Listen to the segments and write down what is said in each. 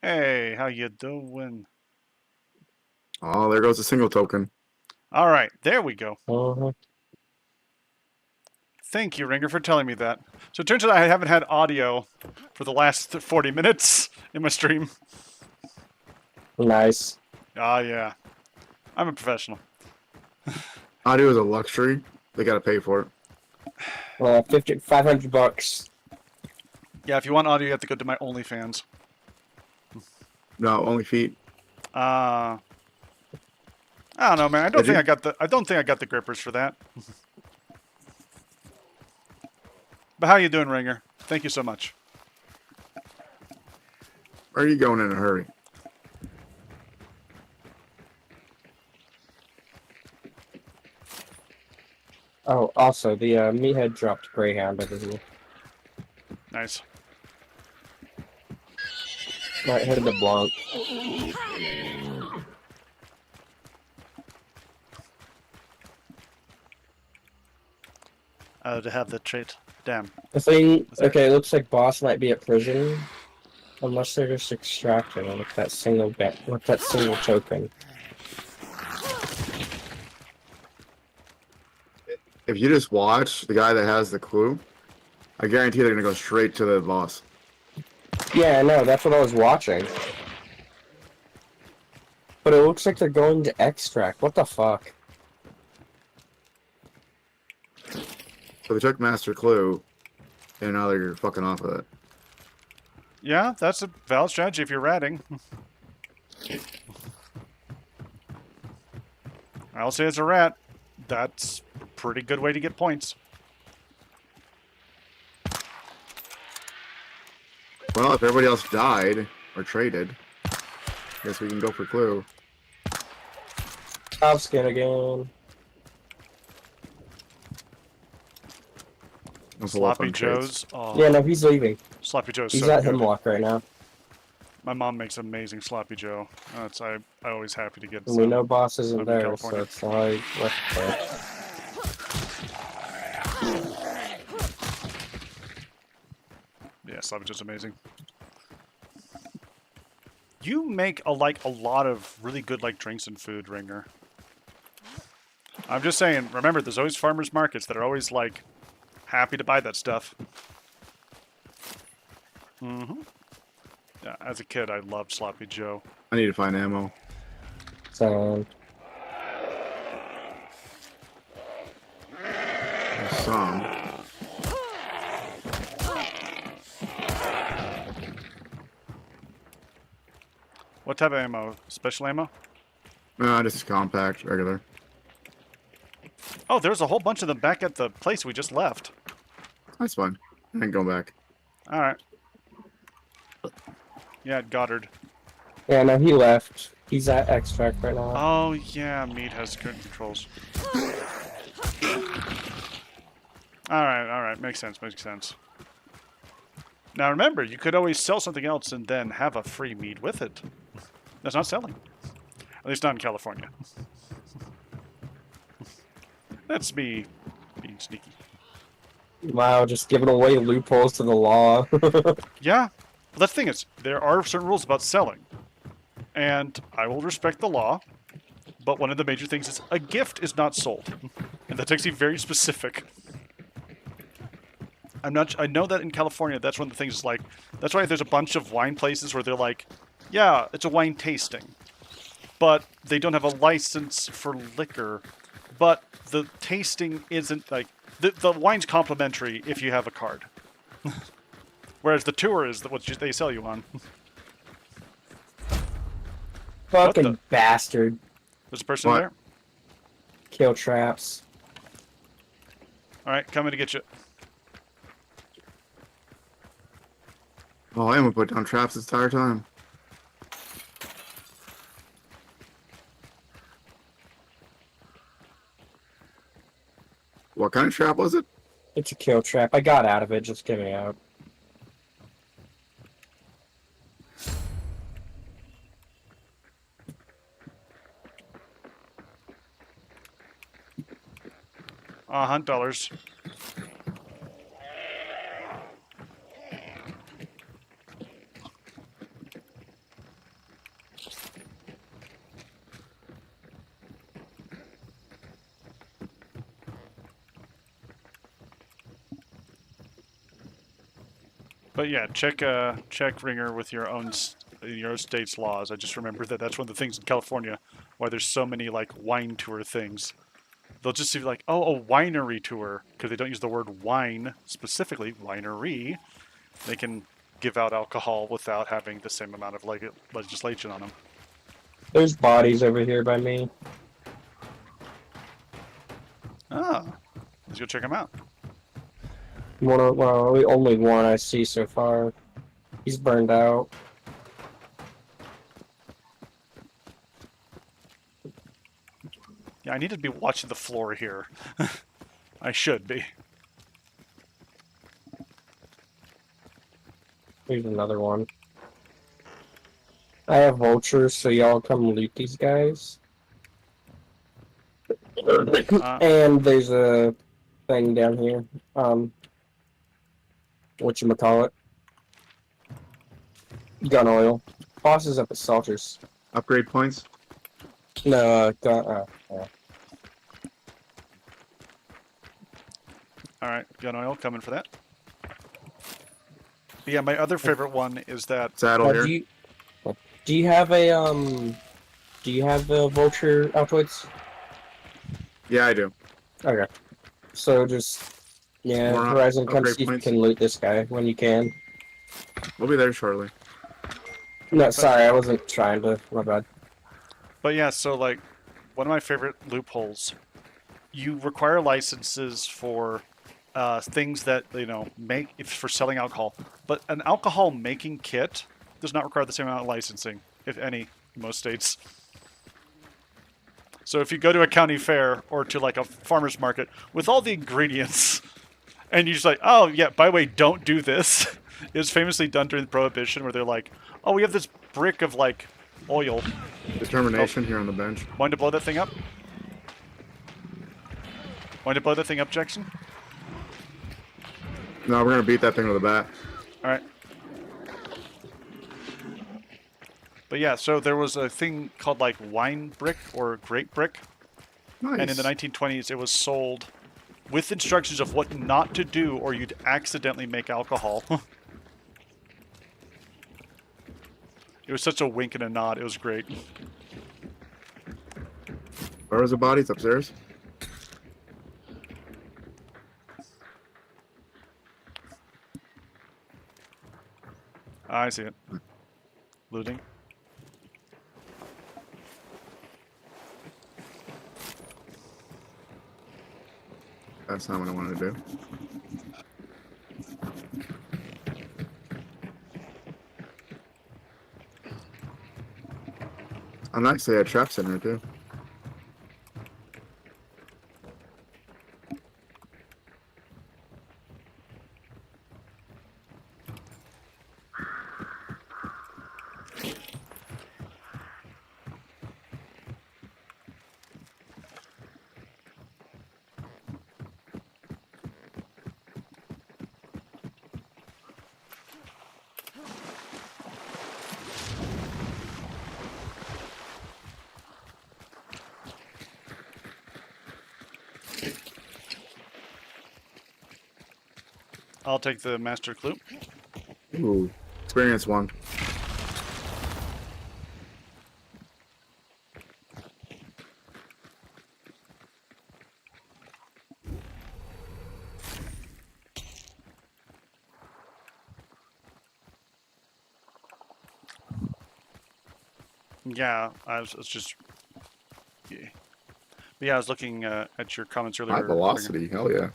Hey, how you doing? Oh, there goes a single token. All right, there we go. Uh-huh. Thank you, Ringer, for telling me that. So it turns out I haven't had audio for the last 40 minutes in my stream. Nice. Ah, yeah. I'm a professional. Audio is a luxury. They gotta pay for it. 500 bucks. Yeah, if you want audio, you have to go to my OnlyFans. No, only feet. Uh, I don't know, man. Did you? I don't think I got the grippers for that. But how you doing, Ringer? Thank you so much. Or are you going in a hurry? Oh, also, the meathead dropped Greyhound over here. Nice. Right, headed to Blanc. To have the trait. Damn. The thing, Is that- okay, it looks like boss might be at prison, unless they're just extracting with that single token. If you just watch the guy that has the clue, I guarantee they're gonna go straight to the boss. Yeah, I know, that's what I was watching. But it looks like they're going to extract. What the fuck? So they took Master Clue, and now they're fucking off of it. Yeah, that's a valid strategy if you're ratting. I'll say as a rat, that's a pretty good way to get points. Well, if everybody else died or traded, I guess we can go for Clue. Top skin again. I'll pull up Sloppy on trades. Joe's. Oh, Yeah, no, he's leaving. Sloppy Joe's He's so at good. Hemlock right now. My mom makes amazing Sloppy Joe. I always happy to get And we some. know boss isn't I'm in there, California. so it's not like left there. Yeah, Sloppy Joe's amazing. You make a lot of really good drinks and food, Ringer. I'm just saying, remember, there's always farmers markets that are always happy to buy that stuff. Mm-hmm. Yeah, as a kid, I loved Sloppy Joe. I need to find ammo. So, There's some. What type of ammo? Special ammo? No, just compact, regular. Oh, there's a whole bunch of them back at the place we just left. That's fine. I ain't going back. All right. Yeah, at Goddard. yeah, no, he left. He's at extract right now. Oh, yeah, meat has good controls. Alright, makes sense. Now remember, you could always sell something else and then have a free meat with it. That's not selling. At least not in California. That's me being sneaky. Wow, just giving away loopholes to the law. Yeah, but the thing is, there are certain rules about selling. And I will respect the law, but one of the major things is a gift is not sold. And that's actually very specific. I know that in California, that's one of the things that's why there's a bunch of wine places where they're like, yeah, it's a wine tasting. But they don't have a license for liquor. But the tasting isn't the wine's complimentary if you have a card. Whereas the tour is what they sell you on. Fucking bastard. There's a person What? there? Kill traps. Alright, coming to get you. Oh, I am gonna put down traps this entire time. What kind of trap was it? It's a kill trap. I got out of it, just get me out. Hunt dollars. But yeah, check Ringer with your state's laws. I just remembered that that's one of the things in California why there's so many like wine tour things. They'll just see like, oh, a winery tour, because they don't use the word wine specifically, winery. They can give out alcohol without having the same amount of legislation on them. There's bodies over here by me. Ah, let's go check them out. Well, only one I see so far. He's burned out. Yeah, I need to be watching the floor here. I should be. Here's another one. I have vultures, so y'all come loot these guys. And there's a thing down here. Whatchamacallit? Gun oil. Boss is up at Salters. Upgrade points. No, All right, gun oil coming for that. But yeah, my other favorite one is that. Saddle here. Do you have a vulture Atoidz? Yeah, I do. Okay. So just More Horizon, come upgrade see if you points. can loot this guy when you can. We'll be there shortly. No, sorry, I wasn't trying to. My bad. But yeah, so like one of my favorite loopholes, you require licenses for things that make if for selling alcohol, but an alcohol making kit does not require the same amount of licensing, if any, in most states. So if you go to a county fair or to like a farmer's market with all the ingredients, and you're just like, oh yeah, by the way, don't do this. It was famously done during the Prohibition, where they're like, oh, we have this brick of like oil. Determination here on the bench. Want to blow that thing up? Want to blow that thing up, Jackson? No, we're gonna beat that thing with a bat. All right. But yeah, so there was a thing called like wine brick or grape brick, Nice. and in the 1920s it was sold with instructions of what not to do or you'd accidentally make alcohol. It was such a wink and a nod. It was great. Where was the bodies? Upstairs? I see it. Looting. That's not what I wanted to do. I'm nice they had traps in there too. I'll take the master clue. Ooh, experience one. Yeah, I was just. Yeah. But yeah, I was looking at your comments earlier. High velocity, hell yeah.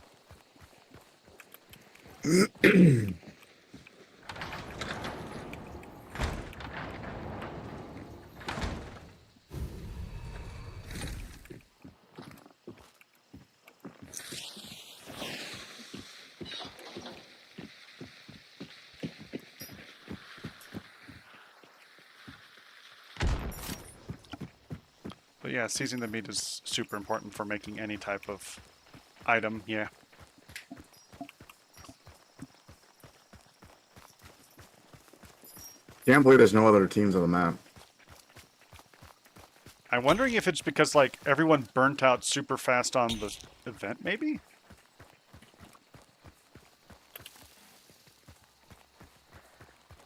But yeah, seasoning the meat is super important for making any type of item. Yeah. Can't believe there's no other teams on the map. I'm wondering if it's because like everyone burnt out super fast on the event, maybe?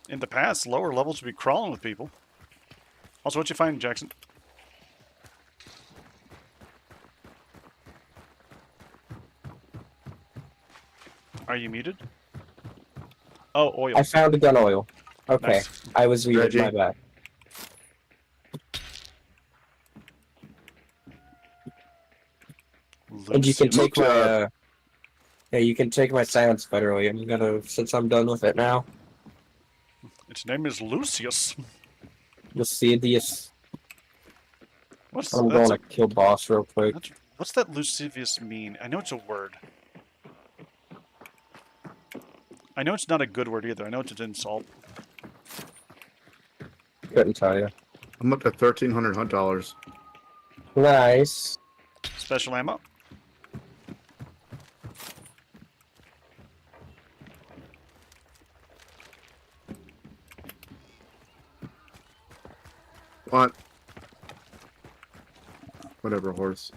In the past, lower levels would be crawling with people. Also, what you find, Jackson? Are you muted? Oh, oil. I found the gun oil. Okay, Nice. I was muted, Reggie? my bad. And you can Lucius. take my, yeah, you can take my silence federally. I'm gonna, since I'm done with it now, Its name is Lucius. you'll see this. What's I'm that's going to kill boss real quick. what's that Lucius mean? I know it's a word. I know it's not a good word either. I know it's an insult. Couldn't tell you. I'm up to $1,300 Nice. Special ammo. What? Whatever, horse.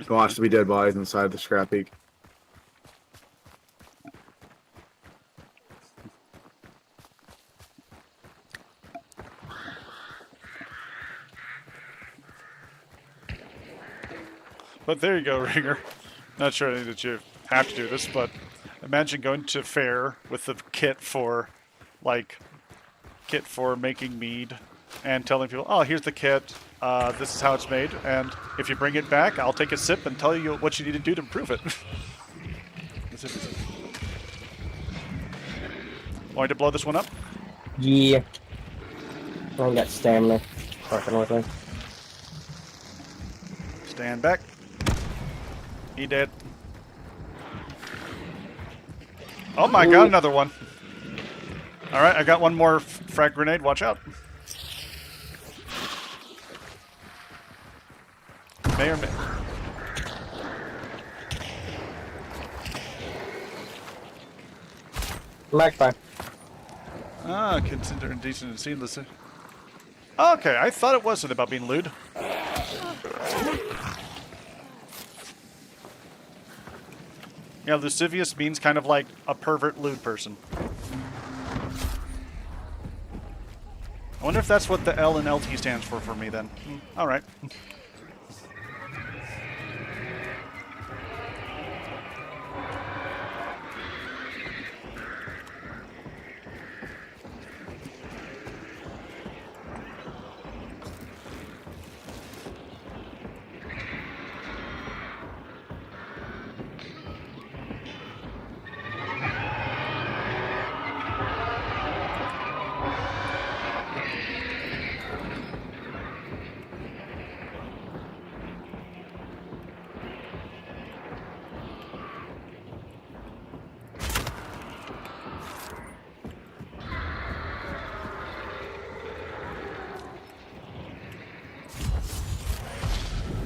Watch to be dead bodies inside the scrap heap. But there you go, Ringer. Not sure that you have to do this, but imagine going to fair with the kit for, like, kit for making mead, and telling people, "Oh, here's the kit. This is how it's made, and if you bring it back, I'll take a sip and tell you what you need to do to improve it." That's it. Want to blow this one up? Yeah. I don't got stamina. Fucking with me. Stand back. He dead. Oh my god, another one. Alright, I got one more frag grenade. Watch out. May or may. Magpie. Ah, consider indecent and seamless. Okay, I thought it wasn't about being lewd. Yeah, lascivious means kind of like a pervert lewd person. I wonder if that's what the L and LT stands for me then. Alright.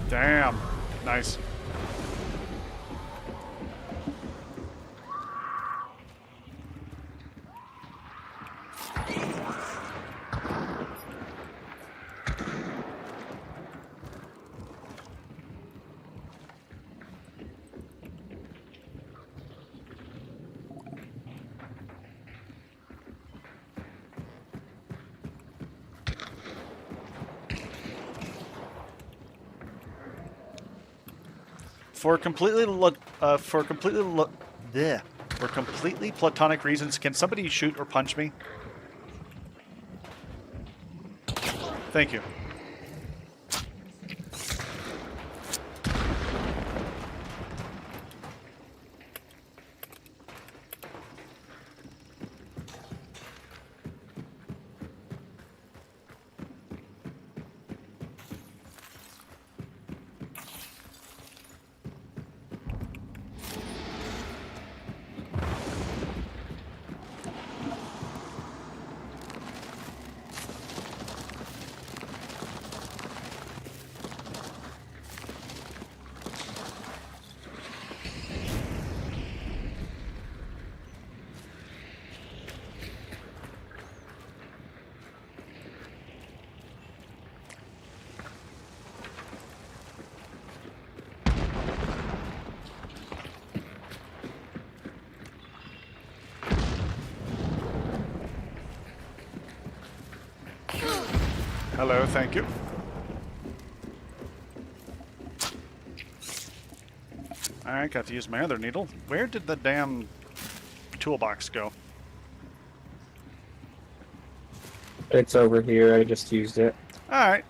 Damn. Nice. For completely platonic reasons, can somebody shoot or punch me? Thank you. Hello, thank you. Alright, got to use my other needle. Where did the damn toolbox go? It's over here. I just used it. Alright.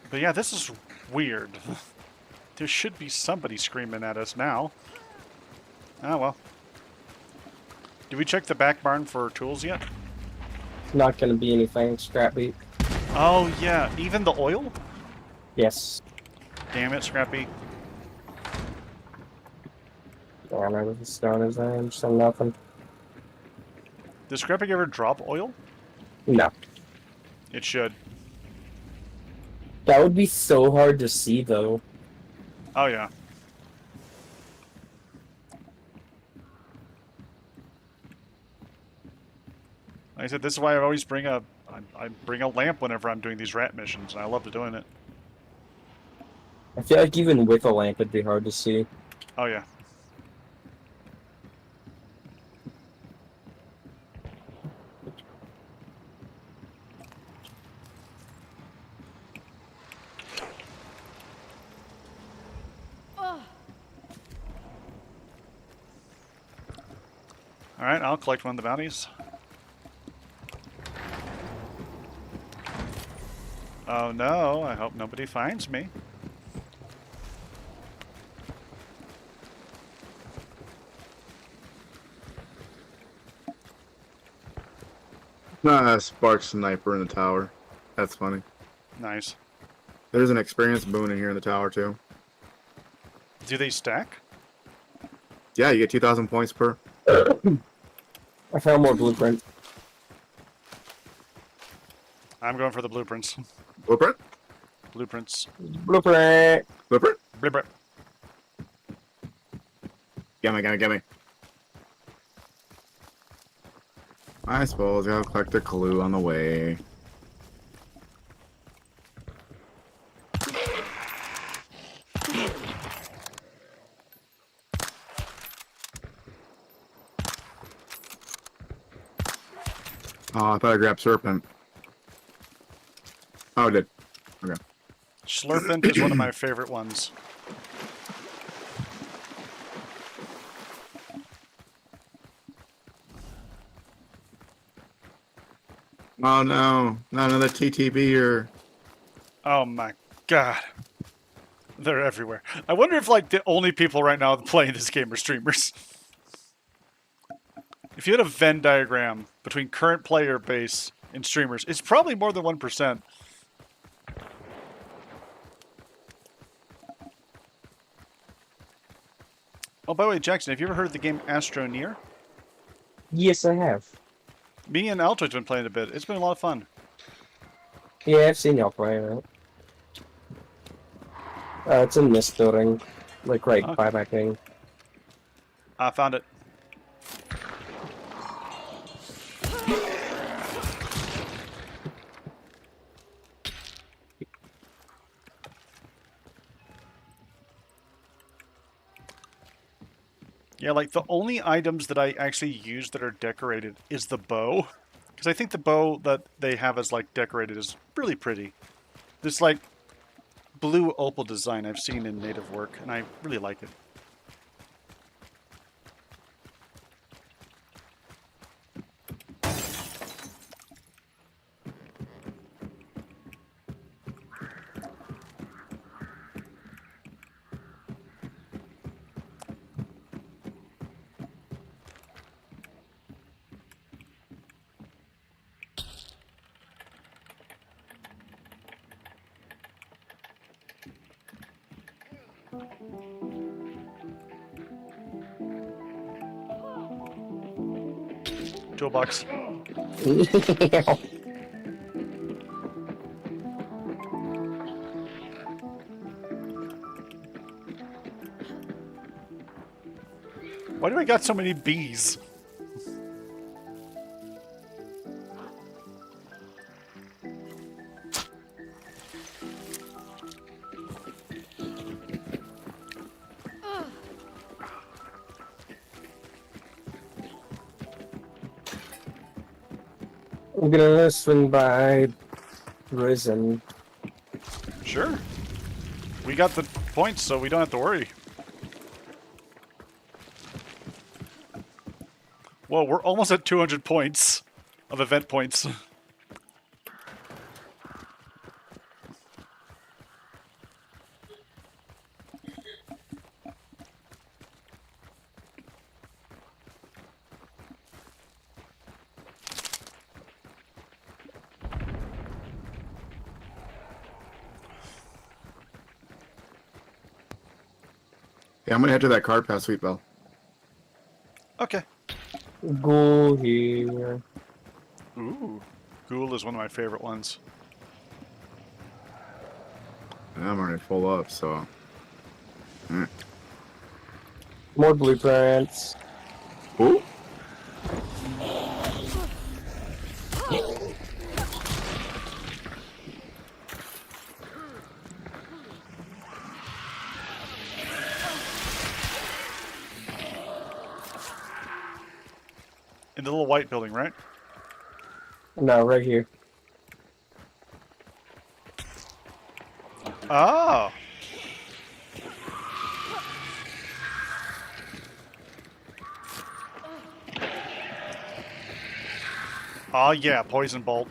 But yeah, this is weird. There should be somebody screaming at us now. Oh well. Did we check the back barn for tools yet? Not gonna be anything scrappy. Oh yeah, even the oil? Yes. Damn it, Scrappy. Damn it, with the stone as I am, so nothing. Does Scrappy ever drop oil? No. It should. That would be so hard to see, though. Oh yeah. Like I said, this is why I always bring I bring a lamp whenever I'm doing these rat missions, and I love doing it. I feel like even with a lamp, it'd be hard to see. Oh yeah. Alright, I'll collect one of the bounties. Oh no, I hope nobody finds me. Spark sniper in the tower. That's funny. Nice. There's an experience boon in here in the tower too. Do they stack? Yeah, you get 2,000 points per. I found more blueprints. I'm going for the blueprints. Blueprint? Blueprints. Blueprint! Blueprint? Blueprint. Gimme. I suppose I'll collect a clue on the way. Oh, I thought I grabbed Serpent. Oh, I did. Okay. Slurpent is one of my favorite ones. Oh no, not another TTB or... Oh my god. They're everywhere. I wonder if, like, the only people right now playing this game are streamers. If you had a Venn diagram between current player base and streamers, it's probably more than 1%. Oh, by the way, Jackson, have you ever heard of the game Astroneer? Yes, I have. Me and Atoidz been playing a bit. It's been a lot of fun. Yeah, I've seen y'all play it. It's in this building. Like, right by my thing. I found it. Yeah, like, the only items that I actually use that are decorated is the bow. Because I think the bow that they have as, like, decorated is really pretty. This, like, blue opal design I've seen in native work, and I really like it. Toolbox. Why do I got so many bees? I'm gonna swing by Risen. Sure. We got the points, so we don't have to worry. Whoa, we're almost at 200 points of event points. Yeah, I'm gonna head to that card past Sweet Bell. Okay. Go here. Ooh. Ghoul is one of my favorite ones. I'm already full up, so. More blueprints. Ooh. In the little white building, right? No, right here. Ah! Ah, yeah, poison bolt.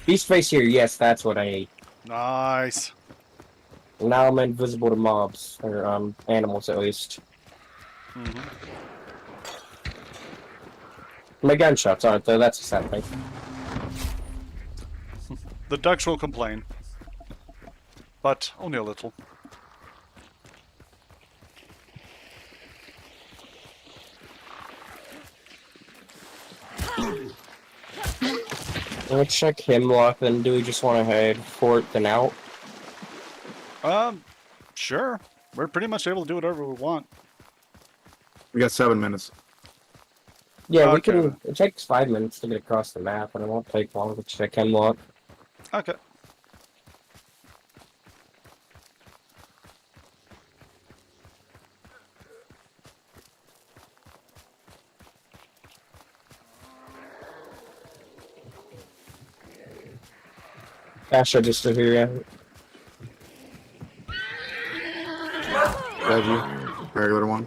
Beast face here, yes, that's what I need. Nice. Now I'm invisible to mobs, or animals at least. Mm-hmm. My gunshots aren't though, that's a sad thing. The ducks will complain. But only a little. Let's check Hemlock, then do we just want to head fort then out? Sure. We're pretty much able to do whatever we want. We got 7 minutes. Yeah, we Okay. can. It takes 5 minutes to get across the map, and it won't take long to check Hemlock. Okay. Cash register here, yeah. Veggie. Regular one.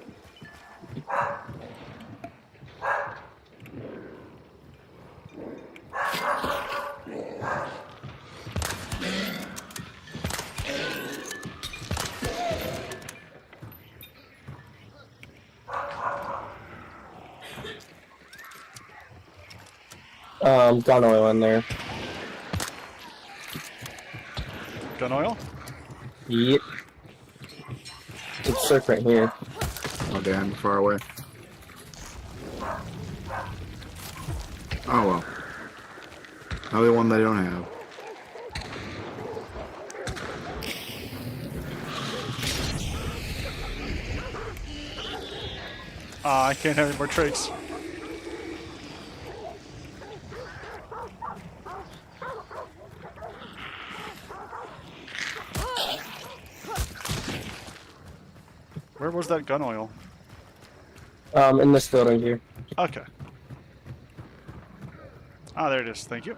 Gun oil in there. Gun oil? Yep. It's circ right here. Oh, damn, far away. Oh, well. Another one they don't have. I can't have any more traits. Where was that gun oil? In this building here. Okay. Ah, there it is. Thank you.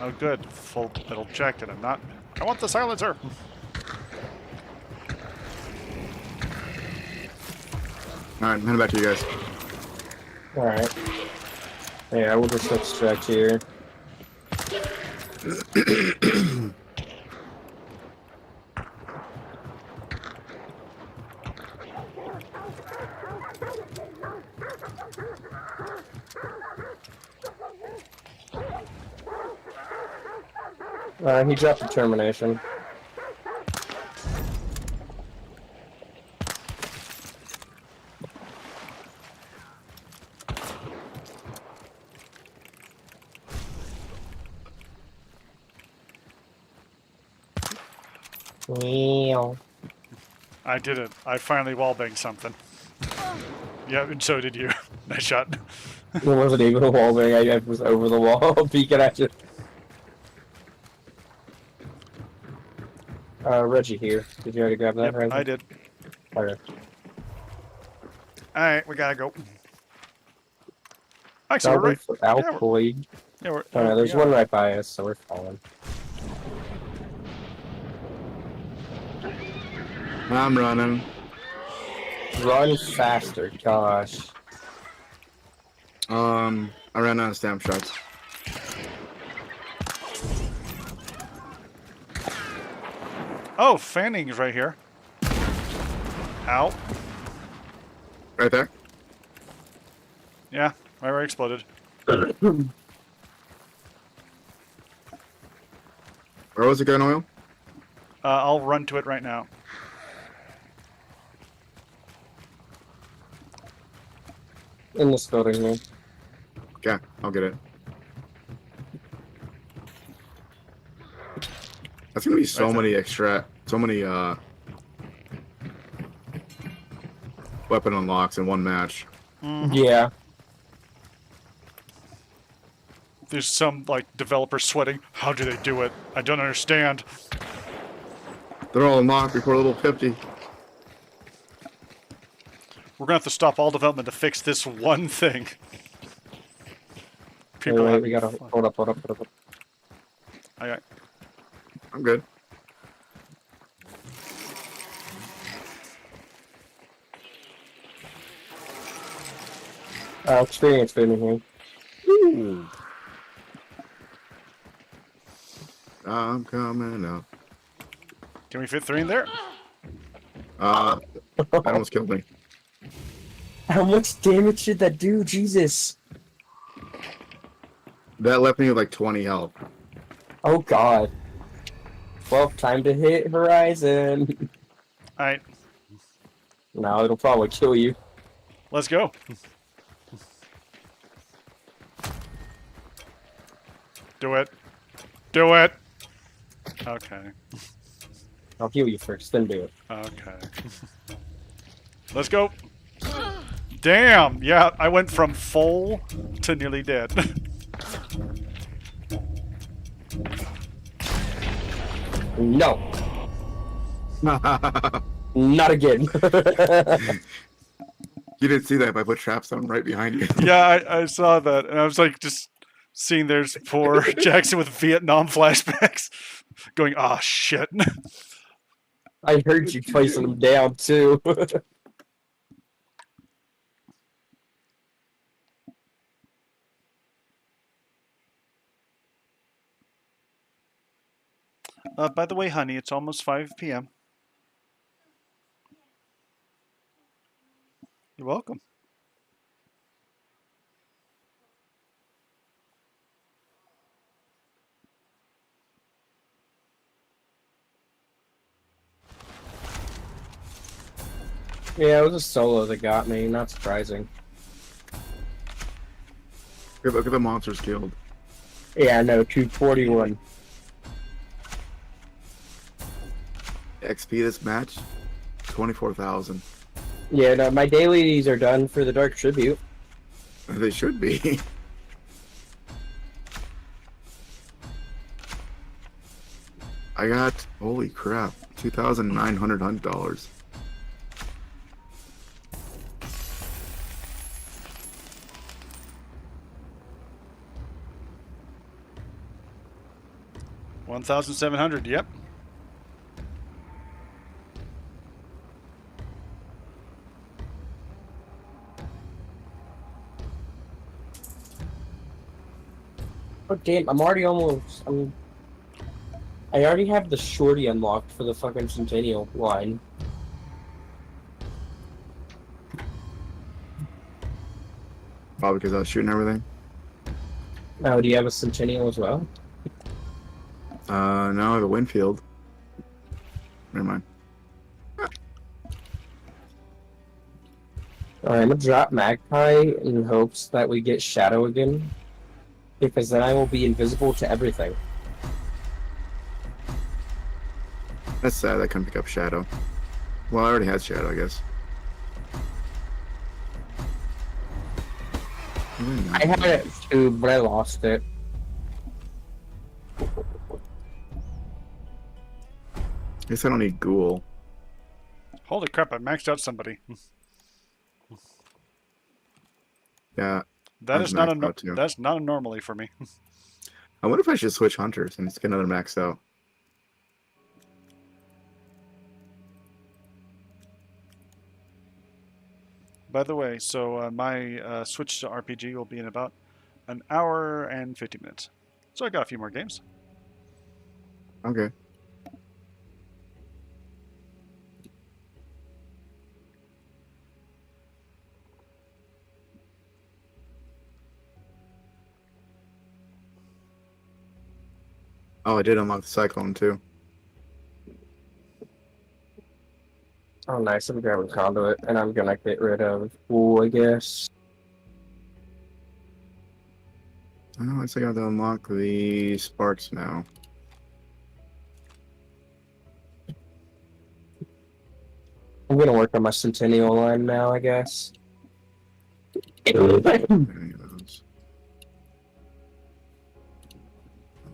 Oh, good. Full metal jacket. I'm not... I want the silencer! Alright, I'm heading back to you guys. Alright. Yeah, we'll just extract here. He dropped determination. Meow. I did it. I finally wallbanged something. Yeah, and so did you. Nice shot. It wasn't even a wall bang. I was over the wall peeking at you. Reggie here. Did you already grab that? Yep, Reggie? I did. Okay. Alright, we gotta go. Actually, we're Goblin right. for Yeah, we're, Altoid. yeah, we're, Oh, no, there's yeah. one right by us, so we're falling. I'm running. Run faster, gosh. I ran out of stamp shots. Oh, Fanning's right here. Ow. Right there. Yeah, right where I exploded. Where was it going, Oil? I'll run to it right now. In this building, man. Okay, I'll get it. That's gonna be so Right many weapon unlocks in one match. Yeah. There's some, like, developer sweating. How do they do it? I don't understand. They're all unlocked before level 50. We're gonna have to stop all development to fix this one thing. People Wait, have we gotta fun. hold up. Okay. I'm good. Experience booming here. Ooh. I'm coming up. Can we fit 3 in there? That almost killed me. How much damage did that do? Jesus. That left me with like 20 health. Oh god. Well, time to hit Horizon. Alright, No, it'll probably kill you. let's go. Do it. Do it! Okay. I'll heal you first, then do it. Okay. Let's go. Damn! Yeah, I went from full to nearly dead. No. Not again. You didn't see that, but I put traps on right behind you. Yeah, I saw that, and I was like, just seeing there's poor Jackson with Vietnam flashbacks, going, "Ah, shit." I heard you placing them down, too. By the way, honey, it's almost 5 p.m. You're welcome. Yeah, it was a solo that got me, not surprising. Look at the monsters killed. Yeah, no, 241. XP this match, 24,000. Yeah, no, my dailies are done for the Dark Tribute. They should be. I got, holy crap, $2,900. $1,700. Yep. Oh damn, I'm already almost. I already have the shorty unlocked for the fucking Centennial line. Probably because I was shooting everything. Oh, do you have a Centennial as well? No, I have a Winfield. Never mind. Alright, I'm gonna drop Magpie in hopes that we get Shadow again. Because then I will be invisible to everything. That's sad. I couldn't pick up Shadow. Well, I already had Shadow, I guess. I had it too, but I lost it. I guess I don't need Ghoul. Holy crap! I maxed out somebody. Yeah. That I'm is not a maxed out too. that's not a normally for me. I wonder if I should switch Hunters and just get another max out. By the way, so my switch to RPG will be in about an hour and 50 minutes. So I got a few more games. Okay. Oh, I did unlock the Cyclone too. Oh, nice. I'm grabbing Conduit, and I'm gonna get rid of Fool, I guess. Oh, I guess I got to unlock the Sparks now. I'm gonna work on my Centennial line now, I guess. Any of those.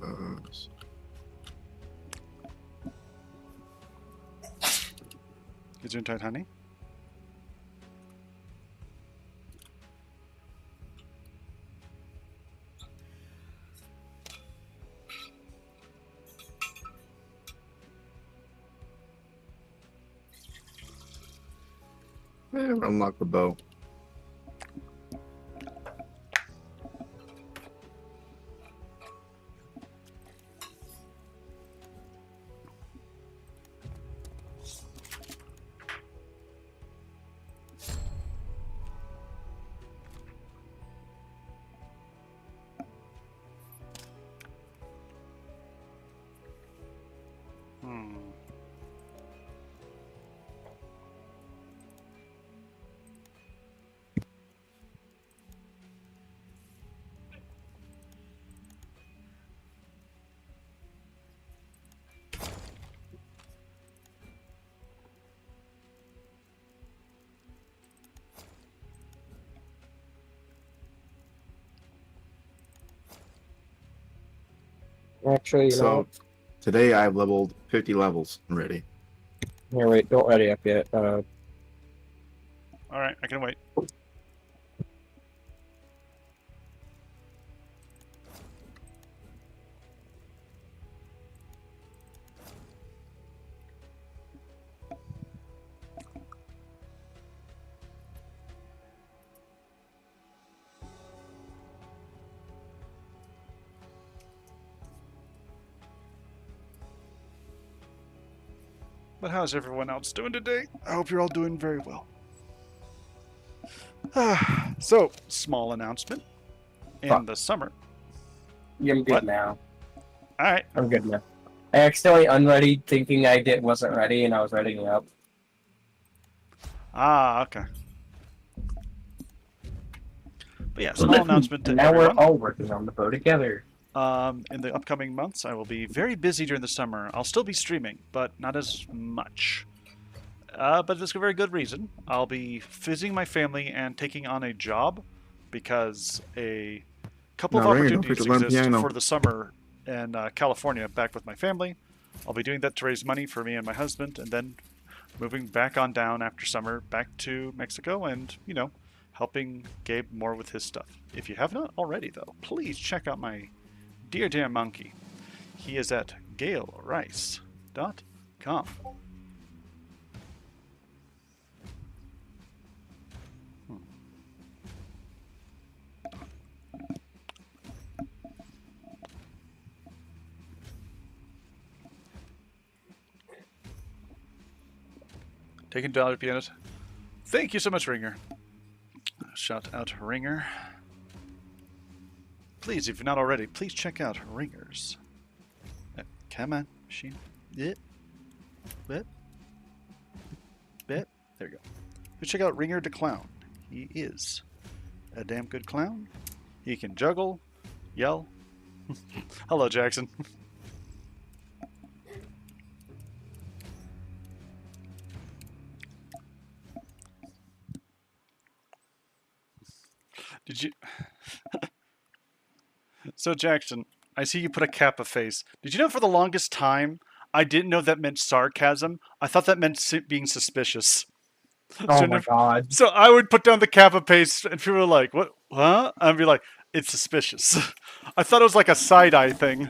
Those. Is you tight, honey? Unlock the bow. Actually, you So know, today I've leveled 50 levels already. here, wait, don't ready up yet. All right, I can wait. But how's everyone else doing today? I hope you're all doing very well. So, small announcement. In the summer. Yeah, I'm good What? now. All right. I'm good now. I accidentally unready thinking I wasn't ready, and I was readying up. Ah, okay. But yeah, small announcement to And now everyone. we're all working on the bow together. In the upcoming months, I will be very busy during the summer. I'll still be streaming, but not as much. But there's a very good reason. I'll be visiting my family and taking on a job because a couple of Now, Ranger, don't opportunities forget to learn exist piano. for the summer in California back with my family. I'll be doing that to raise money for me and my husband, and then moving back on down after summer back to Mexico and, you know, helping Gabe more with his stuff. If you have not already, though, please check out my dear monkey. He is at galerice.com. Taking dollar pianist. Thank you so much, Ringer. Shout out Ringer. Please, if you're not already, please check out Ringers. Come on, machine. Yep. Bit. Bit. There you go. Please check out Ringer the Clown. He is a damn good clown. He can juggle, yell. Hello, Jackson. Did you? So Jackson, I see you put a Kappa face. Did you know for the longest time I didn't know that meant sarcasm? I thought that meant being suspicious. Oh So, my god. so I would put down the Kappa face, and people were like, "What? Huh?" I'd be like, "It's suspicious." I thought it was like a side eye thing.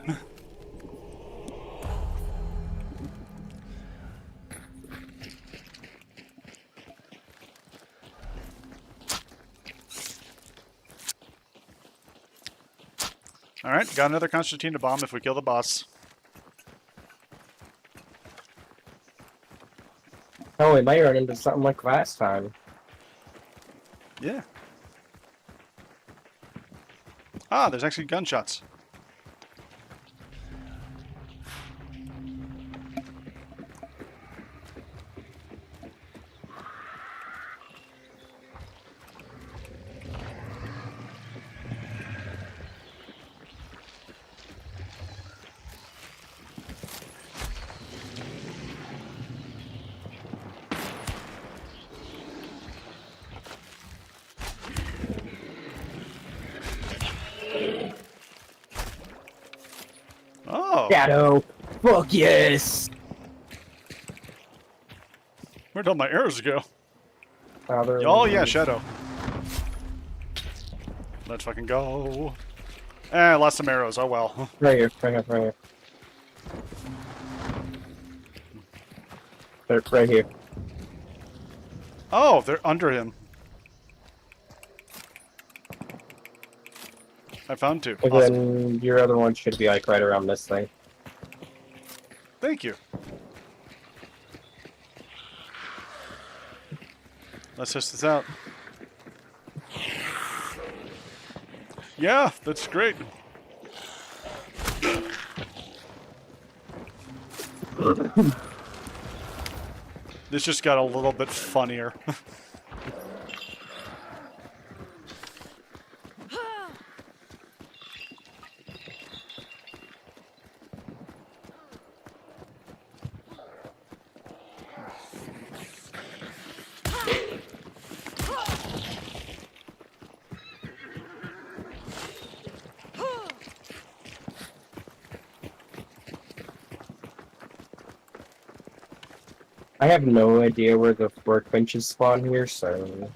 All right, got another Constantina bomb if we kill the boss. Oh, we might run into something like last time. Yeah. Ah, there's actually gunshots. Oh, Shadow. Fuck yes. where'd all my arrows go? Father. Oh yeah, Shadow. Let's fucking go. Eh, lost some arrows. Oh well. Right here. Right here. Right here. They're right here. Oh, they're under him. I found two. And Awesome. then your other one should be like right around this thing. Thank you. Let's test this out. Yeah, that's great. This just got a little bit funnier. I have no idea where the workbenches spawn here, so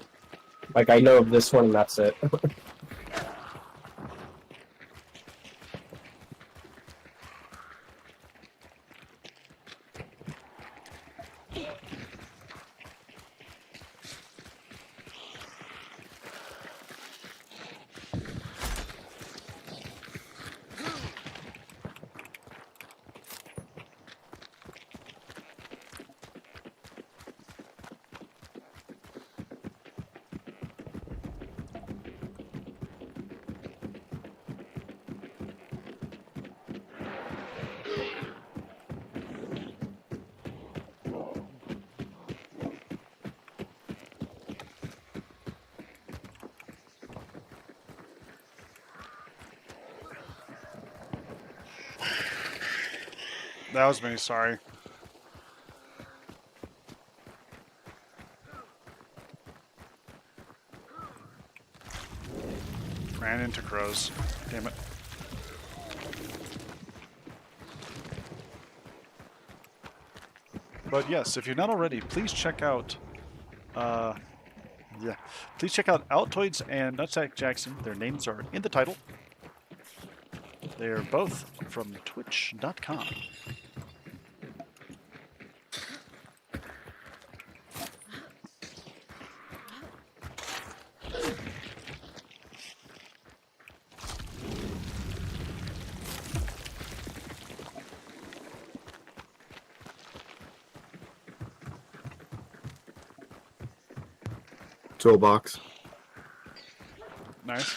like I know of this one and that's it. That was me, sorry. Ran into crows. Damn it. But yes, if you're not already, please check out please check out Atoidz and Nutsakjackson. Their names are in the title. They are both from twitch.com. Toolbox. Nice.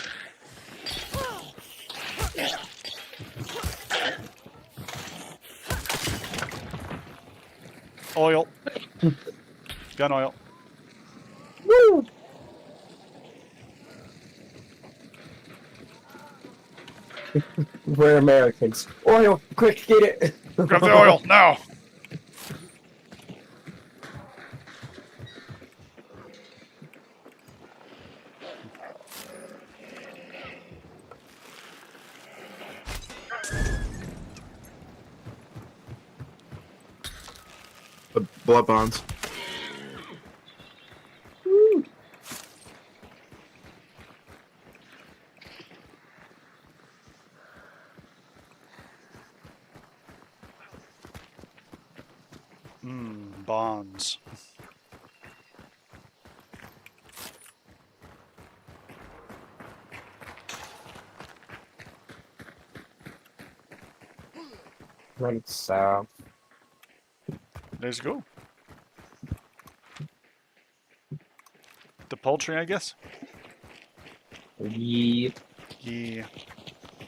Oil. Gun oil. Woo! We're Americans. Oil, quick, get it! Grab the oil, now! The blood bonds. Bonds. Right south. Let's go. The poultry, I guess? Yeah. Yeah.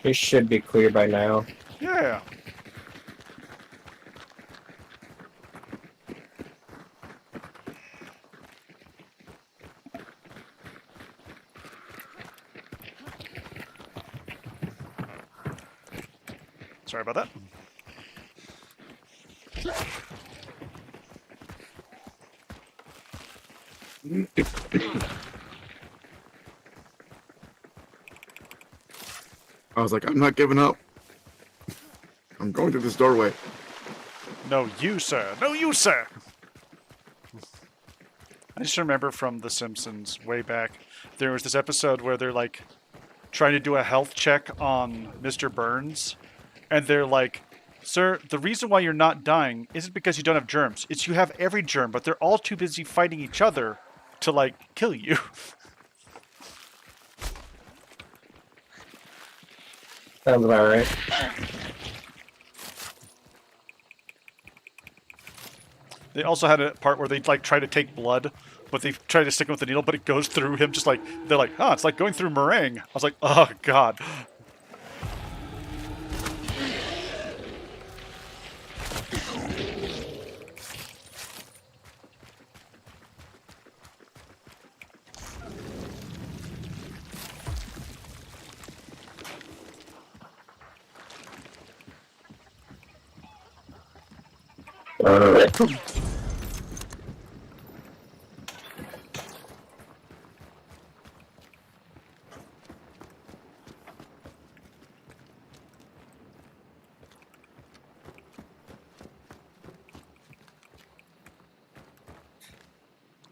It should be clear by now. Yeah. Sorry about that. I was like, I'm not giving up. I'm going through this doorway. No, you, sir. No, you, sir. I just remember from The Simpsons way back, there was this episode where they're like trying to do a health check on Mr. Burns, and they're like, "Sir, the reason why you're not dying isn't because you don't have germs. It's you have every germ, but they're all too busy fighting each other to like kill you." Sounds about right. They also had a part where they like try to take blood, but they try to stick him with the needle, but it goes through him. Just like they're like, "Oh, it's like going through meringue." I was like, "Oh God."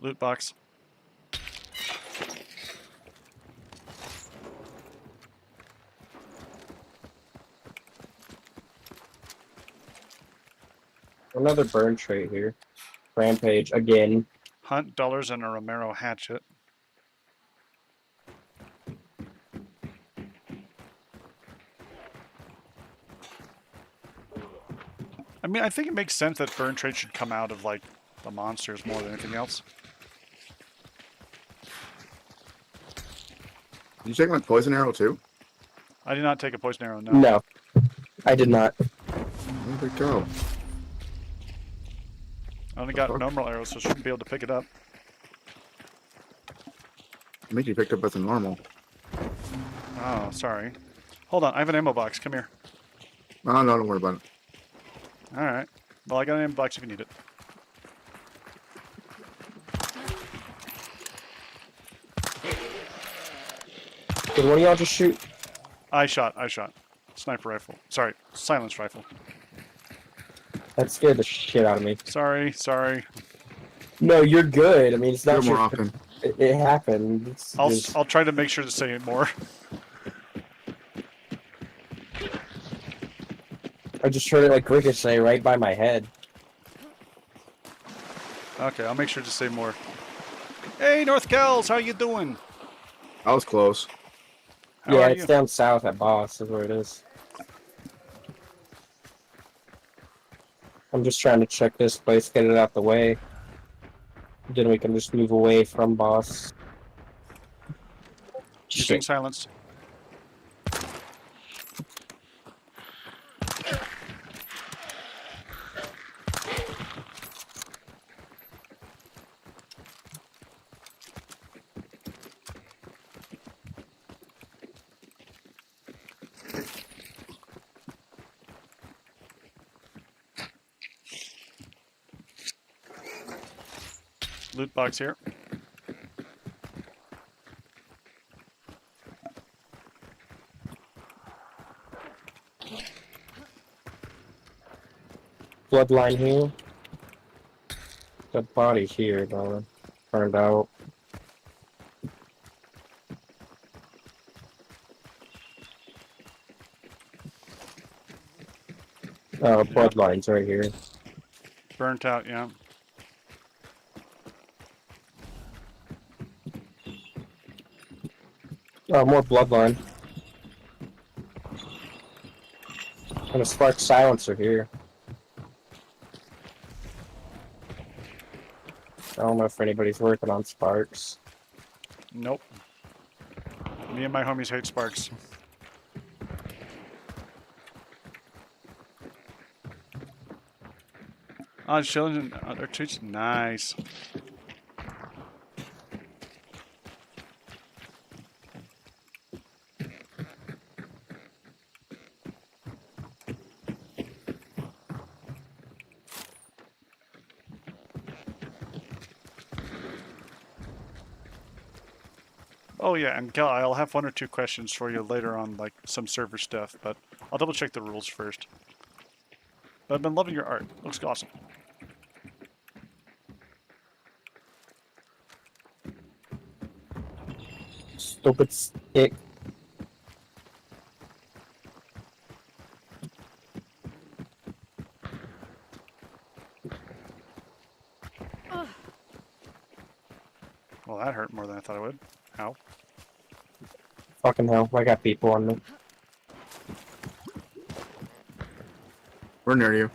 Loot box. Another burn trait here. Rampage again. Hunt dollars and a Romero hatchet. I mean, I think it makes sense that burn trade should come out of like the monsters more than anything else. Did you take my poison arrow too? I did not take a poison arrow. No. No, I did not. Where'd it go? I only got normal arrows, so shouldn't be able to pick it up. I think you picked up as a normal. Oh, sorry. Hold on, I have an ammo box. Come here. Oh, no, don't worry about it. All right. Well, I got an ammo box if you need it. Did one of y'all just shoot? I shot. Sniper rifle. Sorry, silenced rifle. That scared the shit out of me. Sorry. No, you're good. I mean, it's not Do it more your... often. It happened. It's just... I'll try to make sure to say it more. I just heard it like ricochet right by my head. Okay, I'll make sure to say more. Hey, North Kells, how you doing? I was close. How Yeah, are it's you? down south at Boss is where it is. I'm just trying to check this place, get it out the way. Then we can just move away from Boss. You're being Shit. silenced. Loot box here. Bloodline here. The body here, though, burned out. Oh, bloodlines right here. Burnt out, yeah. Oh, more bloodline. And a spark silencer here. I don't know if anybody's working on sparks. Nope. Me and my homies hate sparks. Oh, children, they're treats nice. Oh yeah, and Kel, I'll have one or two questions for you later on, like some server stuff, but I'll double check the rules first. But I've been loving your art. Looks awesome. Stupid stick. Well, that hurt more than I thought it would. Ow. Fucking hell, I got people on me. We're near you.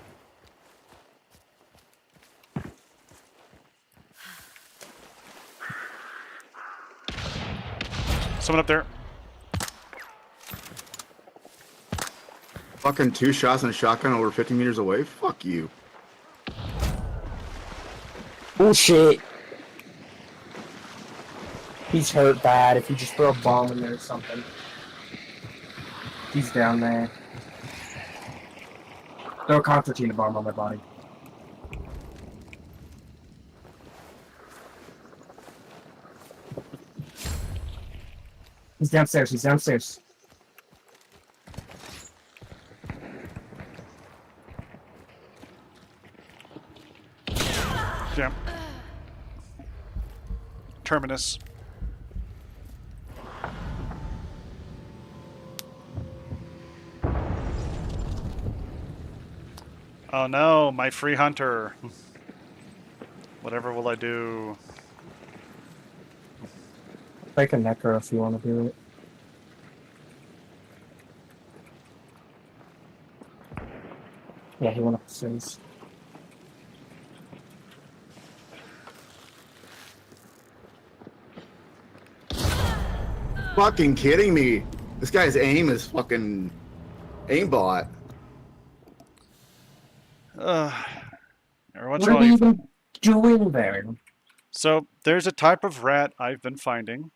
Someone up there. Fucking 2 shots and a shotgun over 50 meters away? Fuck you. Oh shit! He's hurt bad if you just throw a bomb in there or something. He's down there. Throw a concertina bomb on my body. He's downstairs, he's downstairs. Jam. Terminus. Oh no, my free hunter. Whatever will I do? Take a necro if you want to do it. Yeah, he went upstairs. Fucking kidding me. This guy's aim is fucking aimbot. Every once What in a are while we you even doing there? So there's a type of rat I've been finding,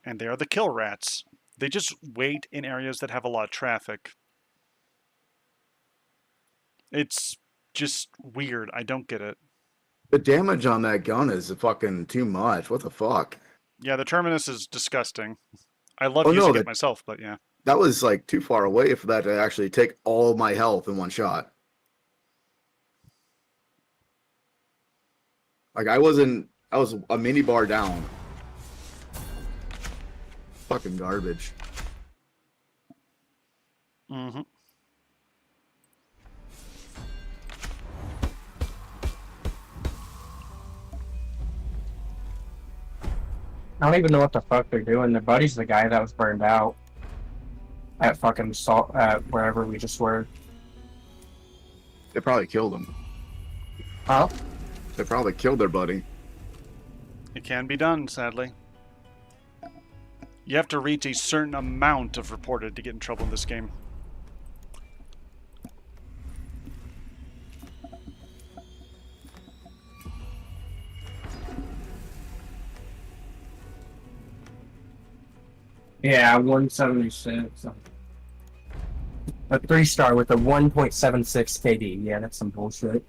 and they are the kill rats. They just wait in areas that have a lot of traffic. It's just weird. I don't get it. The damage on that gun is fucking too much. What the fuck? Yeah, the Terminus is disgusting. I love Oh, no, using that- it myself, but yeah. That was like too far away for that to actually take all my health in one shot. Like I was a mini bar down. Fucking garbage. Mm-hmm. I don't even know what the fuck they're doing. Their buddy's the guy that was burned out at fucking salt at wherever we just were. They probably killed him. Huh? They probably killed their buddy. It can be done, sadly. You have to reach a certain amount of reported to get in trouble in this game. Yeah, 176. A 3-star with a 1.76 KD. Yeah, that's some bullshit.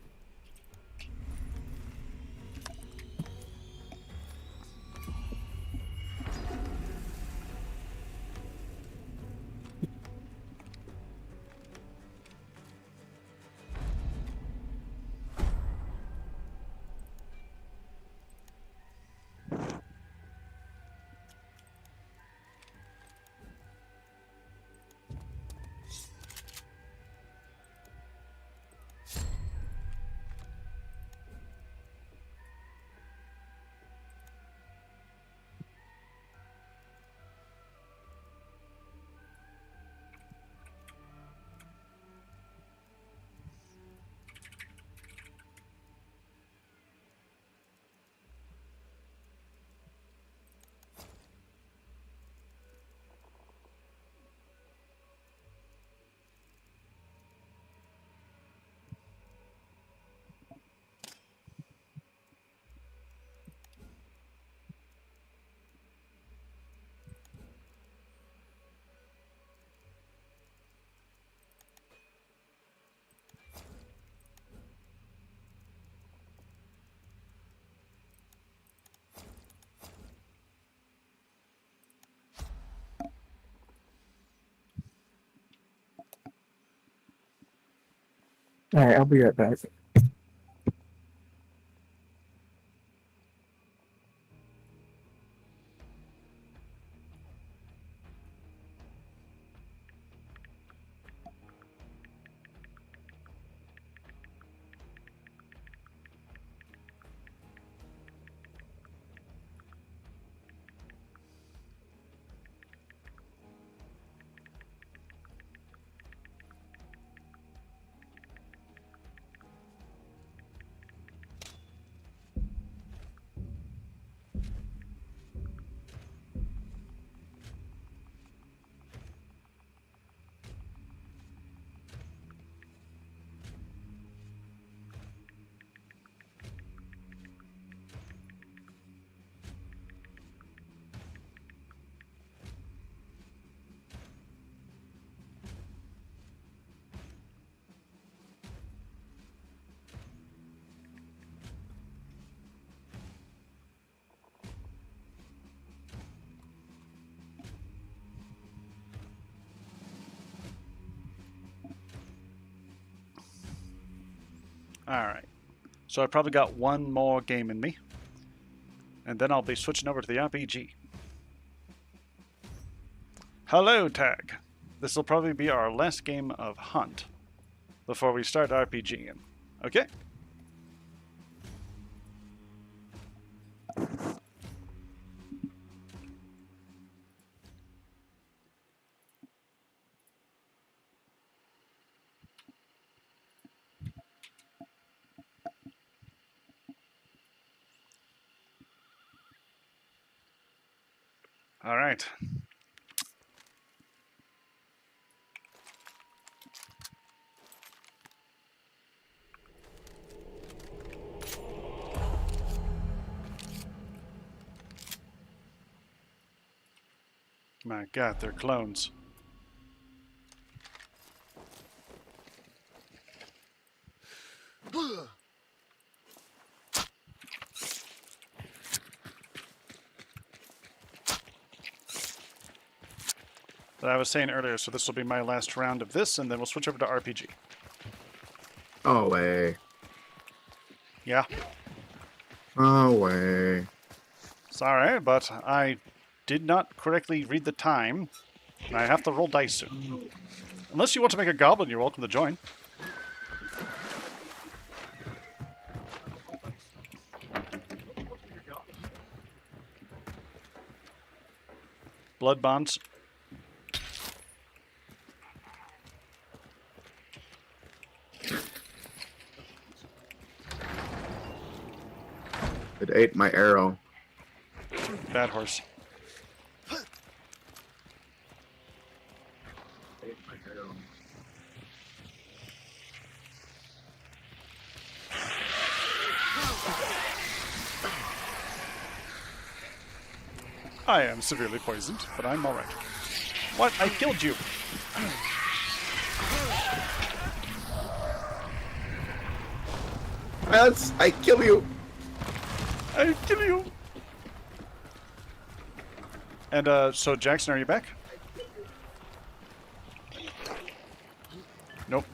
Alright, I'll be right back. Alright. So I probably got one more game in me. And then I'll be switching over to the RPG. Hello, Tag. This will probably be our last game of Hunt before we start RPGing. Okay? All right. My God, they're clones. But I was saying earlier, so this will be my last round of this, and then we'll switch over to RPG. Oh, way. Yeah. Oh, way. Sorry, but I did not correctly read the time, and I have to roll dice soon. Unless you want to make a goblin, you're welcome to join. Blood bonds. It ate my arrow. Bad horse. I am severely poisoned, but I'm alright. What? I killed you! Alex, I kill you. I kill you! And, so Jackson, are you back? Nope.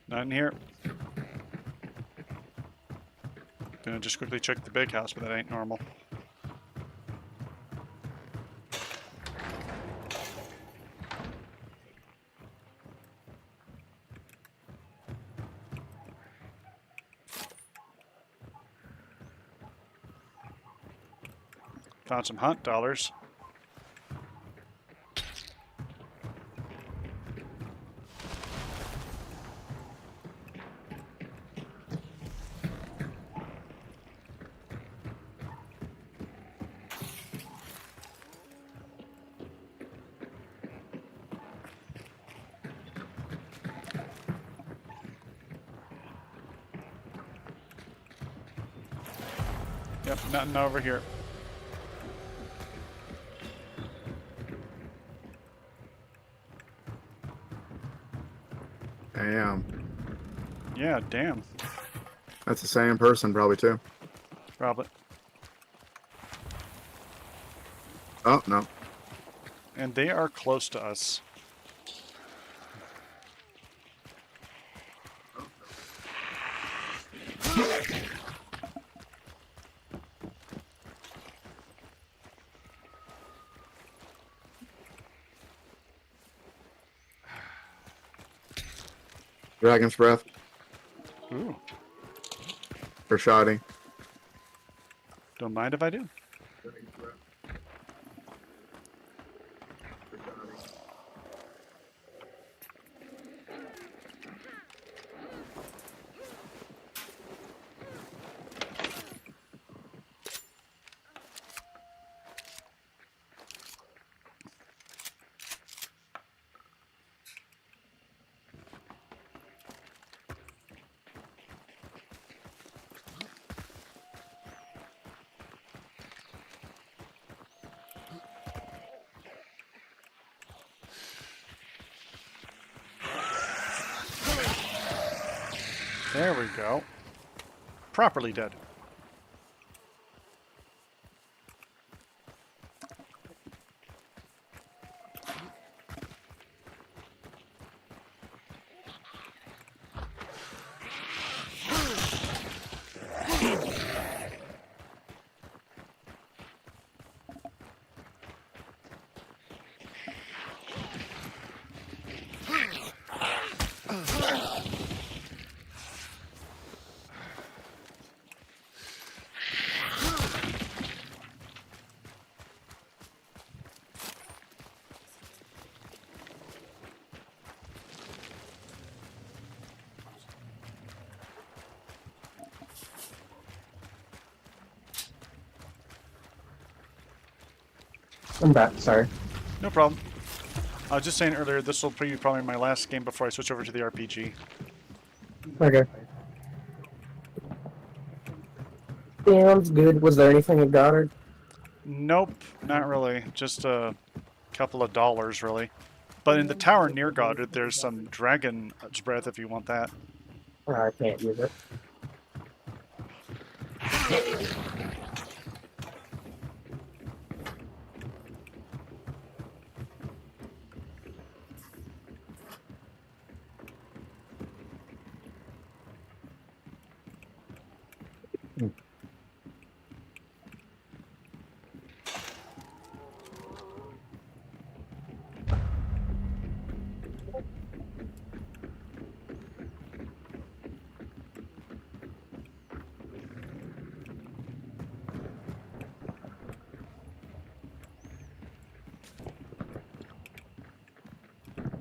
Not in here. Gonna just quickly check the big house, but that ain't normal. Found some hunt dollars. Yep, nothing over here. Damn. Yeah, damn. That's the same person, probably, too. Probably. Oh, no. And they are close to us. Dragon's Breath Ooh. for shoddy. Don't mind if I do. There we go. Properly dead. I'm back, sorry. No problem. I was just saying earlier, this will be probably my last game before I switch over to the RPG. Okay. Sounds good. Was there anything at Goddard? Nope, not really. Just a couple of dollars, really. But in the tower near Goddard, there's some Dragon's Breath if you want that. I can't use it.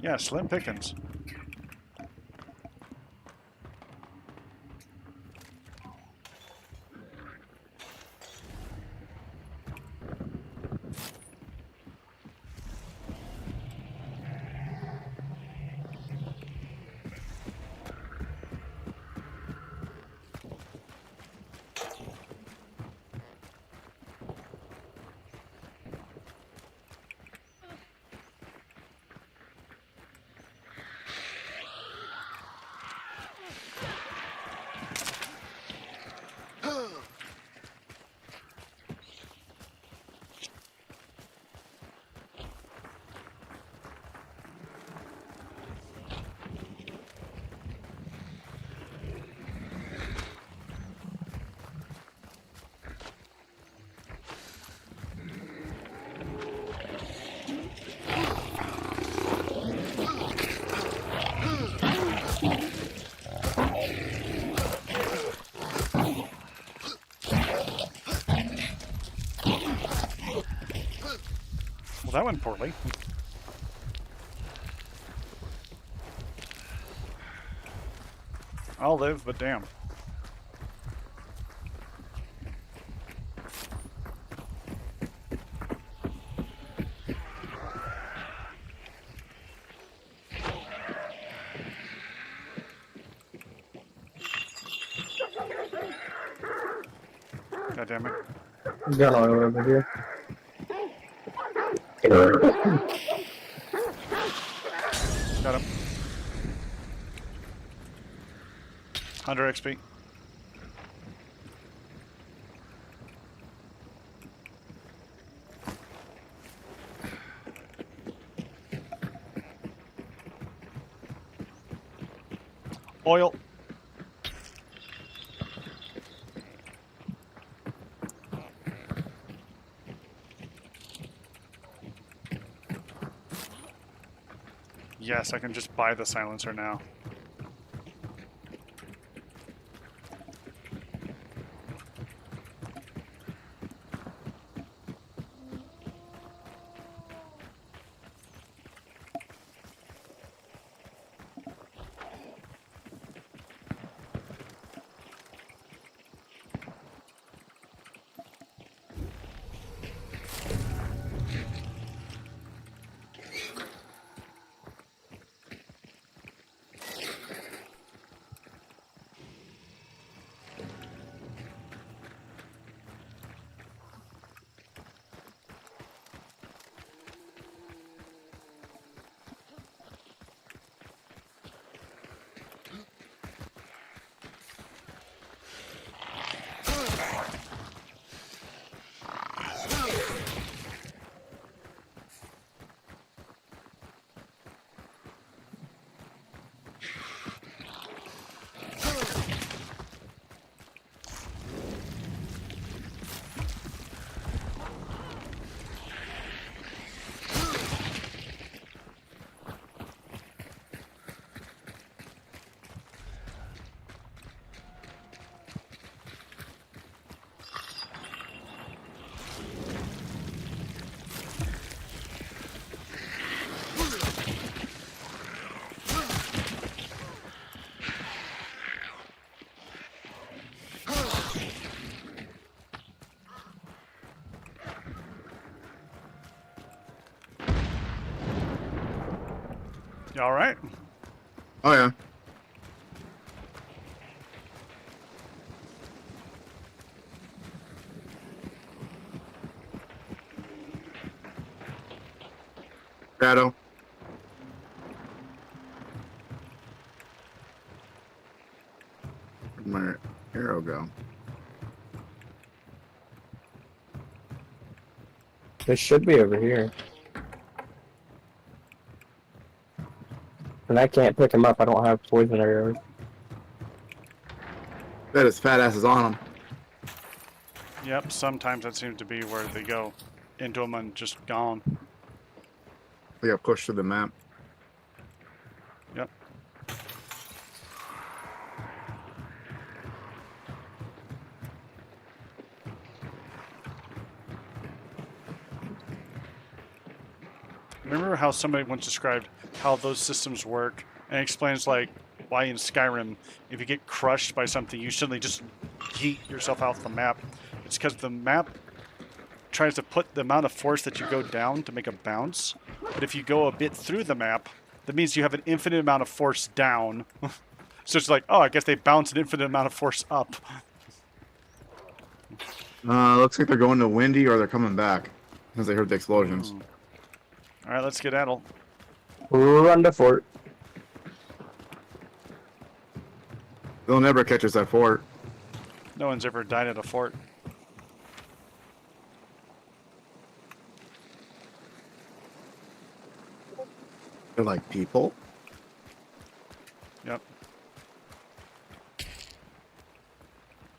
Yeah, slim pickings. Well, that went poorly. I'll live, but damn. God damn it. Got oil over here. Got him. 100 XP. Oil. Yes, I can just buy the silencer now. You alright? Oh yeah. Shadow. Where'd my arrow go? This should be over here. And I can't pick him up. I don't have poison arrows. That his fat ass is on him. Yep, sometimes that seems to be where they go into them and just gone. We got pushed through the map. Yep. Remember how somebody once described how those systems work and explains like why in Skyrim, if you get crushed by something, you suddenly just yeet yourself off the map. It's because the map tries to put the amount of force that you go down to make a bounce. But if you go a bit through the map, that means you have an infinite amount of force down. So it's like, oh, I guess they bounce an infinite amount of force up. Looks like they're going to Windy or they're coming back. Since they heard the explosions. All right, let's skedaddle. Run the fort. They'll never catch us at fort. No one's ever died at a fort. They're like people. Yep.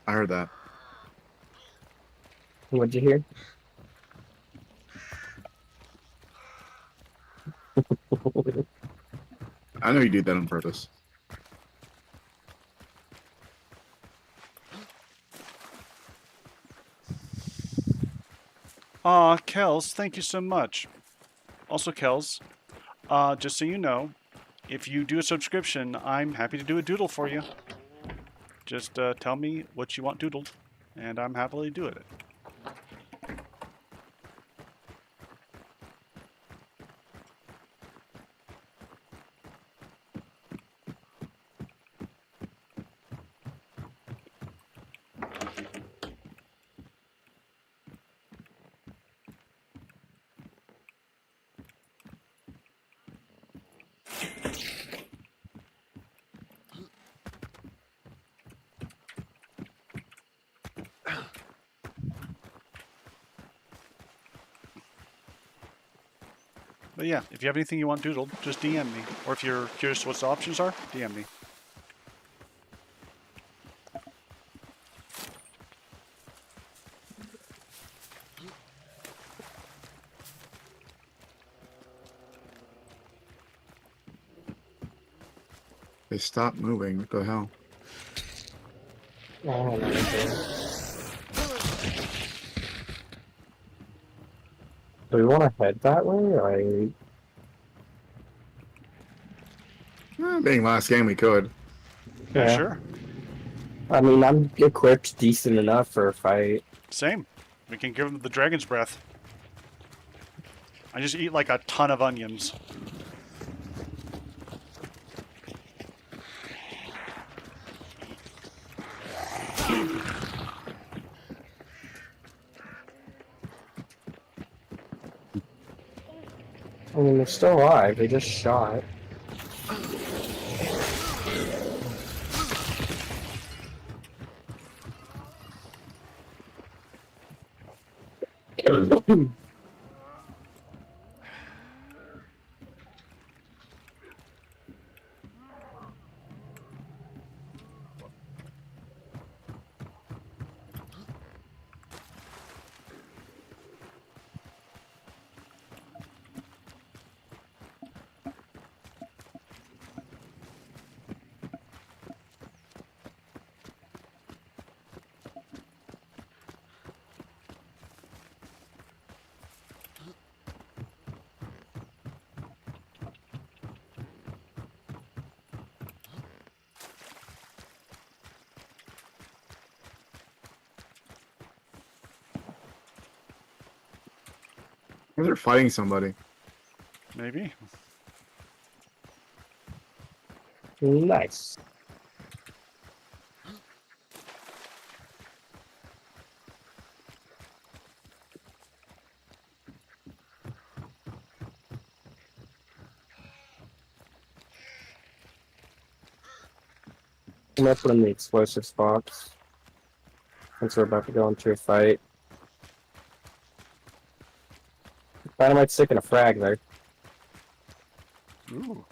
I heard that. What'd you hear? I know you do that on purpose. Aw, Kels, thank you so much. Also, Kels, just so you know, if you do a subscription, I'm happy to do a doodle for you. Just tell me what you want doodled, and I'm happily doing it. But yeah, if you have anything you want doodled, just DM me. Or if you're curious what the options are, DM me. They stopped moving. What the hell? I don't know. Do we want to head that way? Being last game, we could. Yeah, sure. I mean, I'm equipped decent enough for a fight. Same. We can give them the dragon's breath. I just eat like a ton of onions. I mean, they're still alive. They just shot. They're fighting somebody. Maybe. Nice. I'm gonna put in the explosive spots since we're about to go into a fight. Dynamite stick and a frag there. Ooh.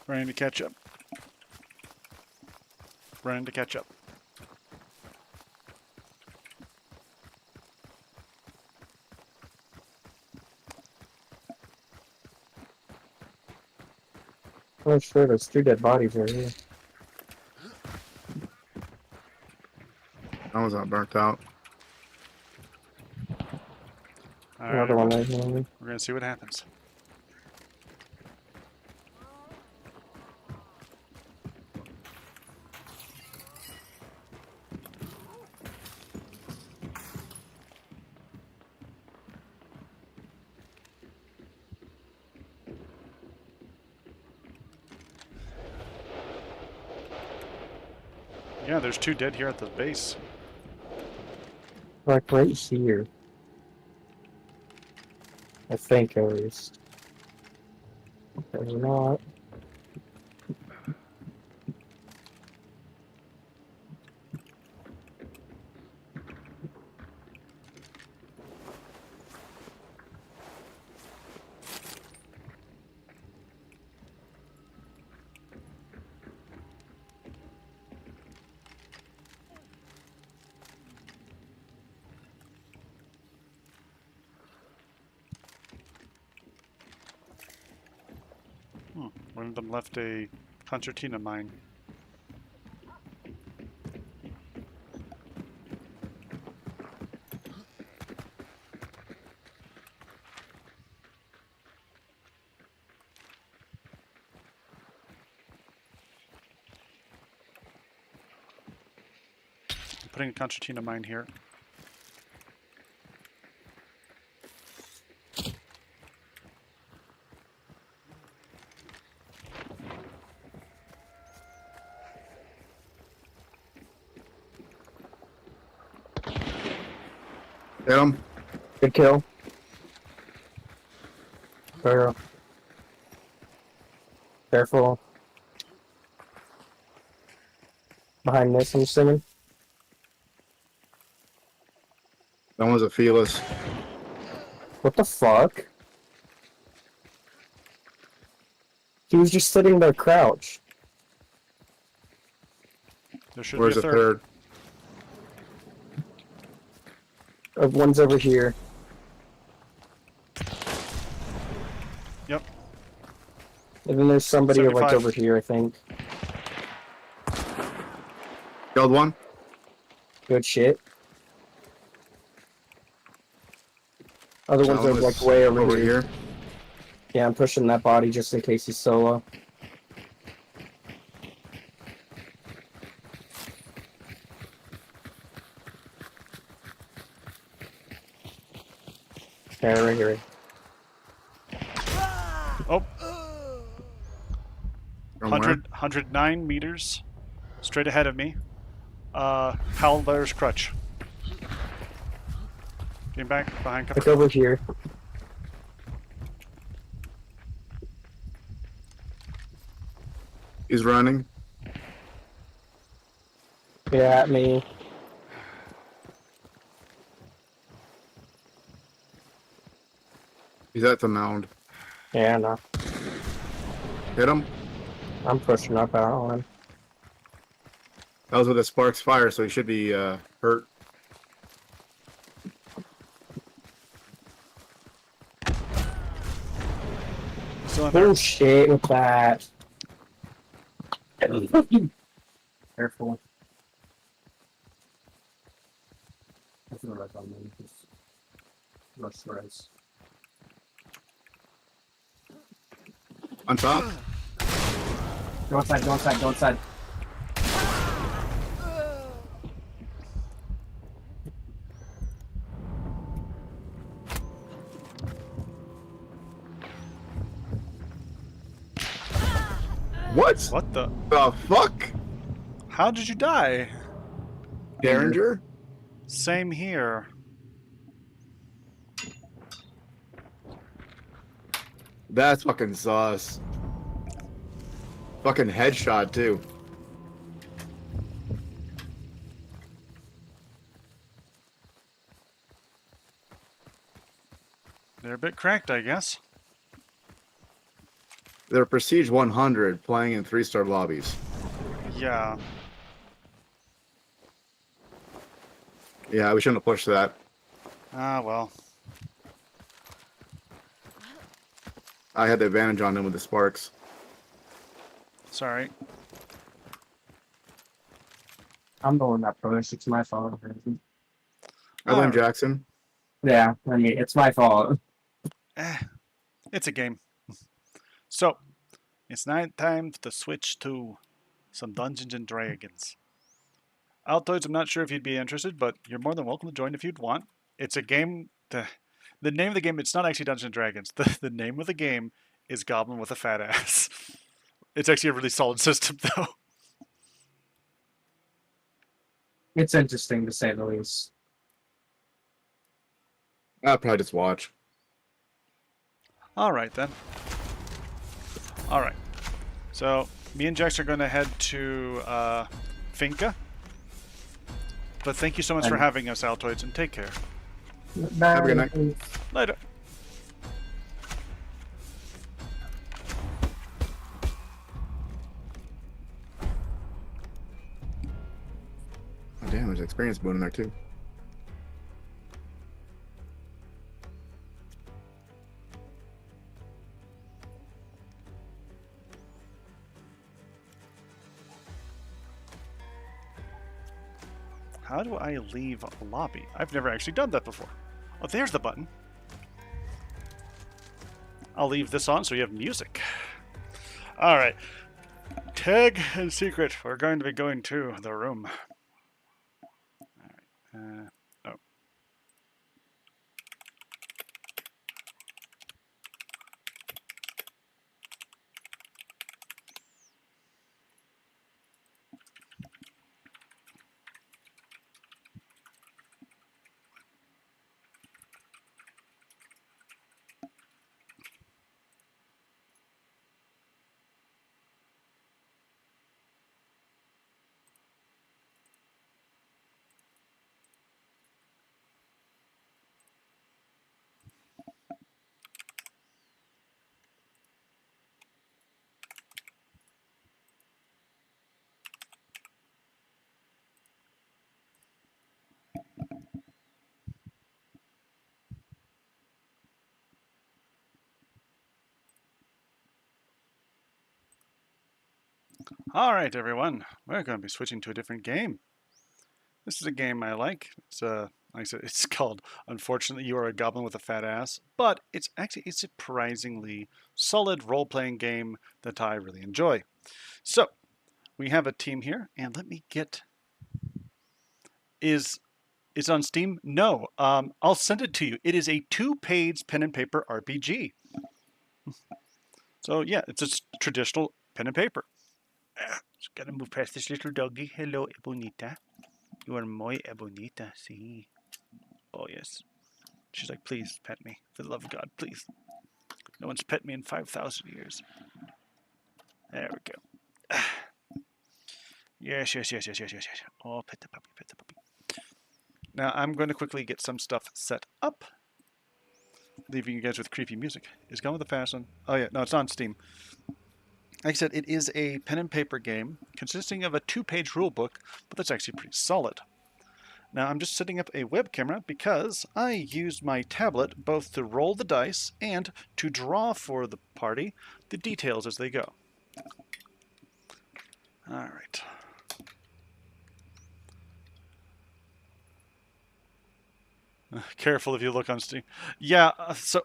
Running to catch up. Running to catch up. Oh sure, there's 2 dead bodies right here. I was not burnt out. All Another right, one right here. we're gonna see what happens. Yeah, there's 2 dead here at the base. Like right here. I think at least. There's not. One of them left a concertina mine. putting a concertina mine here. Hit him. Good kill. Careful. Behind this, I'm assuming. That one's a fearless. What the fuck? He was just sitting there crouched. There should Where's be the a third. One's over here. Yep. And then there's somebody like 75. over here, I think. Killed one. Good shit. Other ones That are one like is way over, over here. here. Yeah, I'm pushing that body just in case he's solo. Yeah, right here. Oh, From 109 meters straight ahead of me. Howler's crutch. Getting back behind cover. Look over here. He's running. Yeah, at me. He's at the mound. Yeah, no. Hit him. I'm pushing up out on him. That was with a sparks fire, so he should be hurt. Still in there. Oh shit with that. Careful. I feel like I'm in this rush race. On top. Go inside, go inside, go inside. What? What the? The fuck? How did you die? Derringer? Same here. That's fucking sauce. Fucking headshot too. They're a bit cracked, I guess. They're Prestige 100 playing in 3-star lobbies. Yeah. Yeah, we shouldn't have pushed that. Ah, well. I had the advantage on them with the sparks. Sorry. I'm the one that pushed. It's my fault. I blame Jackson. Yeah, I mean, it's my fault. It's a game. So, it's now time to switch to some Dungeons and Dragons. Atoidz, I'm not sure if you'd be interested, but you're more than welcome to join if you'd want. It's a game. The name of the game, it's not actually Dungeons and Dragons. The name of the game is Goblin with a Fat Ass. It's actually a really solid system, though. It's interesting to say the least. I'll probably just watch. All right, then. All right. So, me and Jax are going to head to Finca. But thank you so much for having us, Atoidz, and take care. Have a good night. Later. Oh, damn, there's experience boon in there too. How do I leave a lobby? I've never actually done that before. Oh, there's the button. I'll leave this on so you have music. All right. Tag and secret. We're going to be going to the room. Oh. All right, everyone. We're going to be switching to a different game. This is a game I like. It's like I said, it's called Unfortunately You Are a Goblin with a Fat Ass, but it's actually a surprisingly solid role-playing game that I really enjoy. So, we have a team here, and let me get... Is it on Steam? No. I'll send it to you. It is a 2-page pen and paper RPG. So yeah, it's a traditional pen and paper. Just gotta move past this little doggy. Hello, Ebonita. You are muy bonita, see. Oh, yes. She's like, please pet me. For the love of God, please. No one's pet me in 5,000 years. There we go. Yes. Oh, pet the puppy, pet the puppy. Now, I'm going to quickly get some stuff set up. Leaving you guys with creepy music. Is Gone with the Fast one? Oh, yeah. No, it's on Steam. Like I said, it is a pen and paper game consisting of a 2-page rule book, but that's actually pretty solid. Now I'm just setting up a web camera because I used my tablet both to roll the dice and to draw for the party the details as they go. Alright. Careful if you look on Steam. Yeah, so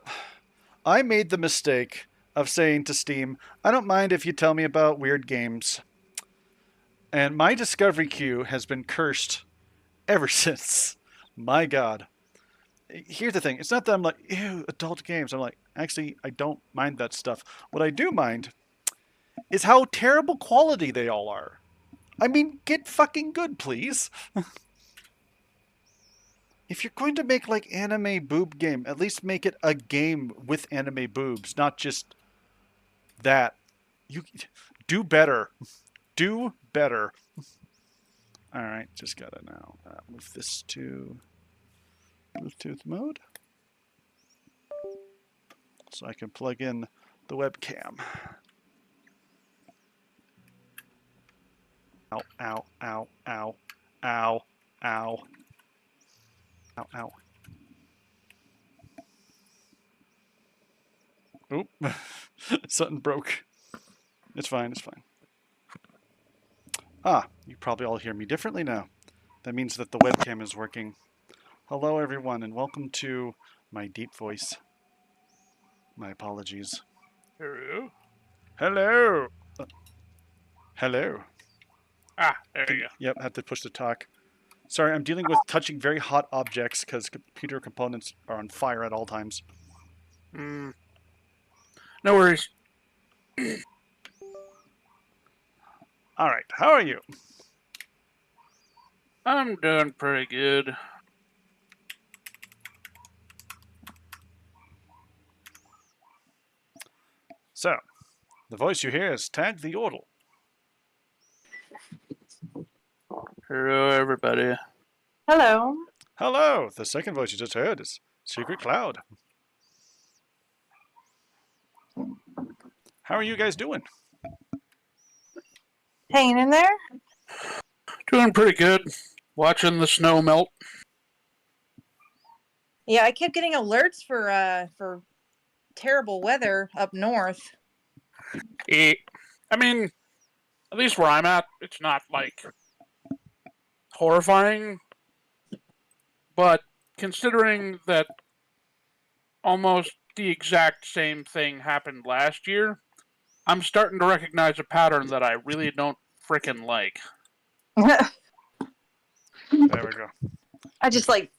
I made the mistake of saying to Steam, I don't mind if you tell me about weird games. And my discovery queue has been cursed ever since. My God. Here's the thing. It's not that I'm like, ew, adult games. I'm like, actually, I don't mind that stuff. What I do mind is how terrible quality they all are. I mean, get fucking good, please. If you're going to make like anime boob game, at least make it a game with anime boobs, not just that. You do better. Do better. All right, just gotta now move this to Bluetooth mode so I can plug in the webcam. Ow, ow, ow, ow, ow, ow, ow, ow. Oop, something broke. It's fine, it's fine. Ah, you probably all hear me differently now. That means that the webcam is working. Hello everyone and welcome to my deep voice. My apologies. Hello? Hello! Hello. Ah, there you go. Yep, I have to push the talk. Sorry, I'm dealing with touching very hot objects because computer components are on fire at all times. No worries. Alright, how are you? I'm doing pretty good. So, the voice you hear is Tag the Yordle. Hello, everybody. Hello. Hello! The second voice you just heard is Secret Cloud. How are you guys doing? Hanging in there? Doing pretty good. Watching the snow melt. Yeah, I kept getting alerts for terrible weather up north. I mean, at least where I'm at, it's not, like, horrifying. But considering that almost the exact same thing happened last year, I'm starting to recognize a pattern that I really don't frickin' like. There we go. I just like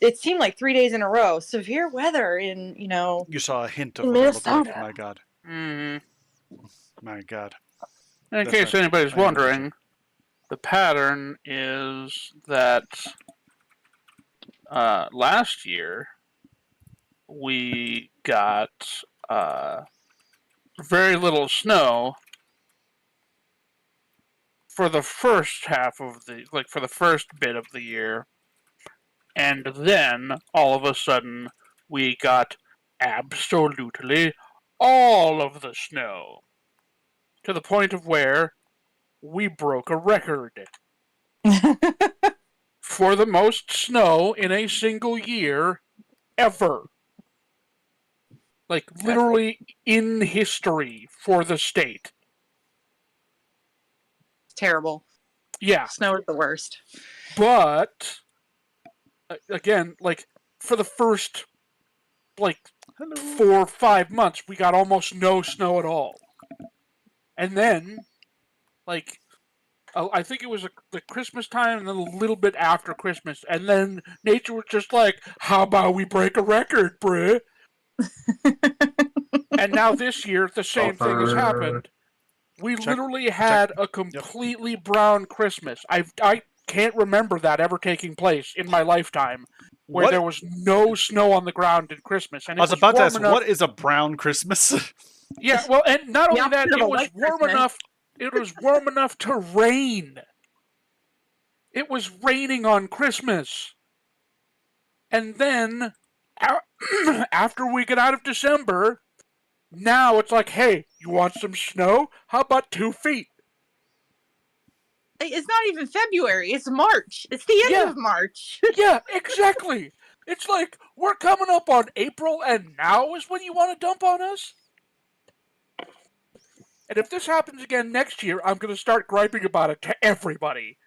it seemed like 3 days in a row. Severe weather in You saw a hint of In what it looked like. Minnesota. My God. Mhm. My God. In That's case right. anybody's I know what you're wondering, the pattern is that last year we got very little snow for the first half of for the first bit of the year, and then all of a sudden we got absolutely all of the snow to the point of where we broke a record for the most snow in a single year ever. Like, literally in history for the state. It's terrible. Yeah, Snow is the worst. but, again, like, for the first, like, Hello. 4 or 5 months, we got almost no snow at all. And then, like, I think it was the Christmas time and then a little bit after Christmas. And then nature was just like, how about we break a record, bruh? And now this year, the same thing has happened. We literally had a completely brown Christmas. I can't remember that ever taking place in my lifetime, where there was no snow on the ground in Christmas. And I was about to ask, what is a brown Christmas? Yeah, well, and not only that, opposite of it a was white warm Christmas. enough. It was warm enough to rain. It was raining on Christmas. And then, after we get out of December, now it's like, hey, you want some snow? How about 2 feet? It's not even February. It's March. It's the end Yeah. of March. Yeah, exactly. It's like, we're coming up on April, and now is when you want to dump on us? And if this happens again next year, I'm going to start griping about it to everybody.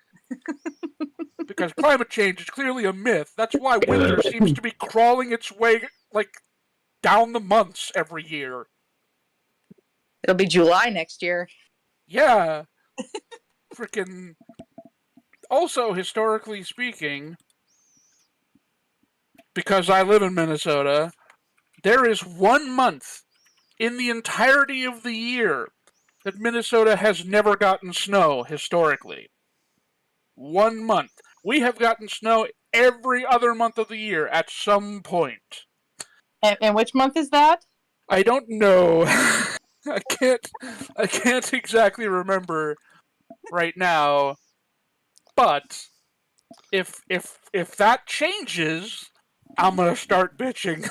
Because climate change is clearly a myth. That's why winter seems to be crawling its way, like, down the months every year. It'll be July next year. Yeah. Freaking. Also, historically speaking, because I live in Minnesota, there is 1 month in the entirety of the year that Minnesota has never gotten snow historically. 1 month. We have gotten snow every other month of the year at some point. And which month is that? I don't know. I can't exactly remember right now. But if that changes, I'm gonna start bitching.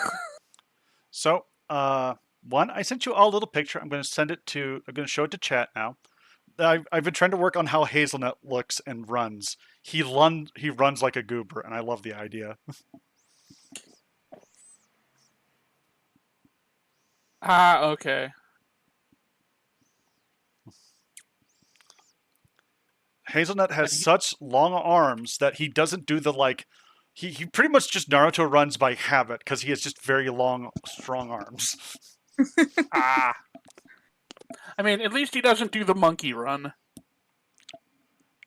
So, one, I sent you all a little picture. I'm going to show it to chat now. I've been trying to work on how Hazelnut looks and runs. He runs like a goober, and I love the idea. Okay. Hazelnut has such long arms that he doesn't do the like. He pretty much just Naruto runs by habit because he has just very long, strong arms. I mean, at least he doesn't do the monkey run.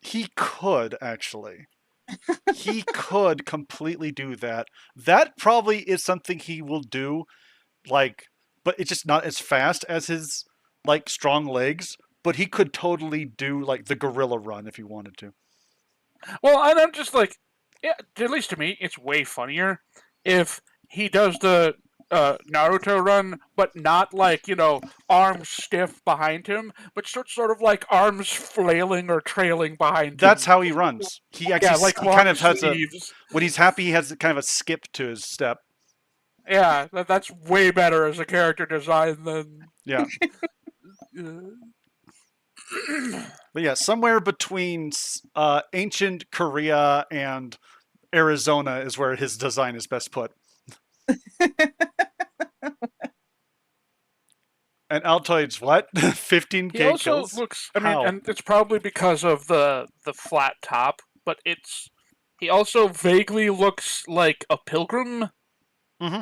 He could actually. He could completely do that. That probably is something he will do, like, but it's just not as fast as his like strong legs. But he could totally do like the gorilla run if he wanted to. Well, and I'm just like, yeah, at least to me, it's way funnier if he does the Naruto run, but not like, arms stiff behind him, but sort of like arms flailing or trailing behind him. That's how he runs. He actually like he kind of has sleeves. when he's happy, he has kind of a skip to his step. Yeah, that's way better as a character design than. Yeah. But yeah, somewhere between ancient Korea and Arizona is where his design is best put. And Atoidz, what? 15k He also kills? looks. I How? mean, and it's probably because of the flat top, but he also vaguely looks like a pilgrim. Mm-hmm.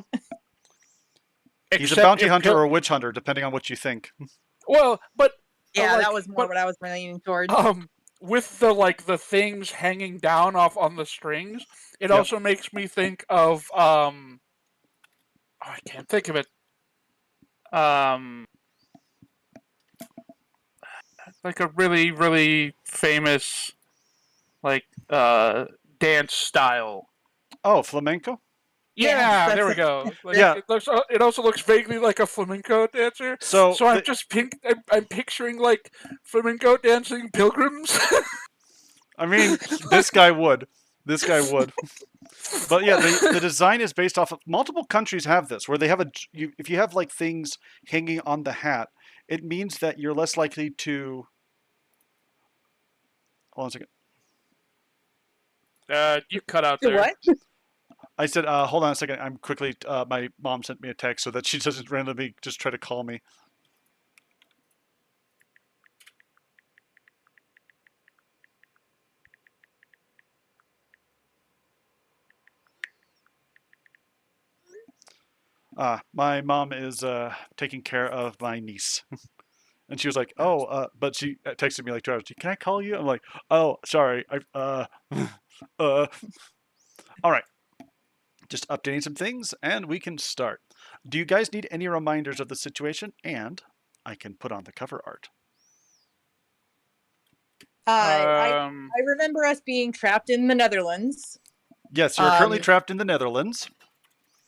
He's a bounty hunter or a witch hunter, depending on what you think. Well, but Yeah, like, that was more what I was leaning towards. with the things hanging down off on the strings, it Yep. also makes me think of I can't think of it. Like a really, really famous dance style. Oh, flamenco. Yeah, Yes, there we that's go. Like, Yeah. it also looks vaguely like a flamenco dancer. So, So I'm picturing like flamenco dancing pilgrims. I mean, this guy would. This guy would. But yeah, the design is based off of multiple countries have this, where they have if you have like things hanging on the hat, it means that you're less likely to. Hold on a second. You cut out To there. what? I said, hold on a second. I'm quickly. My mom sent me a text so that she doesn't randomly just try to call me. My mom is taking care of my niece. And she was like, "Oh," but she texted me like 2 hours. Can I call you? I'm like, "Oh, sorry. All right. Just updating some things, and we can start. Do you guys need any reminders of the situation? And I can put on the cover art. I remember us being trapped in the Netherlands. Yes, you're currently Um, trapped in the Netherlands.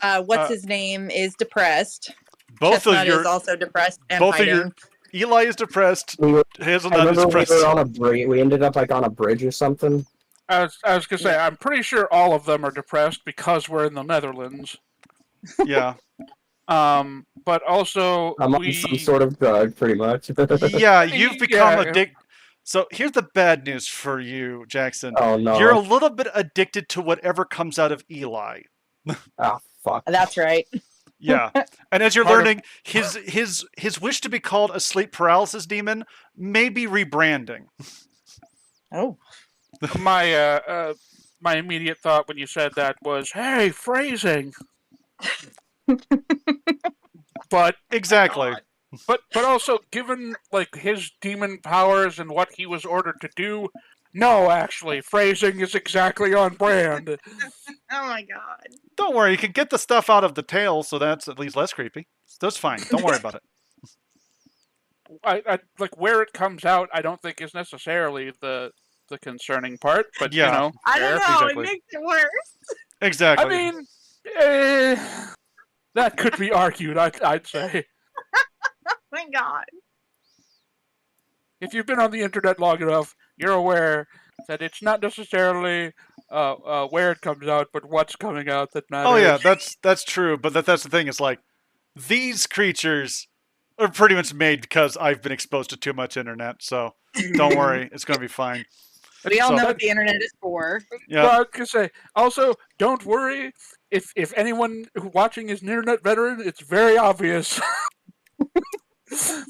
What's his name is depressed. Both Chestnut of your is also depressed and both of hiding. your Eli is depressed. I Hazelnut is remember we depressed. were on a bridge. We ended up like on a bridge or something. I was gonna say, I'm pretty sure all of them are depressed because we're in the Netherlands. Yeah. But also I'm on some sort of drug, pretty much. Yeah, you've become Yeah. addicted. So here's the bad news for you, Jackson. Oh no! You're a little bit addicted to whatever comes out of Eli. Ah, fuck. That's right. Yeah, and as you're Part of- learning, his wish to be called a sleep paralysis demon may be rebranding. Oh. my immediate thought when you said that was, "Hey, phrasing." But Exactly. but also, given like his demon powers and what he was ordered to do, no, actually, phrasing is exactly on brand. Oh my god. Don't worry, you can get the stuff out of the tail, so that's at least less creepy. That's fine. Don't worry about it. I like where it comes out. I don't think is necessarily the concerning part, but Yeah. you know, I don't fair. know. exactly. It makes it worse. Exactly. I mean, that could be argued. I'd say My god. if you've been on the internet long enough, you're aware that it's not necessarily where it comes out, but what's coming out that matters. Oh yeah, that's true. But that's the thing. It's like these creatures are pretty much made because I've been exposed to too much internet. So don't worry, it's gonna be fine. We all So- know what the internet is for. Yeah. Well, I was gonna say. Also, don't worry. If anyone watching is an internet veteran, it's very obvious.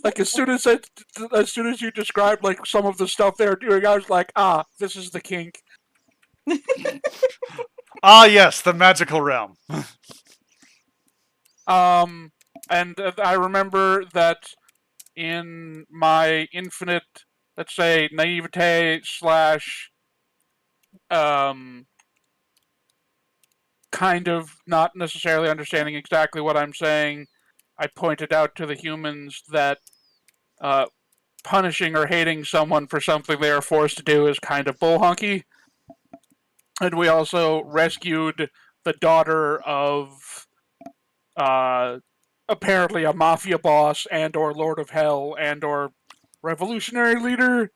Like as soon as you described like some of the stuff they were doing, I was like, this is the kink. Ah, yes, the magical realm. And I remember that in my infinite, let's say, naivete slash, kind of not necessarily understanding exactly what I'm saying, I pointed out to the humans that punishing or hating someone for something they are forced to do is kind of bullhunky. And we also rescued the daughter of apparently a mafia boss and or Lord of Hell and or revolutionary leader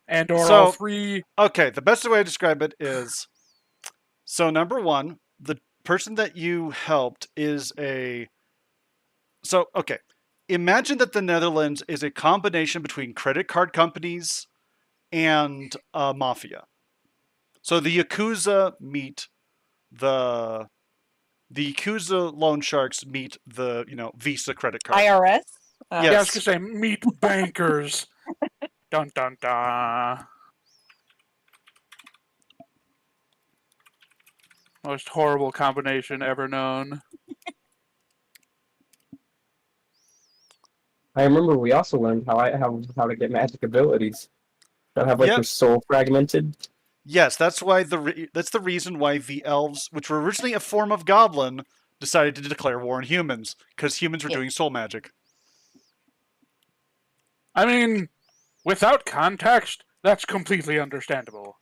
and or all So- three. Okay, the best way to describe it is so number one, the person that you helped is a. So, okay, imagine that the Netherlands is a combination between credit card companies and mafia. So the Yakuza meet the Yakuza loan sharks meet the Visa credit card. IRS. Yeah. Yeah, I was Yes. gonna say meet bankers. Dun dun dun. Most horrible combination ever known. I remember we also learned how to get magic abilities. They'll have like Yep. their soul fragmented. Yes, that's why that's the reason why the elves, which were originally a form of goblin, decided to declare war on humans because humans were Yeah. doing soul magic. I mean, without context, that's completely understandable.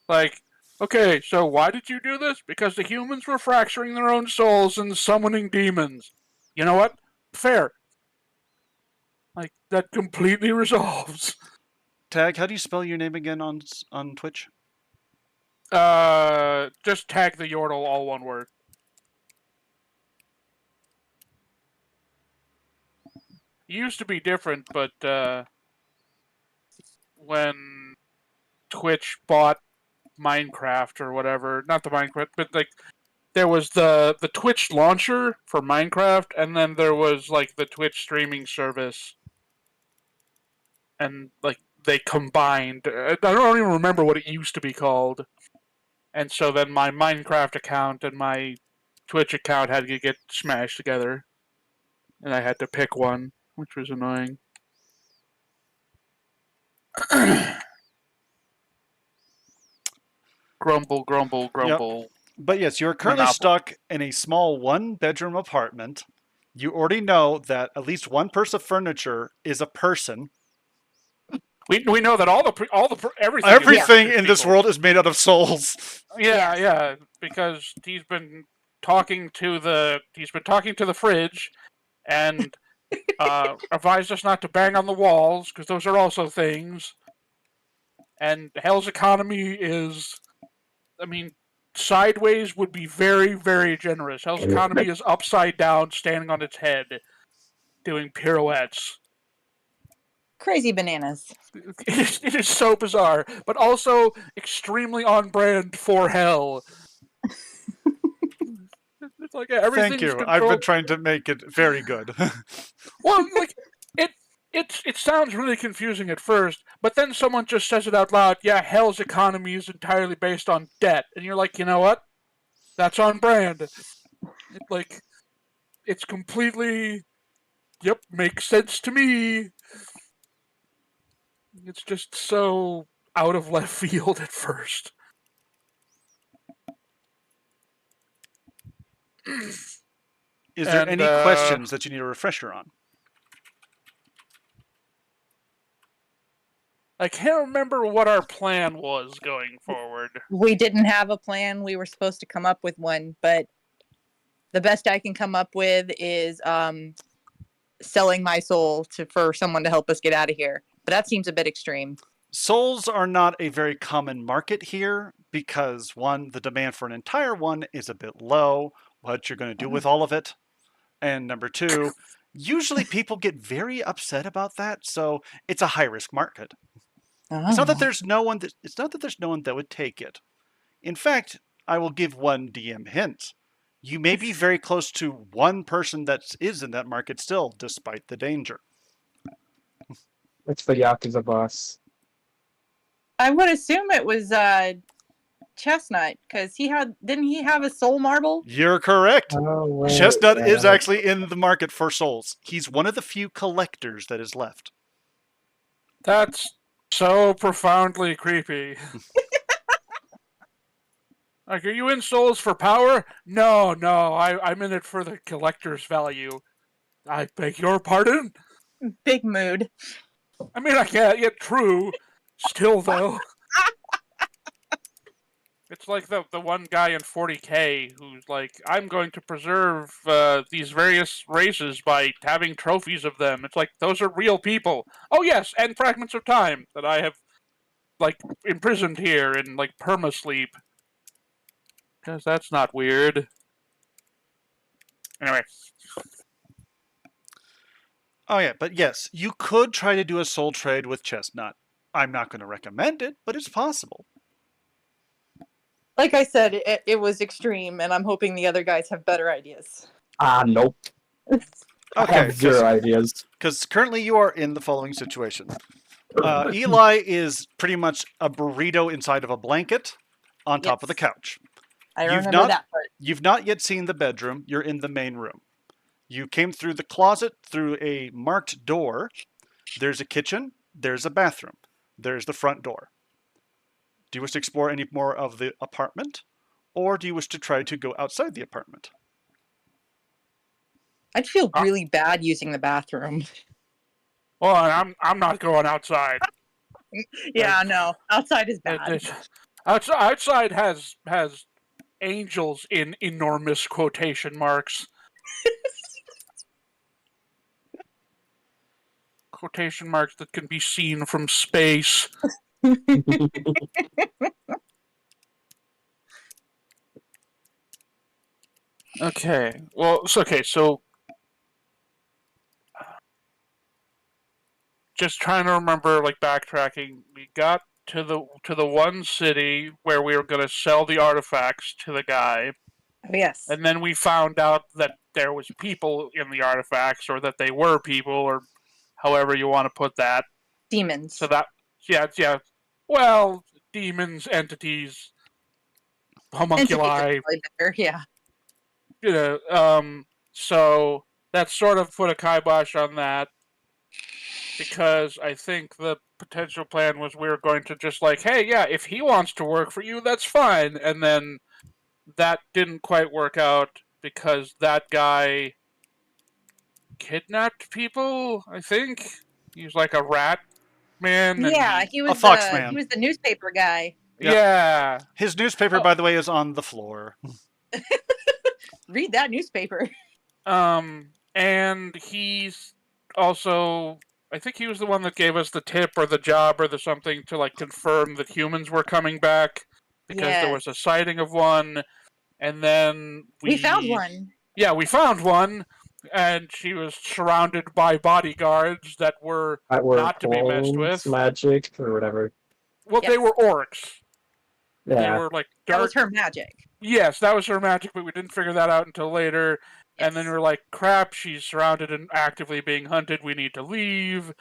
Like, okay, so why did you do this? Because the humans were fracturing their own souls and summoning demons. You know what? Fair. Like, that completely resolves. Tag, how do you spell your name again on Twitch? Just tag the Yordle, all one word. It used to be different, but when Twitch bought Minecraft or whatever, not the Minecraft, but like there was the Twitch launcher for Minecraft, and then there was like the Twitch streaming service, and like they combined. I don't even remember what it used to be called, and so then my Minecraft account and my Twitch account had to get smashed together, and I had to pick one, which was annoying. Grumble, grumble, grumble. But yes, you're currently Monopoly. stuck in a small one-bedroom apartment. You already know that at least one piece of furniture is a person. We know that everything Everything is in this people. world is made out of souls. Yeah, because he's been talking to the fridge, and advised us not to bang on the walls because those are also things. And Hell's economy is, I mean, sideways would be very, very generous. Hell's economy is upside down, standing on its head, doing pirouettes. Crazy bananas. It is so bizarre, but also extremely on brand for Hell. It's like everything's Thank you. controlled. I've been trying to make it very good. Well, like it sounds really confusing at first, but then someone just says it out loud. Yeah, Hell's economy is entirely based on debt, and you're like, you know what? That's on brand. It's completely. Yep, makes sense to me. It's just so out of left field at first. Is there And, any questions that you need a refresher on? I can't remember what our plan was going forward. We didn't have a plan. We were supposed to come up with one, but the best I can come up with is selling my soul for someone to help us get out of here. But that seems a bit extreme. Souls are not a very common market here because, one, the demand for an entire one is a bit low. What you're going to do with all of it. And number two, usually people get very upset about that, so it's a high-risk market. It's not that there's no one that would take it. In fact, I will give one DM hint. You may be very close to one person that is in that market still, despite the danger. It's the Yakuza boss. I would assume it was Chestnut, because didn't he have a soul marble? You're correct. Oh, wait, Chestnut yeah. is actually in the market for souls. He's one of the few collectors that is left. That's so profoundly creepy. Like, are you in souls for power? No, I'm in it for the collector's value. I beg your pardon? Big mood. I mean, I can't get true. Still, though. It's like the one guy in 40K who's like, I'm going to preserve these various races by having trophies of them. It's like, those are real people. Oh, yes, and fragments of time that I have, like, imprisoned here in, like, perma-sleep. Because that's not weird. Anyway. Oh yeah, but yes, you could try to do a soul trade with Chestnut. I'm not going to recommend it, but it's possible. Like I said, it was extreme, and I'm hoping the other guys have better ideas. Nope. I Okay, have zero ideas. because currently you are in the following situation. Eli is pretty much a burrito inside of a blanket on top of the couch. I You've remember not- that part. You've not yet seen the bedroom. You're in the main room. You came through the closet through a marked door. There's a kitchen. there's a bathroom. There's the front door. Do you wish to explore any more of the apartment? Or do you wish to try to go outside the apartment? I'd feel really bad using the bathroom. Well, I'm not going outside. Yeah, no. Outside is bad. Outside has angels in enormous quotation marks. Quotation marks that can be seen from space. Okay. Well, so just trying to remember, like, backtracking. We got to the one city where we were going to sell the artifacts to the guy, Oh, yes. and then we found out that there was people in the artifacts, or that they were people, or however you want to put that. Demons. So that, yeah. Well, demons, entities, homunculi. Better, yeah. You know, so that sort of put a kibosh on that, because I think the potential plan was we were going to just like, hey, yeah, if he wants to work for you, that's fine. And then that didn't quite work out because that guy kidnapped people, I think. He was like a rat man. Yeah, he was A fox man. He was the newspaper guy. Yeah. His newspaper, by the way, is on the floor. Read that newspaper. And he's also, I think he was the one that gave us the tip or the job or the something to like confirm that humans were coming back, because there was a sighting of one, and then we found one. Yeah, we found one, and she was surrounded by bodyguards that were not to be messed with. Magic or whatever. Well, they were orcs. Yeah. They were like dark. That was her magic. Yes, that was her magic, but we didn't figure that out until later. Yes. And then we're like, crap, she's surrounded and actively being hunted. We need to leave.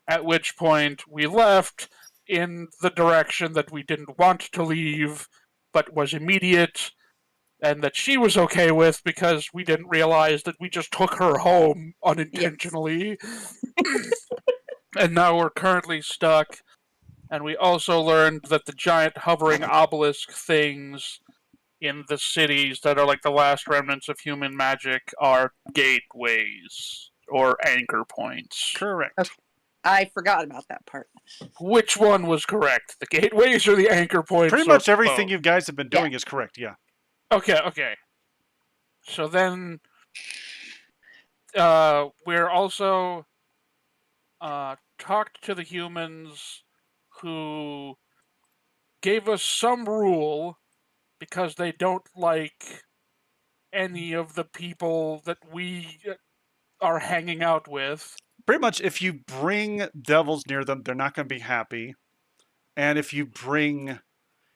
At which point we left in the direction that we didn't want to leave, but was immediate, and that she was okay with, because we didn't realize that we just took her home unintentionally. Yes. And now we're currently stuck. And we also learned that the giant hovering obelisk things in the cities that are like the last remnants of human magic are gateways or anchor points. Correct. Okay. I forgot about that part. Which one was correct? The gateways or the anchor points? Pretty much everything you guys have been doing is correct, yeah. Okay. So then we're also talked to the humans who gave us some rule, because they don't like any of the people that we are hanging out with. Pretty much, if you bring devils near them, they're not going to be happy. And if you bring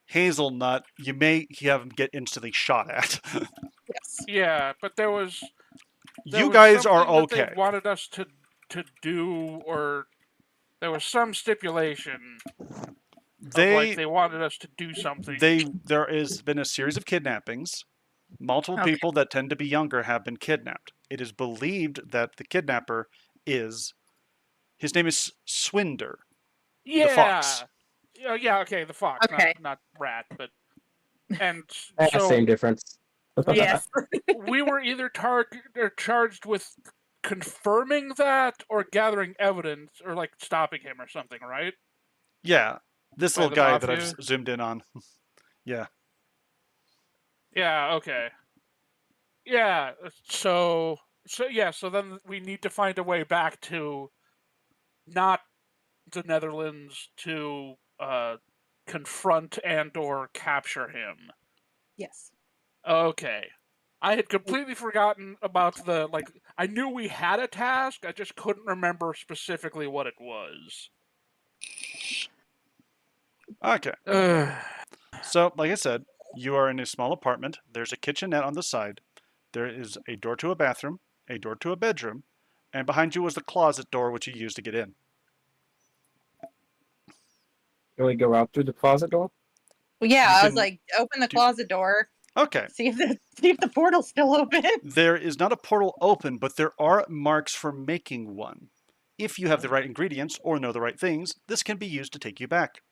hazelnut, you may have them get instantly shot at. Yes. Yeah, but there was you guys are something that okay. They wanted us to do, or there was some stipulation. They wanted us to do something. There has been a series of kidnappings. Multiple people that tend to be younger have been kidnapped. It is believed that the kidnapper his name is Swinder. Yeah. The fox. Yeah, okay, the fox. Okay. Not rat, but... And so, same difference. Yes. We were either charged with confirming that or gathering evidence or like stopping him or something, right? Yeah. This little guy that I've zoomed in on. Yeah. Yeah, okay. Yeah, so then we need to find a way back to not the Netherlands to confront and or capture him. Yes. Okay. I had completely forgotten about I knew we had a task, I just couldn't remember specifically what it was. Okay. So, like I said, you are in a small apartment. There's a kitchenette on the side. There is a door to a bathroom, a door to a bedroom, and behind you was the closet door, which you used to get in. Can we go out through the closet door? Well, yeah, I was like, open the closet door. Okay. See if the portal's still open. There is not a portal open, but there are marks for making one. if you have the right ingredients or know the right things, this can be used to take you back.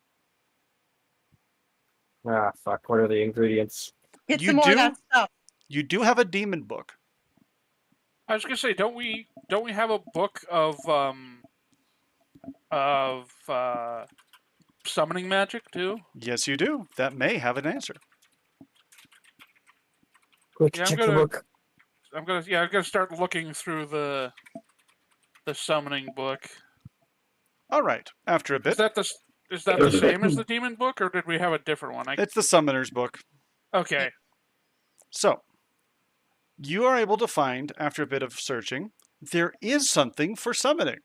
Ah, fuck. What are the ingredients? Get You some more of do? that stuff. You do have a demon book. I was gonna say, don't we have a book of summoning magic too? Yes, you do. That may have an answer. Quick, Yeah, I'm check the gonna- book. I'm gonna start looking through the summoning book. All right. After a Is bit, that the same as the demon book, or did we have a different one? it's the summoner's book. Okay. So, you are able to find, after a bit of searching, there is something for summoning.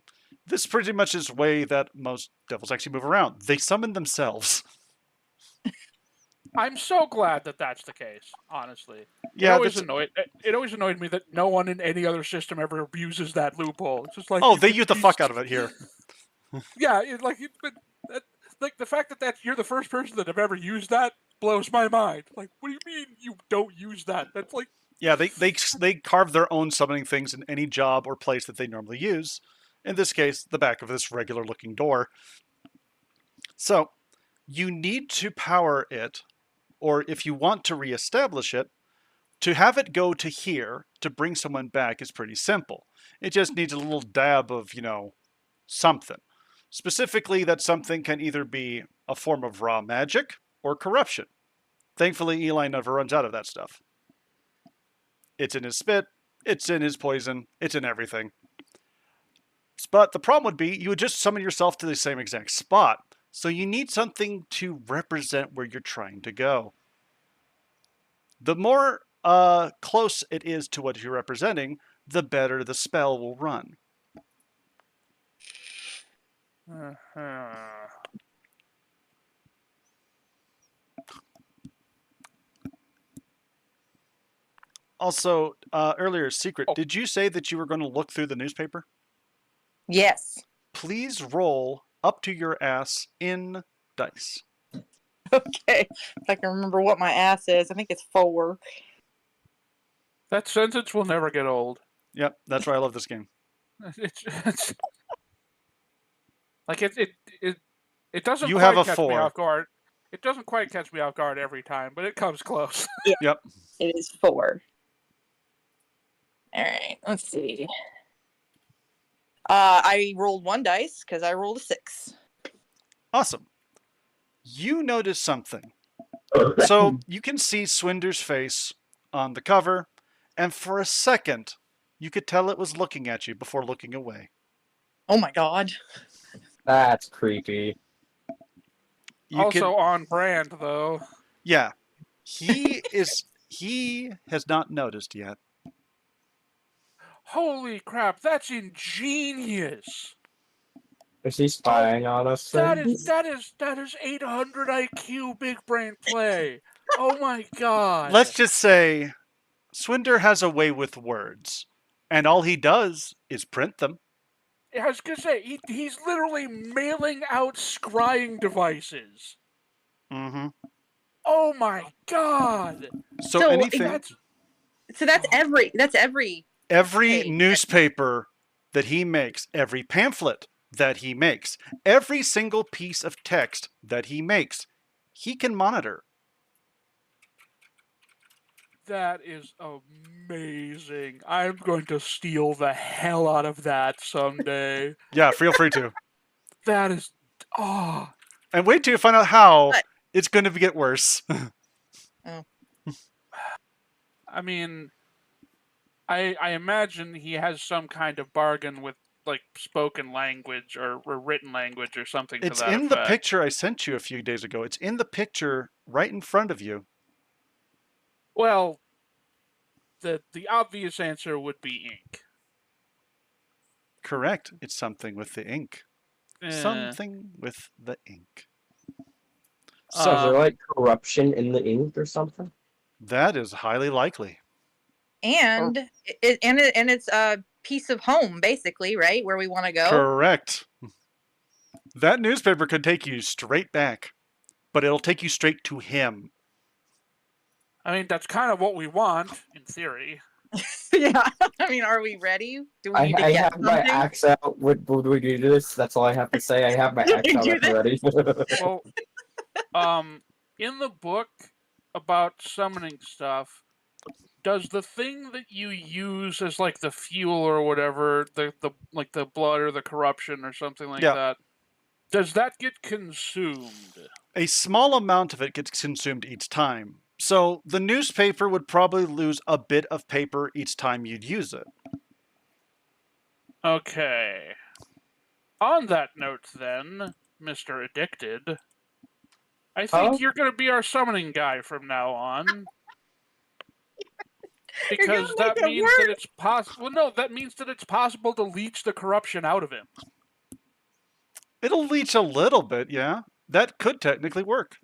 This pretty much is the way that most devils actually move around. They summon themselves. I'm so glad that that's the case. Honestly, Yeah, it always annoyed me that no one in any other system ever uses that loophole. It's just like, oh, you they could use the use- fuck out of it here. Yeah, like the fact that you're the first person that have ever used that blows my mind. Like, what do you mean you don't use that? That's like, Yeah, they carve their own summoning things in any job or place that they normally use. In this case, the back of this regular looking door. So, you need to power it, or if you want to reestablish it, to have it go to here to bring someone back is pretty simple. It just needs a little dab of, something. Specifically, that something can either be a form of raw magic or corruption. Thankfully, Eli never runs out of that stuff. It's in his spit, it's in his poison, it's in everything. But the problem would be you would just summon yourself to the same exact spot. So you need something to represent where you're trying to go. The more close it is to what you're representing, the better the spell will run. Also, earlier, Secret, Oh. did you say that you were going to look through the newspaper? Yes. Please roll up to your ass in dice. Okay. If I can remember what my ass is, I think it's 4. that sentence will never get old. Yep, that's why I love this game. It's like it doesn't You quite have a catch 4. me off guard. It doesn't quite catch me off guard every time, but it comes close. Yep. It is 4. All right. Let's see. I rolled 1 dice because I rolled a 6. Awesome. You notice something. So you can see Swinder's face on the cover, and for a second, you could tell it was looking at you before looking away. Oh my god. That's creepy. You Also on brand though. yeah, he has not noticed yet. Holy crap, that's ingenious. Is he spying on us? That then? is 800 IQ big brain play. Oh my god. Let's just say Swinder has a way with words, and all he does is print them. I was gonna say he's literally mailing out scrying devices. Mm-hmm. Oh my god. So So, anything, that's every every Hey, newspaper that he makes, every pamphlet that he makes, every single piece of text that he makes, he can monitor. That is amazing. I'm going to steal the hell out of that someday. Yeah, feel free to. That is And wait till you find out how But- it's going to get worse. I mean, I imagine he has some kind of bargain with like spoken language or written language or something It's to that in the effect. picture I sent you a few days ago. It's in the picture right in front of you. Well, the obvious answer would be ink. Correct. It's something with the ink. Something with the ink. So is there like corruption in the ink or something? That is highly likely. and it's a piece of home basically, right? Where we want to go. Correct. That newspaper could take you straight back, but it'll take you straight to him. I mean, that's kind of what we want in theory. Yeah. I mean, are we ready? Do we I, need to I get have my something? axe out. What do we do this? That's all I have to say. I have my axe out Do at the ready. Well, in the book about summoning stuff, does the thing that you use as like the fuel or whatever, the like the blood or the corruption or something like Yeah. that, does that get consumed? A small amount of it gets consumed each time. So the newspaper would probably lose a bit of paper each time you'd use it. Okay. On that note, then, Mr. Addicted, I think Huh? you're going to be our summoning guy from now on. You're gonna Because make that it means that work. it's possible. Well, no, that means that it's possible to leech the corruption out of him. It'll leach a little bit, yeah. That could technically work.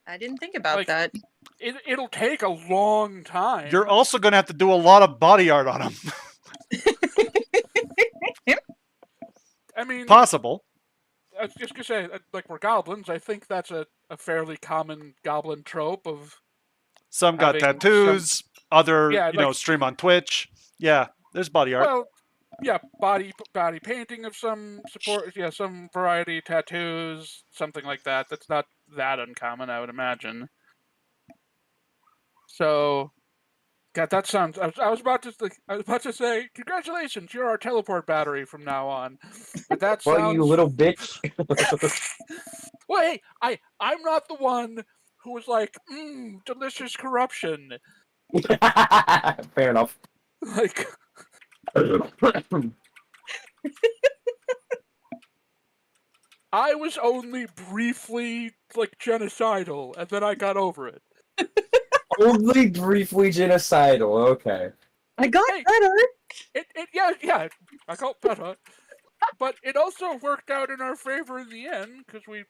I didn't think about Like- that. It'll take a long time. You're also going to have to do a lot of body art on him. I mean, Possible. I was just gonna say, like we're goblins. I think that's a fairly common goblin trope of Some got having tattoos, other, Yeah, you know, like- stream on Twitch. Yeah, there's body art. well, yeah, body painting of some support. Yeah, some variety, tattoos, something like that. That's not that uncommon, I would imagine. So, God, that sounds. I was about to say, congratulations, you're our teleport battery from now on. But that Well, sounds. you little bitch. Well, hey, I'm not the one who was like, delicious corruption. Fair enough. Like, I was only briefly like genocidal, and then I got over it. Only briefly genocidal. Okay. I got Hey. better. Yeah, I got better. But it also worked out in our favor in the end, because we,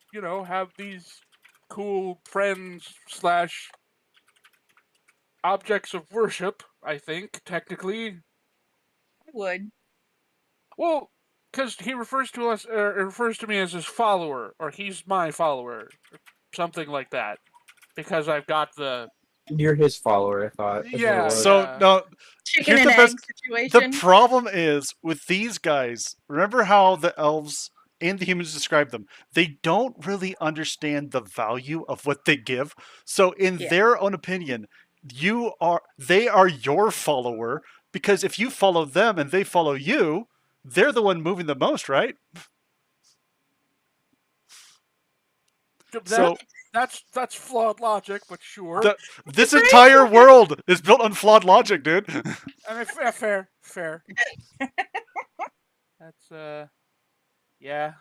have these cool friends / objects of worship, I think, technically. I would. Well, because he refers to me as his follower, or he's my follower, or something like that. Because I've got the... You're his follower, I thought. That's what it Yeah, was. So, yeah. no, Chicken Here's and the egg best- situation. the problem is with these guys, remember how the elves and the humans describe them? They don't really understand the value of what they give. So in Yeah. their own opinion, they are your follower, because if you follow them and they follow you, they're the one moving the most, right? So That's flawed logic, but sure. this entire world is built on flawed logic, dude. I mean, fair. That's yeah.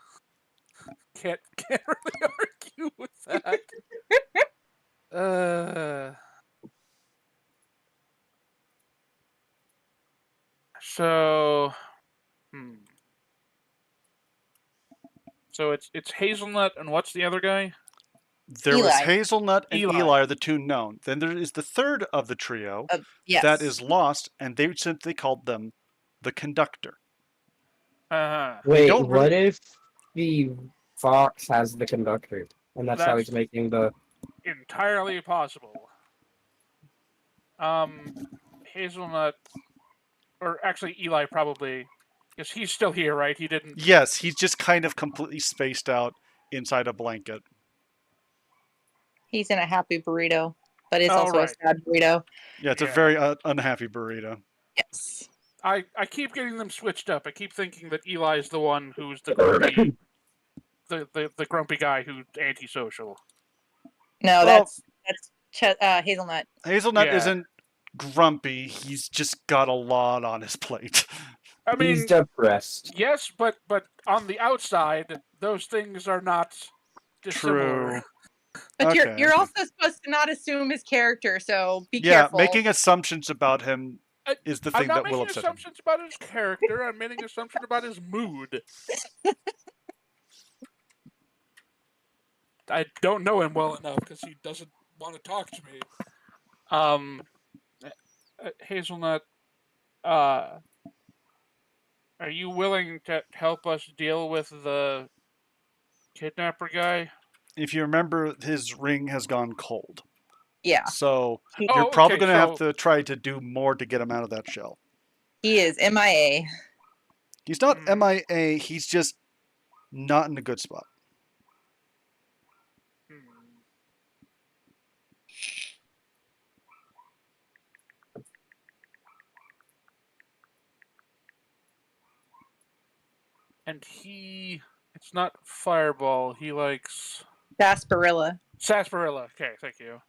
Can't really argue with that. So, So it's Hazelnut and what's the other guy? There was Eli. Hazelnut and Eli. Eli are the two known. Then there is the third of the trio Yes. that is lost, and they simply called them the Conductor. Wait, don't what if the fox has the conductor? And that's how he's That's- making the... Entirely possible. Hazelnut, or actually Eli probably, because he's still here, right? He didn't. Yes, he's just kind of completely spaced out inside a blanket. He's in a happy burrito, but it's Oh, also right. a sad burrito. Yeah, it's a Yeah. very unhappy burrito. Yes. I keep getting them switched up. I keep thinking that Eli's the one who's the grumpy, the grumpy guy who's antisocial. No, Well- that's Hazelnut. Hazelnut Yeah. isn't grumpy. He's just got a lot on his plate. I mean, He's depressed. yes, but on the outside, those things are not dissimilar. True. But Okay. you're also supposed to not assume his character, so be Yeah, careful. making assumptions about him is the I'm thing not that will making upset him. assumptions about his character. I'm making assumptions about his mood. I don't know him well enough because he doesn't want to talk to me. Hazelnut, are you willing to help us deal with the kidnapper guy? If you remember, his ring has gone cold. Yeah, So He- you're Oh, probably okay, going to have so- to try to do more to get him out of that shell. he is MIA. He's not Hmm. MIA, he's just not in a good spot. Hmm. And it's not Fireball. He likes Sarsaparilla. sarsaparilla. Okay, thank you.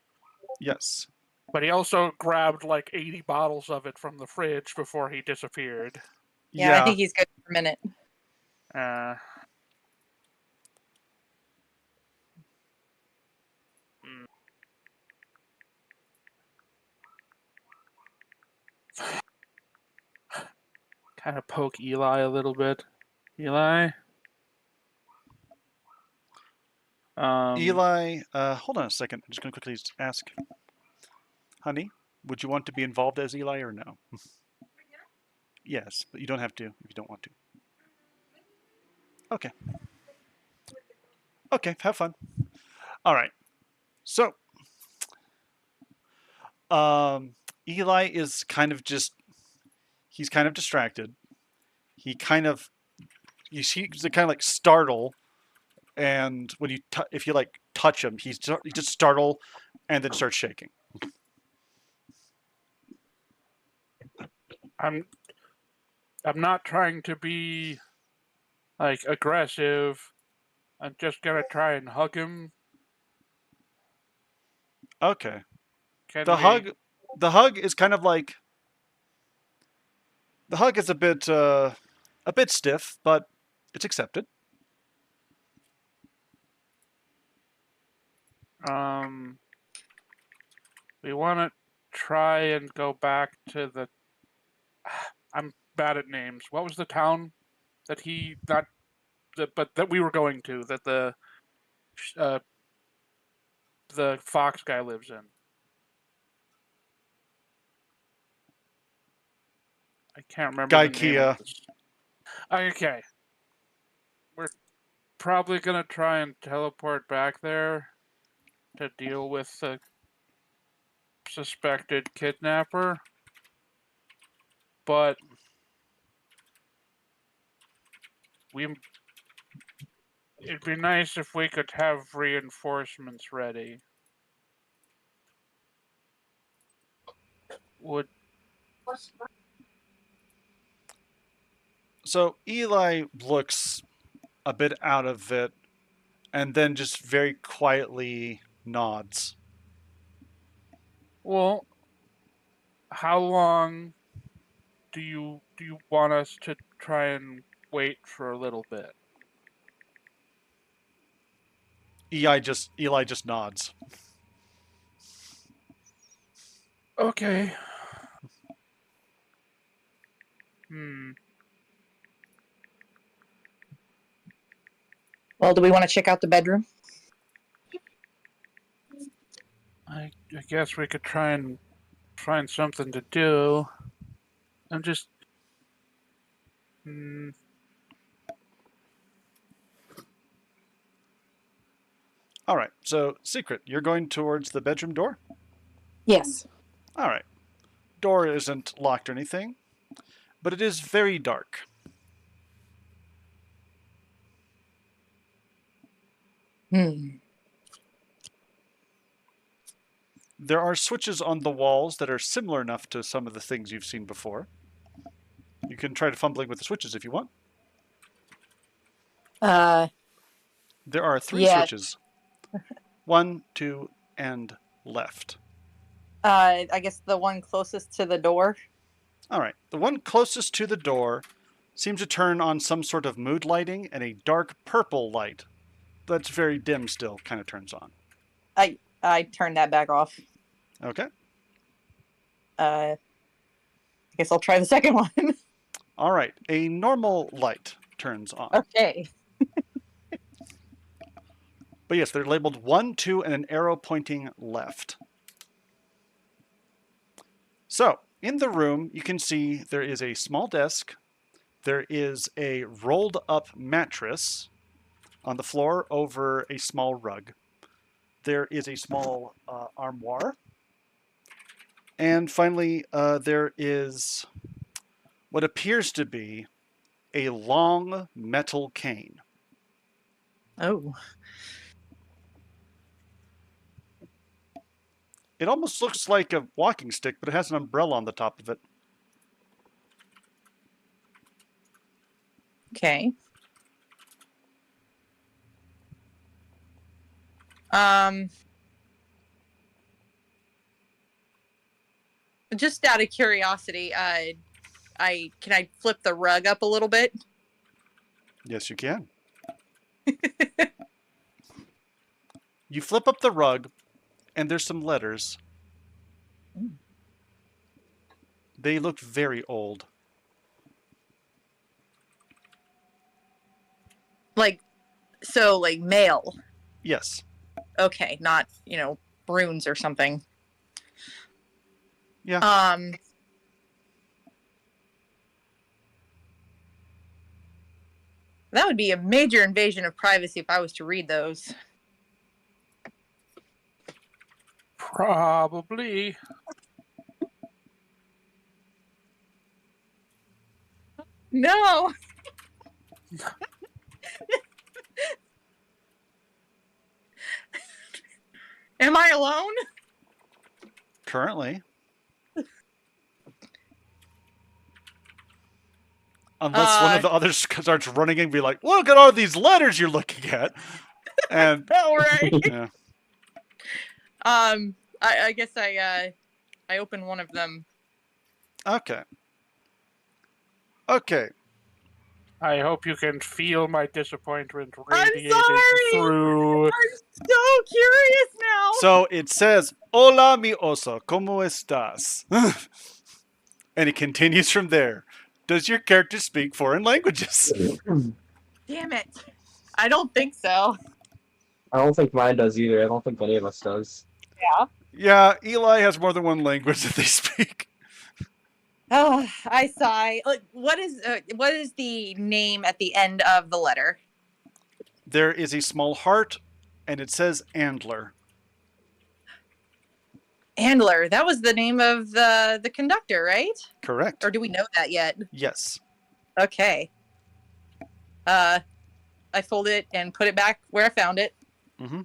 Yes. But he also grabbed like 80 bottles of it from the fridge before he disappeared. Yeah, I think he's good for a minute. Uh, hmm. Kind of poke Eli a little bit. Eli? Eli, hold on a second. I'm just going to quickly ask. Honey, would you want to be involved as Eli or no? Yes, but you don't have to if you don't want to. Okay. Okay, have fun. All right. So, Eli is kind of just, he's kind of distracted. He kind of, you see, he's kind of like startle, and when you, if you like touch him, he just startle, and then starts shaking. I'm not trying to be like aggressive. I'm just gonna try and hug him. Okay. Can The we- hug is kind of like, the hug is a bit stiff, but it's accepted. We want to try and go back to the. I'm bad at names. What was the town that he not, but that we were going to that the fox guy lives in? I can't remember the name Gaikia. of this. Okay, we're probably gonna try and teleport back there to deal with the suspected kidnapper, but it'd be nice if we could have reinforcements ready. Would So Eli looks a bit out of it, and then just very quietly nods. Well, how long do you want us to try and wait for a little bit? Eli just nods. Okay. Hmm. Well, do we want to check out the bedroom? I guess we could try and find something to do. I'm just. Hmm. All right. So Secret, you're going towards the bedroom door. Yes. All right. Door isn't locked or anything, but it is very dark. There are switches on the walls that are similar enough to some of the things you've seen before. You can try to fumbling with the switches if you want. There are 3 Yeah. switches. 1, 2, and left. I guess the one closest to the door. All right. The one closest to the door seems to turn on some sort of mood lighting, and a dark purple light that's very dim still kind of turns on. I turned that back off. Okay. I guess I'll try the second one. All right. A normal light turns on. Okay. But yes, they're labeled 1, 2, and an arrow pointing left. So, in the room, you can see there is a small desk. There is a rolled up mattress on the floor over a small rug. there is a small armoire. And finally, there is what appears to be a long metal cane. Oh. It almost looks like a walking stick, but it has an umbrella on the top of it. Okay. Just out of curiosity, can I flip the rug up a little bit? Yes, you can. You flip up the rug, and there's some letters. They look very old. Like mail. Yes. Okay, not, runes or something. Yeah. That would be a major invasion of privacy if I was to read those. Probably. No. Am I alone? Currently. Unless one of the others starts running and be like, look at all these letters you're looking at. And All right. yeah. I guess I open one of them. Okay. Okay. I hope you can feel my disappointment I'm radiating sorry! through. I'm so curious now. So it says, Hola mi oso, ¿cómo estás? And it continues from there. Does your character speak foreign languages? Damn it. I don't think so. I don't think mine does either. I don't think any of us does. Yeah. Yeah, Eli has more than one language that they speak. Oh, I sigh. What is the name at the end of the letter? There is a small heart, and it says Andler. Andler. That was the name of the conductor, right? Correct. Or do we know that yet? Yes. Okay. I fold it and put it back where I found it. Mm-hmm.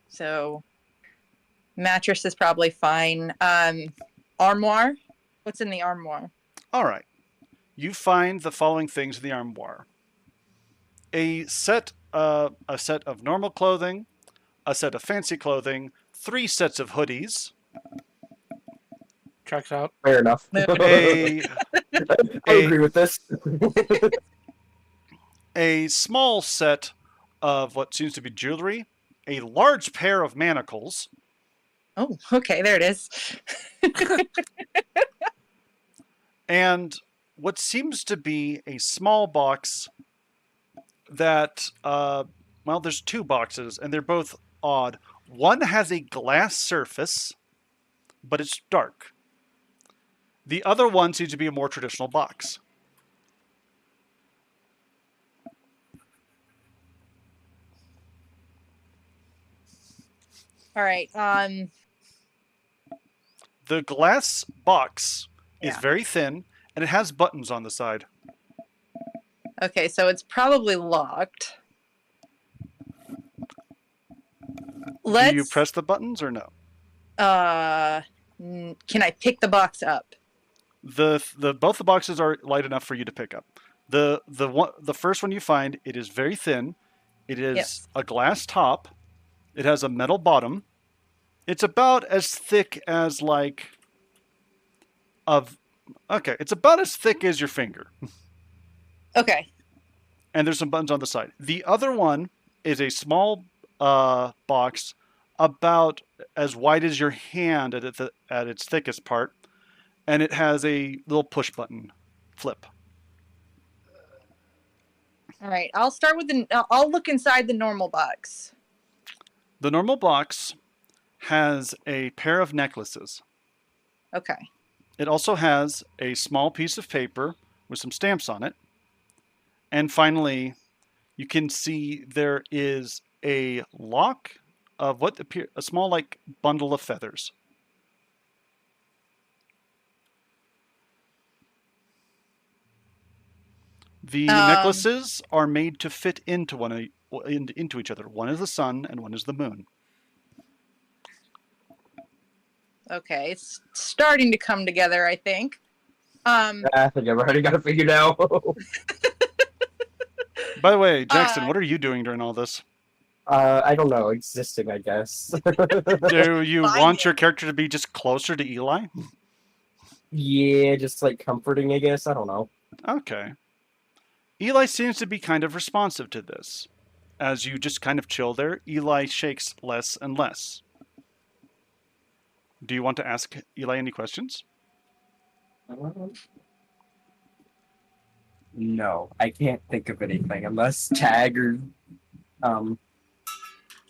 So mattress is probably fine. Armoire. What's in the armoire? All right. You find the following things in the armoire: a set of normal clothing, a set of fancy clothing, 3 sets of hoodies, Checks out. Fair enough. a I agree with this. a small set of what seems to be jewelry, a large pair of manacles, Oh, okay, there it is. and what seems to be a small box that, there's 2 boxes, and they're both odd. One has a glass surface, but it's dark. The other one seems to be a more traditional box. All right. The glass box is Yeah. very thin, and it has buttons on the side. Okay, so it's probably locked. Do you press the buttons or no? Can I pick the box up? Both the boxes are light enough for you to pick up. The first one you find, it is very thin. It is Yes. a glass top. It has a metal bottom. It's about as thick as it's about as thick as your finger. Okay. And there's some buttons on the side. The other one is a small box about as wide as your hand at its thickest part, and it has a little push button flip. All right. I'll start with I'll look inside the normal box. The normal box has a pair of necklaces. Okay. It also has a small piece of paper with some stamps on it. And finally, you can see there is a lock of what appear a small like bundle of feathers. The necklaces are made to fit into into each other. One is the sun and one is the moon. Okay, it's starting to come together, I think. I think I've already got it figured out. By the way, Jackson, what are you doing during all this? I don't know, existing, I guess. Do you Fine. want your character to be just closer to Eli? Yeah, just like comforting, I guess. I don't know. Okay. Eli seems to be kind of responsive to this. As you just kind of chill there, Eli shakes less and less. Do you want to ask Eli any questions? No, I can't think of anything unless tag or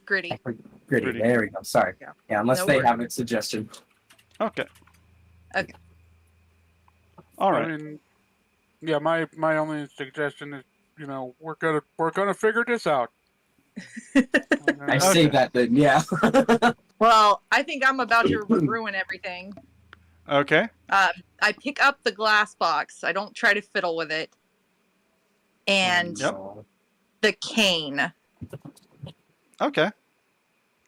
Gritty. gritty. Gritty. There we go. Sorry. Yeah. Yeah, unless No they worries. have a suggestion. Okay. Okay. All I right. mean, yeah, my only suggestion is, we're gonna figure this out. I Okay. say that then, yeah. Well, I think I'm about to ruin everything. Okay. I pick up the glass box. I don't try to fiddle with it. And Yep. the cane. Okay.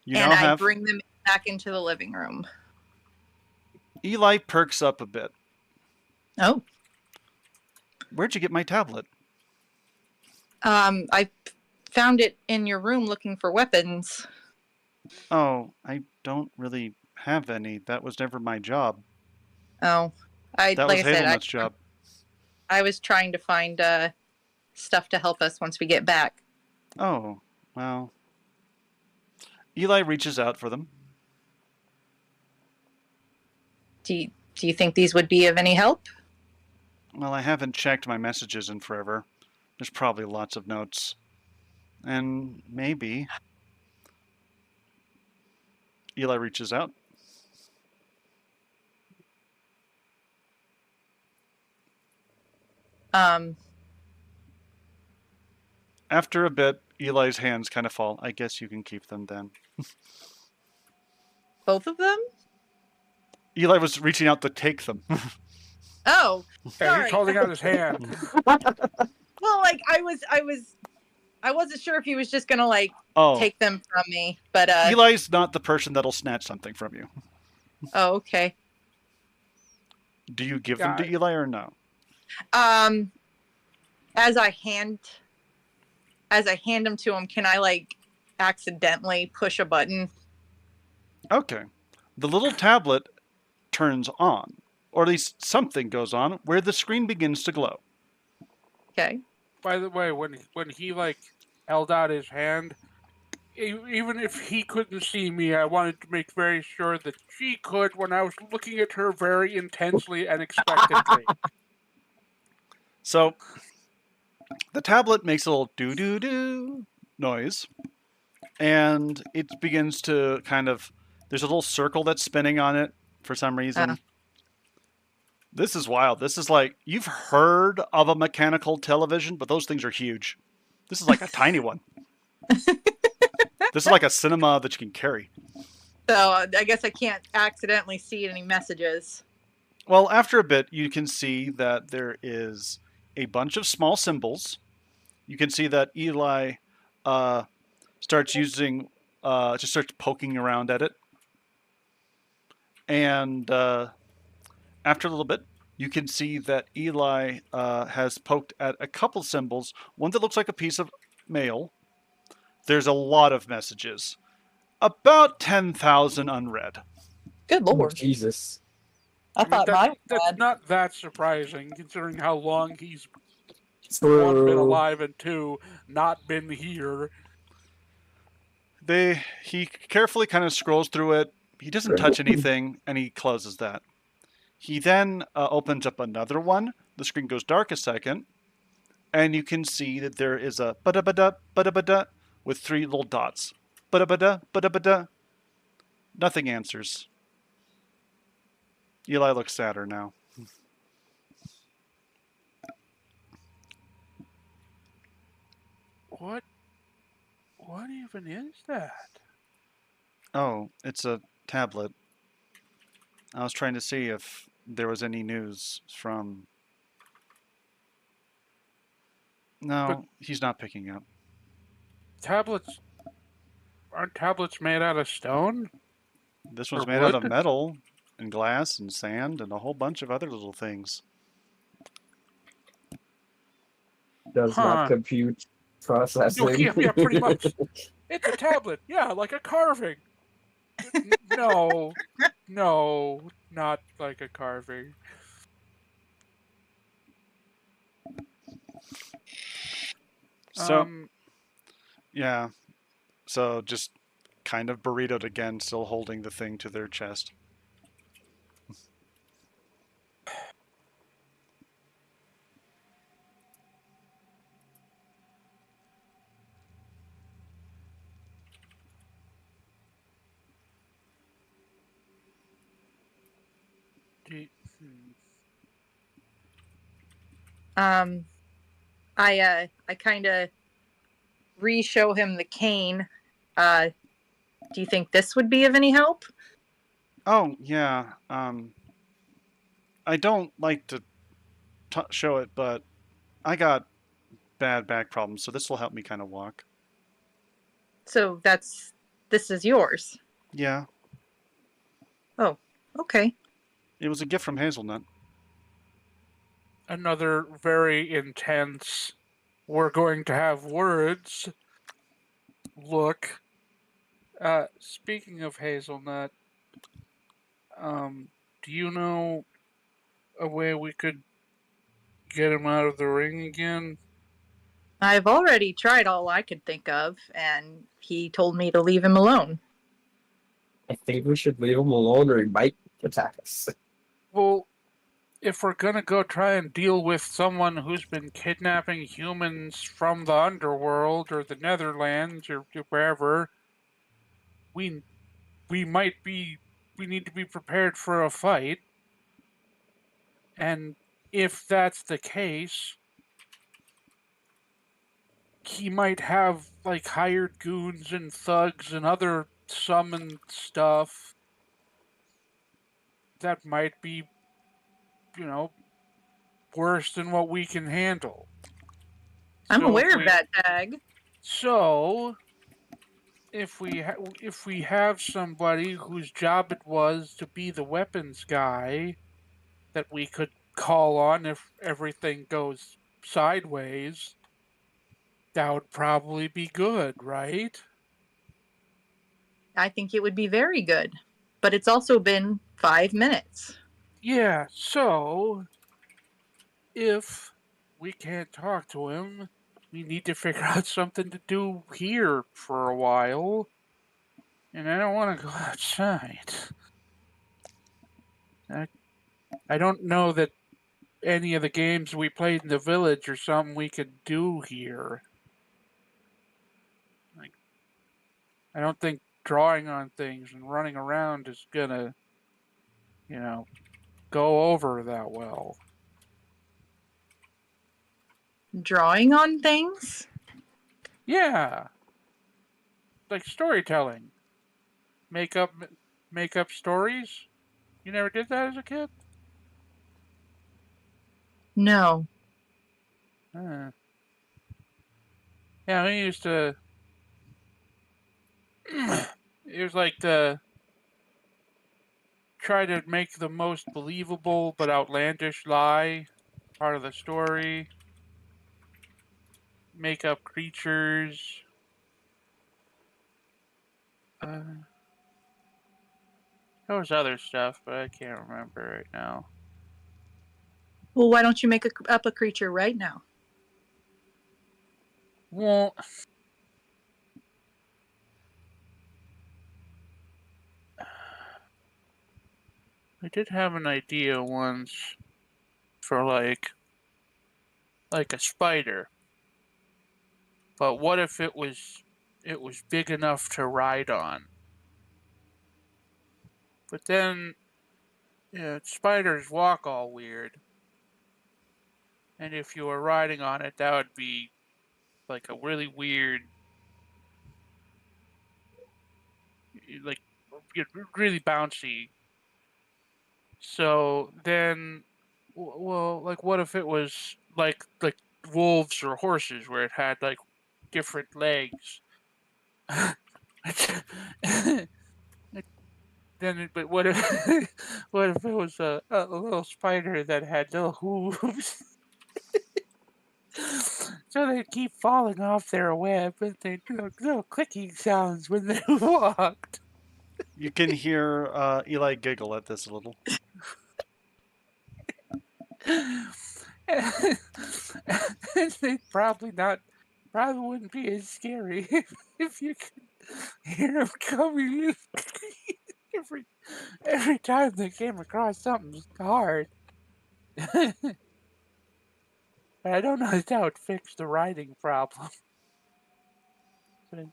You And now I have bring them back into the living room. Eli perks up a bit. Oh. Where'd you get my tablet? I found it in your room looking for weapons. Oh, I don't really have any. That was never my job. Oh. That Like was I said, Hazelnut's job. I was trying to find stuff to help us once we get back. Oh, well. Eli reaches out for them. Do you think these would be of any help? Well, I haven't checked my messages in forever. There's probably lots of notes. And maybe. Eli reaches out. After a bit, Eli's hands kind of fall. I guess you can keep them then. Both of them? Eli was reaching out to take them. Oh, And sorry. he's holding out his hand. Well, like I wasn't sure if he was just gonna like Oh, take them from me, but Eli's not the person that'll snatch something from you. oh, okay. Do you give them to Eli or no? As I hand them to him, can I like accidentally push a button? Okay. The little tablet turns on, or at least something goes on, where the screen begins to glow. Okay. By the way, when he like held out his hand, even if he couldn't see me, I wanted to make very sure that she could when I was looking at her very intensely and expectantly. So, the tablet makes a little doo-doo-doo noise, and it begins to kind of... There's a little circle that's spinning on it for some reason. This is wild. This is like... You've heard of a mechanical television, but those things are huge. This is like a tiny one. This is like a cinema that you can carry. So I guess I can't accidentally see any messages. Well, after a bit, you can see that there is a bunch of small symbols. You can see that Eli starts using, just starts poking around at it. And after a little bit, you can see that Eli has poked at a couple symbols. One that looks like a piece of mail. There's a lot of messages. About 10,000 unread. Good Oh, lord. Jesus. I thought that- mine was that's bad. not that surprising, considering how long he's one, been True. alive, and two, not been here. He carefully kind of scrolls through it. He doesn't touch anything, and he closes that. He then opens up another one. The screen goes dark a second, and you can see that there is a ba-da-ba-da, ba-da-ba-da, with 3 little dots. Ba-da-ba-da, ba-da-ba-da. Nothing answers. Eli looks sadder now. What even is that? Oh, it's a tablet. I was trying to see if there was any news from... No, he's not picking up. Tablets aren't tablets made out of stone? This one's Or made out of wood? metal and glass and sand and a whole bunch of other little things. Does Huh. not compute processing. Yeah, pretty much. It's a tablet. Yeah, like a carving. No, not like a carving. So, Um, yeah. So just kind of burritoed again, still holding the thing to their chest. do- hmm. I kind of re-show him the cane. Do you think this would be of any help? Oh, yeah. I don't like to show it, but I got bad back problems, so this will help me kind of walk. So this is yours. Yeah. Okay. It was a gift from Hazelnut. Another very intense, we're going to have words look. Speaking of Hazelnut, do you know a way we could get him out of the ring again? I've already tried all I could think of, and he told me to leave him alone. I think we should leave him alone or he might attack us. Well, if we're gonna go try and deal with someone who's been kidnapping humans from the underworld or the Netherlands or wherever, we need to be prepared for a fight. And if that's the case, he might have like hired goons and thugs and other summoned stuff that might be, worse than what we can handle. I'm So aware of that, Tag. So, if we have somebody whose job it was to be the weapons guy that we could call on if everything goes sideways, that would probably be good, right? I think it would be very good. But it's also been 5 minutes. Yeah, so if we can't talk to him, we need to figure out something to do here for a while. And I don't want to go outside. I don't know that any of the games we played in the village are something we could do here. Like, I don't think drawing on things and running around is gonna, go over that well. Drawing on things? Yeah, like storytelling. Make up stories. You never did that as a kid? No. Yeah, we used to. It was like to try to make the most believable but outlandish lie part of the story. Make up creatures. There was other stuff, but I can't remember right now. Well, why don't you make up a creature right now? Well, I did have an idea once for like a spider. But what if it was big enough to ride on? But then Yeah, spiders walk all weird. And if you were riding on it, that would be like a really weird, like really bouncy. So then, well, like what if it was like wolves or horses, where it had like different legs? But what if what if it was a little spider that had little hooves? So they'd keep falling off their web, and they'd do little clicking sounds when they walked. You can hear Eli giggle at this a little. They'd probably wouldn't be as scary if you could hear them coming every time they came across something hard. But I don't know how it would fix the riding problem. But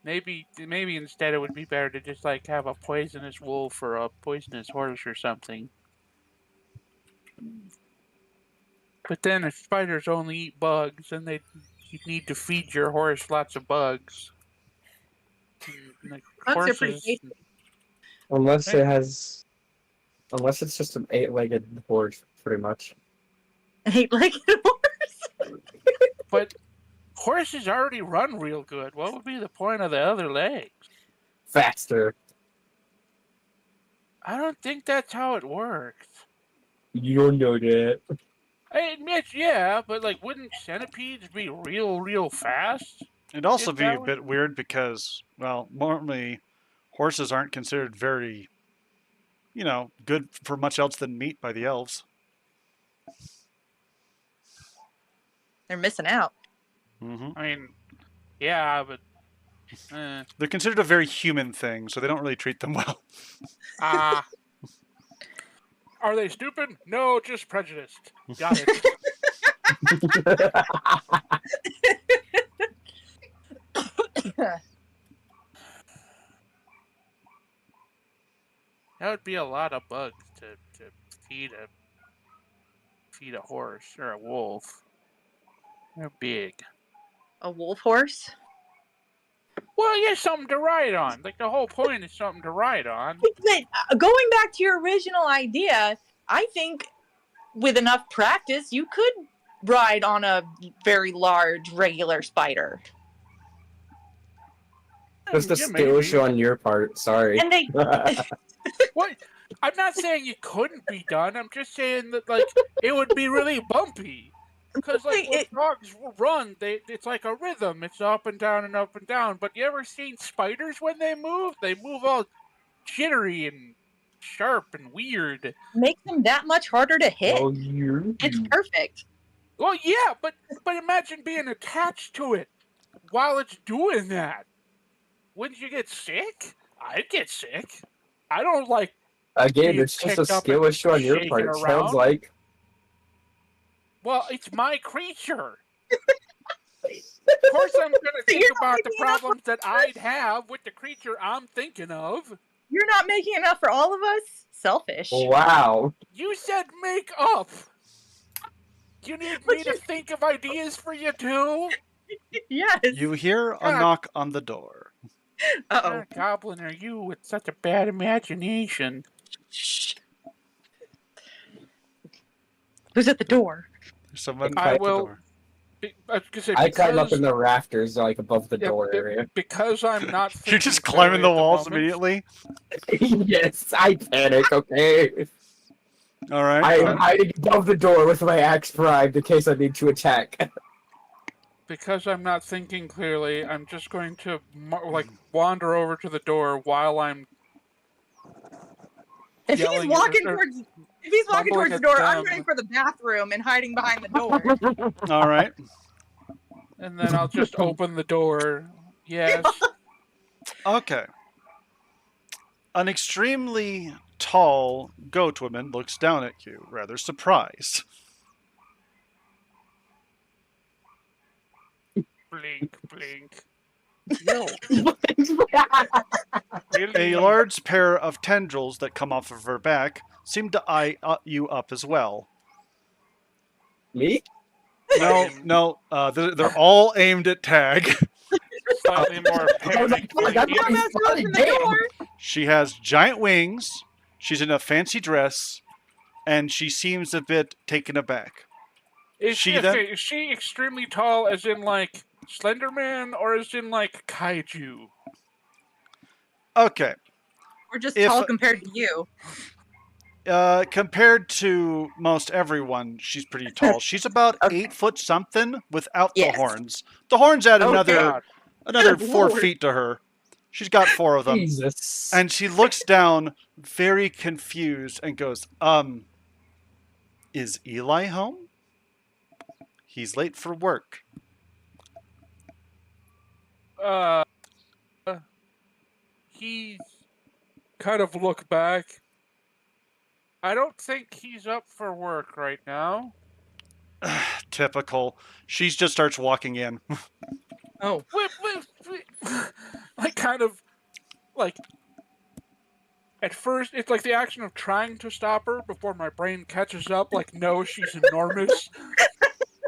maybe instead it would be better to just like have a poisonous wolf or a poisonous horse or something. But then if spiders only eat bugs, then you'd need to feed your horse lots of bugs. And, like, Bugs are pretty horses, tasty. Unless it's just an 8-legged horse, pretty much. Eight-legged horse. but horses already run real good. What would be the point of the other legs? Faster. I don't think that's how it works. You don't know that. I admit, yeah, but like, wouldn't centipedes be real fast? It'd also If be that a was- bit weird because, well, normally horses aren't considered very, good for much else than meat by the elves. They're missing out. Hmm I mean, yeah, but They're considered a very human thing, so they don't really treat them well. ah. Are they stupid? No, just prejudiced. Got it. That would be a lot of bugs to feed a horse or a wolf. They're big. A wolf horse? Well, yeah, something to ride on. Like the whole point is something to ride on. But going back to your original idea, I think with enough practice, you could ride on a very large regular spider. Just a Yeah, skill maybe. issue on your part. Sorry. And they What? I'm not saying it couldn't be done. I'm just saying that like it would be really bumpy. Because like when dogs run, it's like a rhythm. It's up and down and up and down. But you ever seen spiders when they move? They move all jittery and sharp and weird. make them that much harder to hit. Oh, you. It's perfect. Well, yeah, but imagine being attached to it while it's doing that. Wouldn't you get sick? I'd get sick. I don't like. Again, being it's just a picked up skill and issue on your shaken part. It sounds around. like. Well, it's my creature. Of course, I'm going to think You're not about the making enough problems that I'd have with the creature I'm thinking of. You're not making enough for all of us? Selfish. Wow. You said make up. You need But me to think of ideas for you too? Yes. You hear a God. knock on the door. Uh-oh. Goblin, are you with such a bad imagination? Shh. Who's at the door? There's someone I at the will- door. I was gonna say, I climb up because- in the rafters, like above the yeah, door be- area. because I'm not. You're just thinking climbing clearly the at walls moment. immediately. Yes, I panic. Okay. All right. I am hiding above the door with my axe primed in case I need to attack. Because I'm not thinking clearly, I'm just going to wander over to the door while I'm If he's yelling walking or towards mumbling the at door, I'm them. running for the bathroom and hiding behind the door. All right. and then I'll just open the door. Yes. Okay. An extremely tall goat woman looks down at you, rather surprised. Blink, blink. No. A large pair of tendrils that come off of her back seem to eye you up as well. Me? No, they're all aimed at Tag. Slightly more I was like, panicked. fuck, I'm You're getting about to spotted, open the damn. door. She has giant wings. She's in a fancy dress, and she seems a bit taken aback. Is She she, then- okay, is she extremely tall, as in like Slenderman, or as in like kaiju? Okay, We're just If- tall compared to you. compared to most everyone, she's pretty tall. She's about Okay. 8 foot something without the Yes. horns. The horns add Oh, another God. Good 4 Lord. feet to her. She's got 4 of them. Jesus. And she looks down, very confused, and goes, is Eli home? He's late for work. He kind of look back. I don't think he's up for work right now. Typical. She just starts walking in. Oh. Like kind of like at first it's like the action of trying to stop her before my brain catches up. Like, no, she's enormous.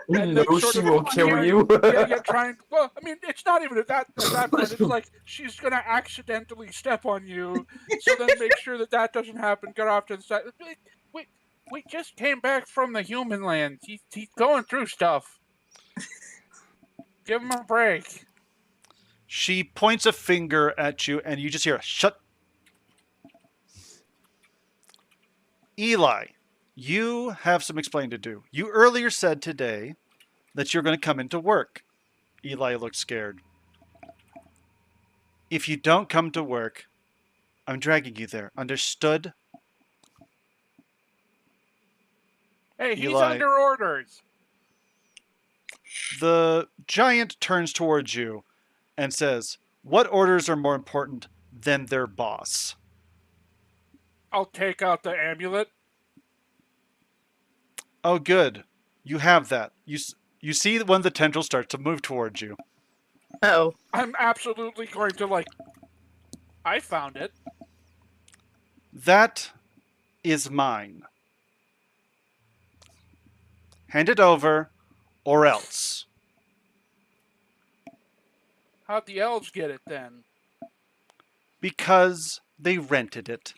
And No, then sort she of will kill yeah, you. yeah, trying. Well, I mean, it's not even at that point. It's like she's gonna accidentally step on you, so then make sure that doesn't happen. Get off to the side. We just came back from the human land. He's going through stuff. Give him a break. She points a finger at you, and you just hear, shut. Eli, you have some explaining to do. You earlier said today that you're going to come into work. Eli looked scared. If you don't come to work, I'm dragging you there. Understood? Hey, he's Eli. under orders. The giant turns towards you and says, what orders are more important than their boss? I'll take out the amulet. Oh, good. You have that. You see that when the tendril starts to move towards you. Oh. I'm absolutely going to I found it. That is mine. Hand it over, or else. How'd the elves get it then? Because they rented it.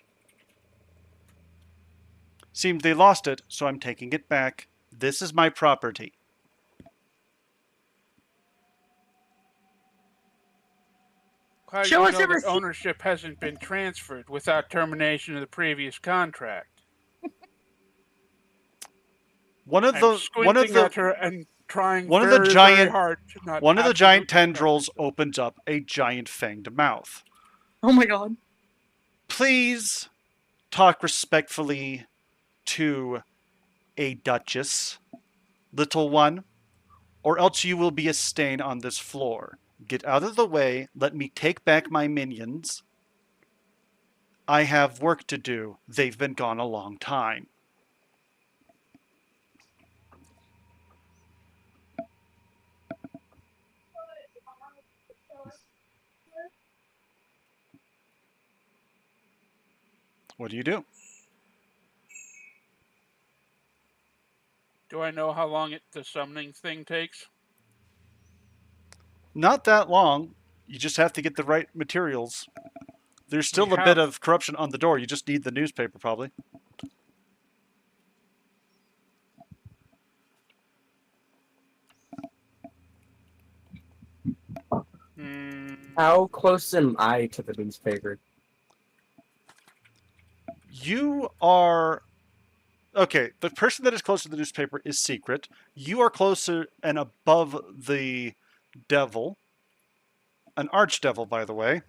Seems they lost it, so I'm taking it back. This is my property. How do Show you us know the that receipt. ownership hasn't been transferred without termination of the previous contract? One of I'm the squinting at her and trying one of the very, very giant- hard to not one of the giant absolutely tendrils opens up a giant fanged mouth. Oh my god. Please talk respectfully to a duchess, little one, or else you will be a stain on this floor. Get out of the way. Let me take back my minions. I have work to do. They've been gone a long time. What do you do? Do I know how long the summoning thing takes? Not that long. You just have to get the right materials. There's still We a bit have- of corruption on the door. You just need the newspaper, probably. Hmm. How close am I to the newspaper? You are... Okay, the person that is close to the newspaper is secret. You are closer and above the devil. An archdevil, by the way.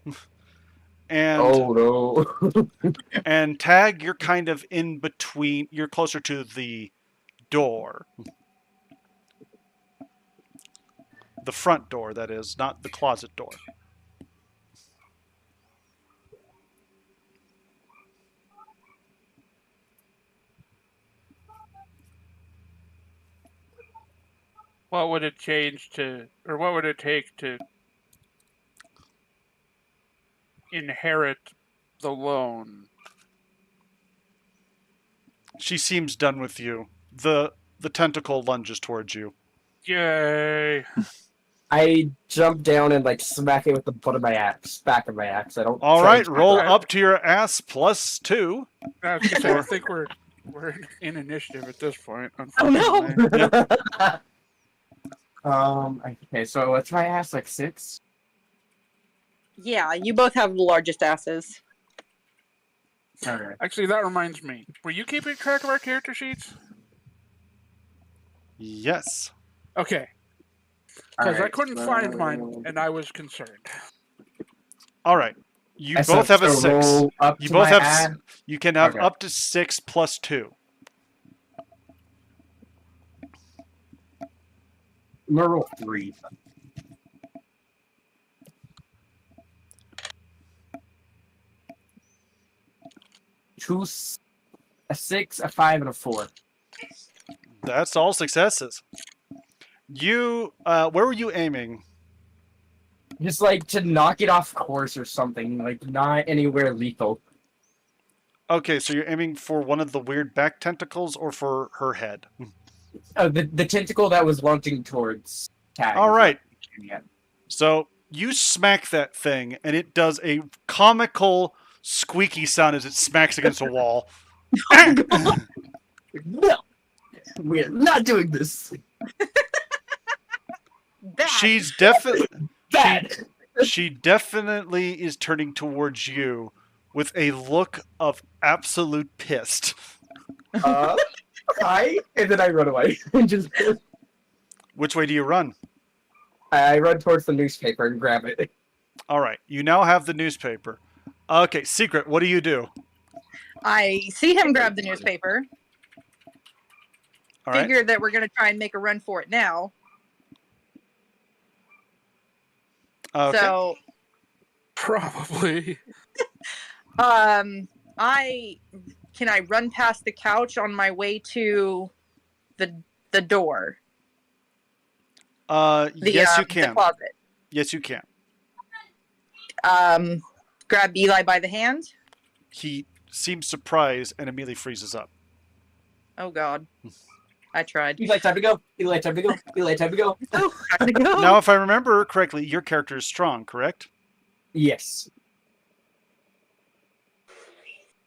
And Oh no. and Tag, you're kind of in between. You're closer to the door. The front door, that is, not the closet door. What would it change to, or what would it take to inherit the loan? She seems done with you. The tentacle lunges towards you. Yay! I jump down and like smack it with the butt of my axe, back of my axe. I don't. All try right, and smack roll it. up to your ass +2. I was gonna say, I think we're in initiative at this point. Oh no! Unfortunately. Okay, so what's my ass, like 6? Yeah, you both have the largest asses. Alright. Actually, that reminds me. Were you keeping track of our character sheets? Yes. Okay. Because I couldn't find mine, and I was concerned. All right. You both have a 6. You both have. You can have Okay. up to 6 +2. I'm gonna roll 3. A 6, a 5, and a 4. That's all successes. You. Where were you aiming? Just like to knock it off course or something, like not anywhere lethal. Okay, so you're aiming for one of the weird back tentacles or for her head? The tentacle that was launching towards Tag. All right. Yeah. So you smack that thing, and it does a comical squeaky sound as it smacks against a wall. No, we're not doing this. Bad. She's definitely. Bad. She definitely is turning towards you with a look of absolute pissed. Hi, and then I run away. Just Which way do you run? I run towards the newspaper and grab it. All right, you now have the newspaper. Okay, Secret, what do you do? I see him grab the newspaper. All right. Figure that we're going to try and make a run for it now. Okay. So, Probably. I run past the couch on my way to the door. Yes, you The can. closet. Yes, you can. Grab Eli by the hand. He seems surprised and immediately freezes up. Oh God, I tried. Eli, time to go. Eli, time to go. Eli, time to go. Oh, time to go. Now, if I remember correctly, your character is strong, correct? Yes.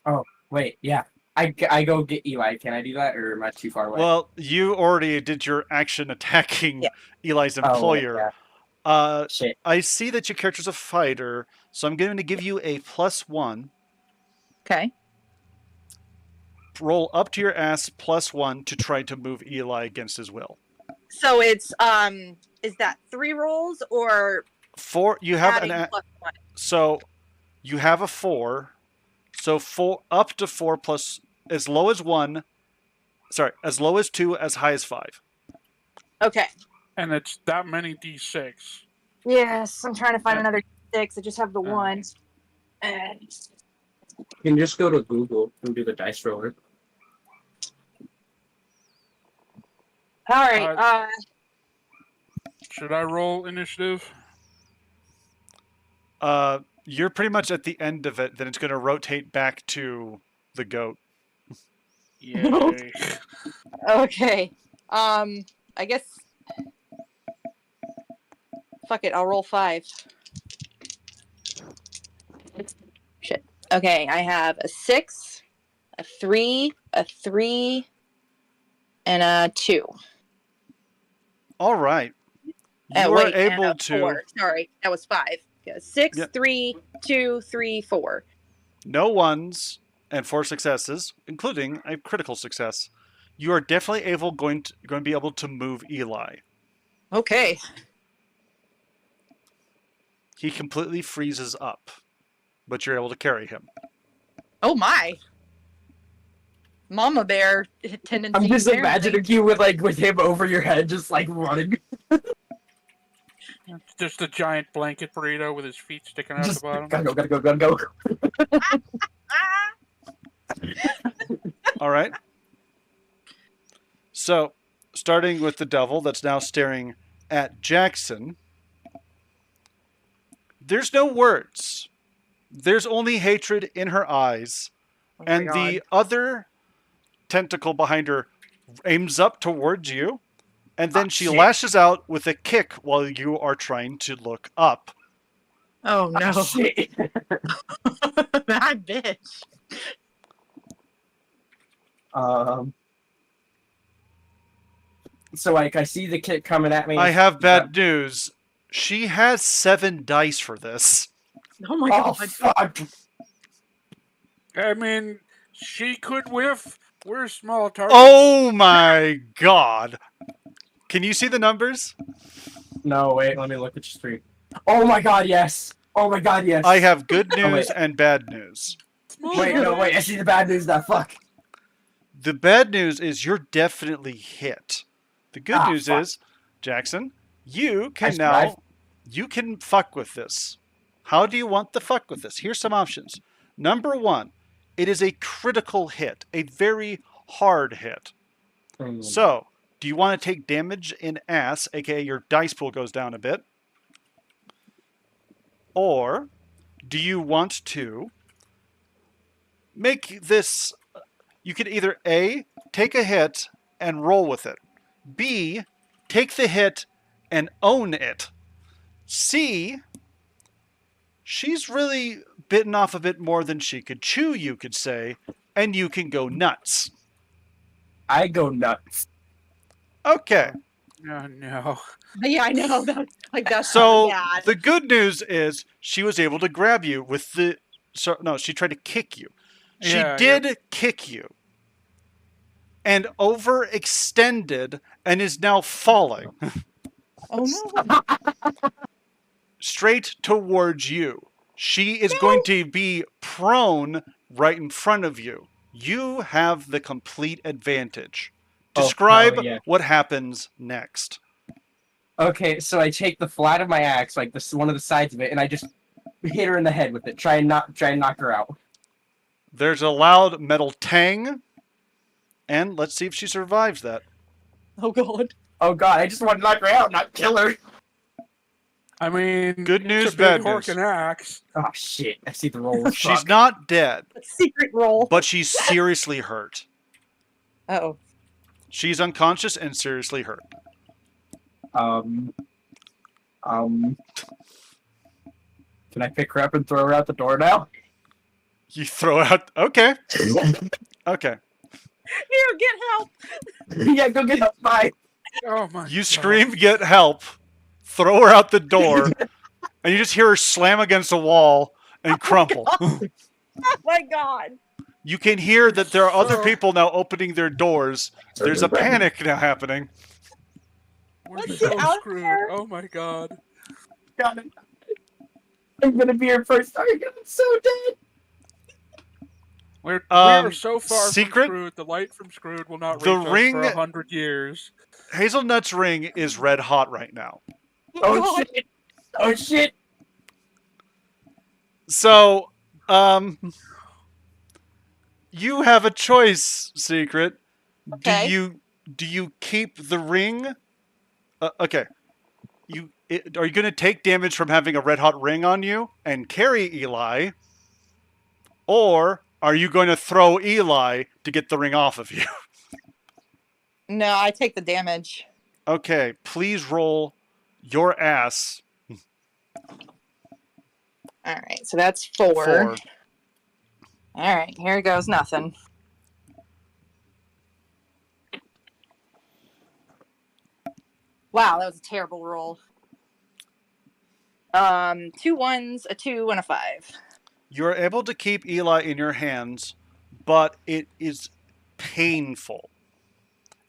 Oh, wait, yeah. I go get Eli. Can I do that, or am I too far away? Well, you already did your action attacking Yeah. Eli's Oh, employer. yeah. Shit. I see that your character's a fighter, so I'm going to give you a +1. Okay. Roll up to your ass +1 to try to move Eli against his will. So it's is that 3 rolls or 4. You have adding an. +1? So you have a 4. So 4 up to 4 plus as low as 1. Sorry, as low as 2, as high as 5. Okay. And it's that many D6. Yes, I'm trying to find another 6. I just have the one. And You can just go to Google and do the dice roller. all right. Should I roll initiative? You're pretty much at the end of it. Then it's going to rotate back to the goat. Yay. Okay. I guess. Fuck it. I'll roll 5. Shit. Okay, I have a 6, a 3, a 3, and a 2. All right. You are Wait, and able a to. 4. Sorry, that was 5. Yeah, 6, Yeah. 3, 2, 3, 4. No ones and 4 successes, including a critical success. You are definitely going to be able to move Eli. Okay. He completely freezes up, but you're able to carry him. Oh my. Mama bear tendencies. I'm just apparently. imagining you with him over your head, just like running. Just a giant blanket burrito with his feet sticking out Just the bottom. gotta go. All right. So, starting with the devil that's now staring at Jackson. There's no words. There's only hatred in her eyes. Oh my And God. the other tentacle behind her aims up towards you, and then she shit. lashes out with a kick while you are trying to look up. Oh no, Shit. that bitch. So like I see the kid coming at me. I have bad news. She has 7 dice for this. Oh my Oh god. fuck! I mean, she could whiff. We're small targets. Oh my god. Can you see the numbers? No, wait. Let me look at your screen. Oh my god, yes. Oh my god, yes. I have good Oh, news wait. and bad news. Small Wait, no, targets. wait. I see the bad news now. Fuck. The bad news is you're definitely hit. The good Ah, news fuck. is, Jackson, you can survived. now you can fuck with this. How do you want to fuck with this? Here's some options. Number 1, it is a critical hit, a very hard hit. So, do you want to take damage in ass, aka your dice pool goes down a bit? Or do you want to make this? You could either A, take a hit and roll with it. B, take the hit and own it. C, she's really bitten off a bit more than she could chew, you could say, and you can go nuts. I go nuts. Okay, No, no. Yeah, I know. That's so bad. the good news is she was able to grab you with the. So, no, she tried to kick you. She Yeah, did kick you. And overextended and is now falling Oh no. straight towards you. She is going to be prone right in front of you. You have the complete advantage. Oh, Describe no, yeah. what happens next. Okay, so I take the flat of my axe, like this one of the sides of it, and I just hit her in the head with it. Try and knock her out. There's a loud metal tang, and let's see if she survives that. Oh god. Oh god, I just want to knock her out, not kill her. I mean, Good news, it's a bad big hork news. and axe. Oh shit! I see the roll. She's not dead, Secret roll. but she's seriously hurt. Oh. She's unconscious and seriously hurt. Um. Can I pick her up and throw her out the door now? You throw out. Okay. Okay. Here, get help. Yeah, go get help. Bye. Oh my You God. scream, get help, throw her out the door, and you just hear her slam against a wall and crumple. Oh my god. You can hear that there are other people now opening their doors. There's a panic now happening. We're Let's so get out screwed. there. Oh my God. God, I'm gonna be her first target. I'm so dead. We are so far secret? from screwed. The light from screwed will not The reach us ring- for 100 years. Hazelnut's ring is red hot right now. Oh God. shit! Oh shit! So, you have a choice, Secret. Okay. Do you keep the ring? Okay. Are you going to take damage from having a red hot ring on you and carry Eli? Or are you going to throw Eli to get the ring off of you? No, I take the damage. Okay, please roll your ass. All right, so that's 4. 4. All right, here goes nothing. Wow, that was a terrible roll. 2 1s, a 2, and a 5. You're able to keep Eli in your hands, but it is painful.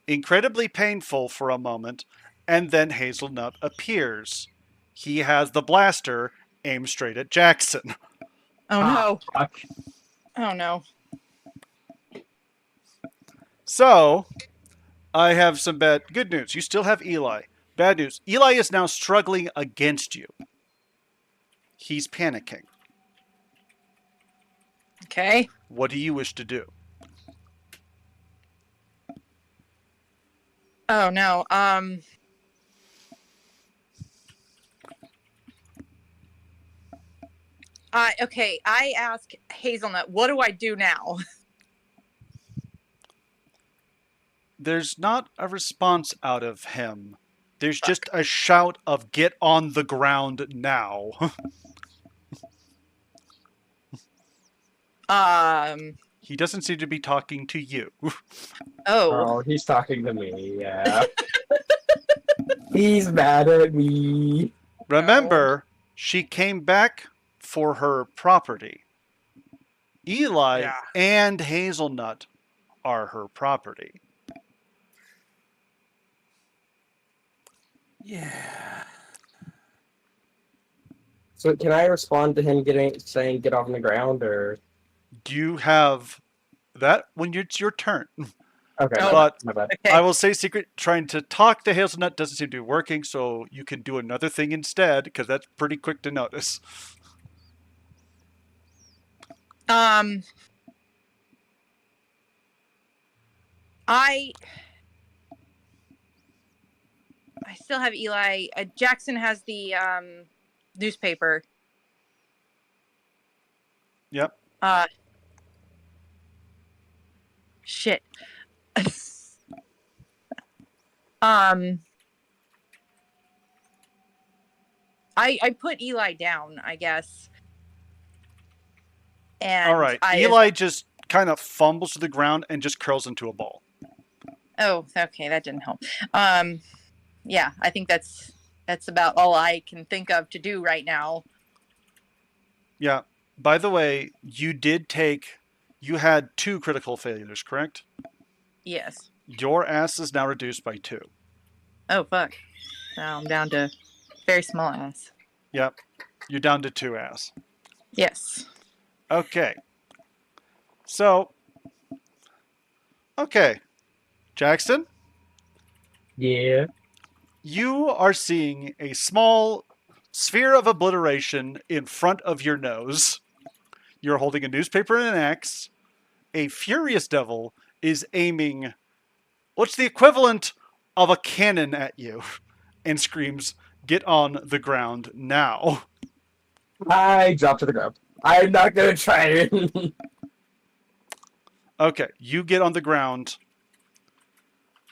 Incredibly painful for a moment, and then Hazelnut appears. He has the blaster aimed straight at Jackson. Oh no. Fuck. Oh no. So, I have some good news. You still have Eli. Bad news. Eli is now struggling against you. He's panicking. Okay. What do you wish to do? Oh no. I ask Hazelnut, what do I do now? There's not a response out of him. There's just a shout of "Get on the ground now." He doesn't seem to be talking to you. Oh, he's talking to me. Yeah. He's mad at me. Remember, she came back for her property. Eli Yeah. and Hazelnut are her property. Yeah. So can I respond to him saying get off the ground or? Do you have that when it's your turn? Okay, Oh. But my bad. Okay. I will say secret trying to talk to Hazelnut doesn't seem to be working, so you can do another thing instead, because that's pretty quick to notice. I still have Eli. Jackson has the newspaper. Yep. Shit. I put Eli down, I guess. And All right. Eli just kind of fumbles to the ground and just curls into a ball. Oh, okay, that didn't help. Yeah, I think that's about all I can think of to do right now. Yeah. By the way, you had 2 critical failures, correct? Yes. Your ass is now reduced by 2. Oh fuck. Now I'm down to very small ass. Yep. You're down to 2 ass. Yes. Okay. So, okay. Jackson, Yeah. you are seeing a small sphere of obliteration in front of your nose. You're holding a newspaper and an axe. A furious devil is aiming what's the equivalent of a cannon at you and screams, "Get on the ground now." I dropped to the ground. I'm not gonna try it. Okay, you get on the ground.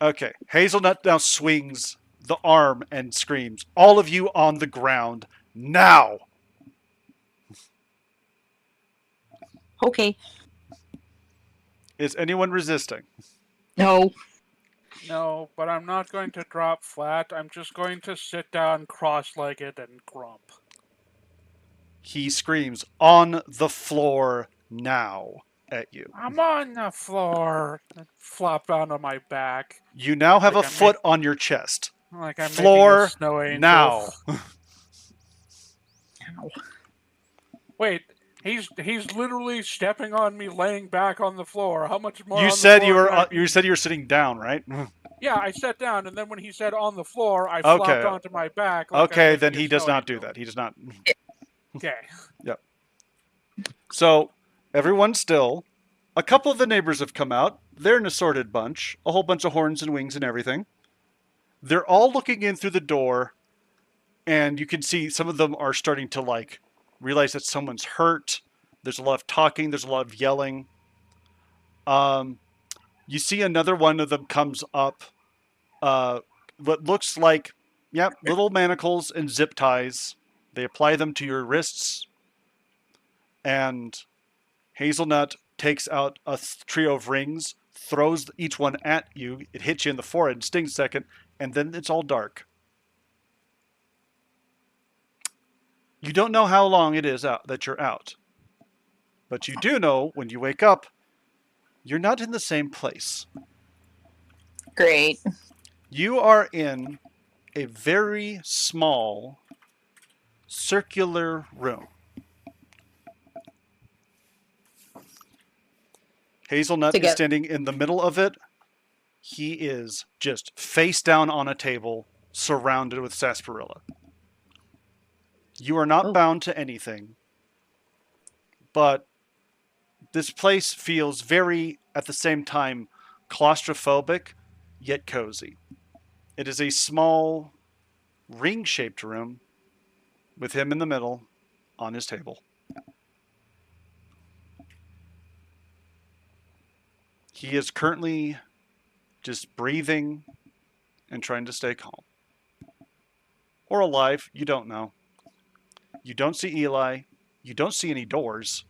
Okay, Hazelnut now swings the arm and screams, "All of you on the ground now!" Okay. Is anyone resisting? No. No, but I'm not going to drop flat. I'm just going to sit down cross-legged and grump. He screams, "On the floor now!" at you. I'm on the floor. And flop onto my back. You now have Like a I'm foot on your chest. Like I'm Floor making a snow angel. now. Ow. Wait, he's literally stepping on me, laying back on the floor. How much more? You on the said floor can I be? you said you were sitting down, right? Yeah, I sat down, and then when he said on the floor, I flopped onto my back. Like I'm Okay, making then a he does snow not do angel. that. He does not. Okay. So, everyone's still. A couple of the neighbors have come out. They're an assorted bunch. A whole bunch of horns and wings and everything. They're all looking in through the door, and you can see some of them are starting to, like, realize that someone's hurt. There's a lot of talking. There's a lot of yelling. You see another one of them comes up. What looks like, little manacles and zip ties. They apply them to your wrists. And Hazelnut takes out a trio of rings, throws each one at you. It hits you in the forehead, stings a second, and then it's all dark. You don't know how long it is out that you're out. But you do know when you wake up, you're not in the same place. Great. You are in a very small circular room. Hazelnut is standing in the middle of it. He is just face down on a table, surrounded with sarsaparilla. You are not bound to anything, but this place feels very, at the same time, claustrophobic, yet cozy. It is a small, ring-shaped room with him in the middle on his table. He is currently just breathing and trying to stay calm. Or alive, you don't know. You don't see Eli. You don't see any doors.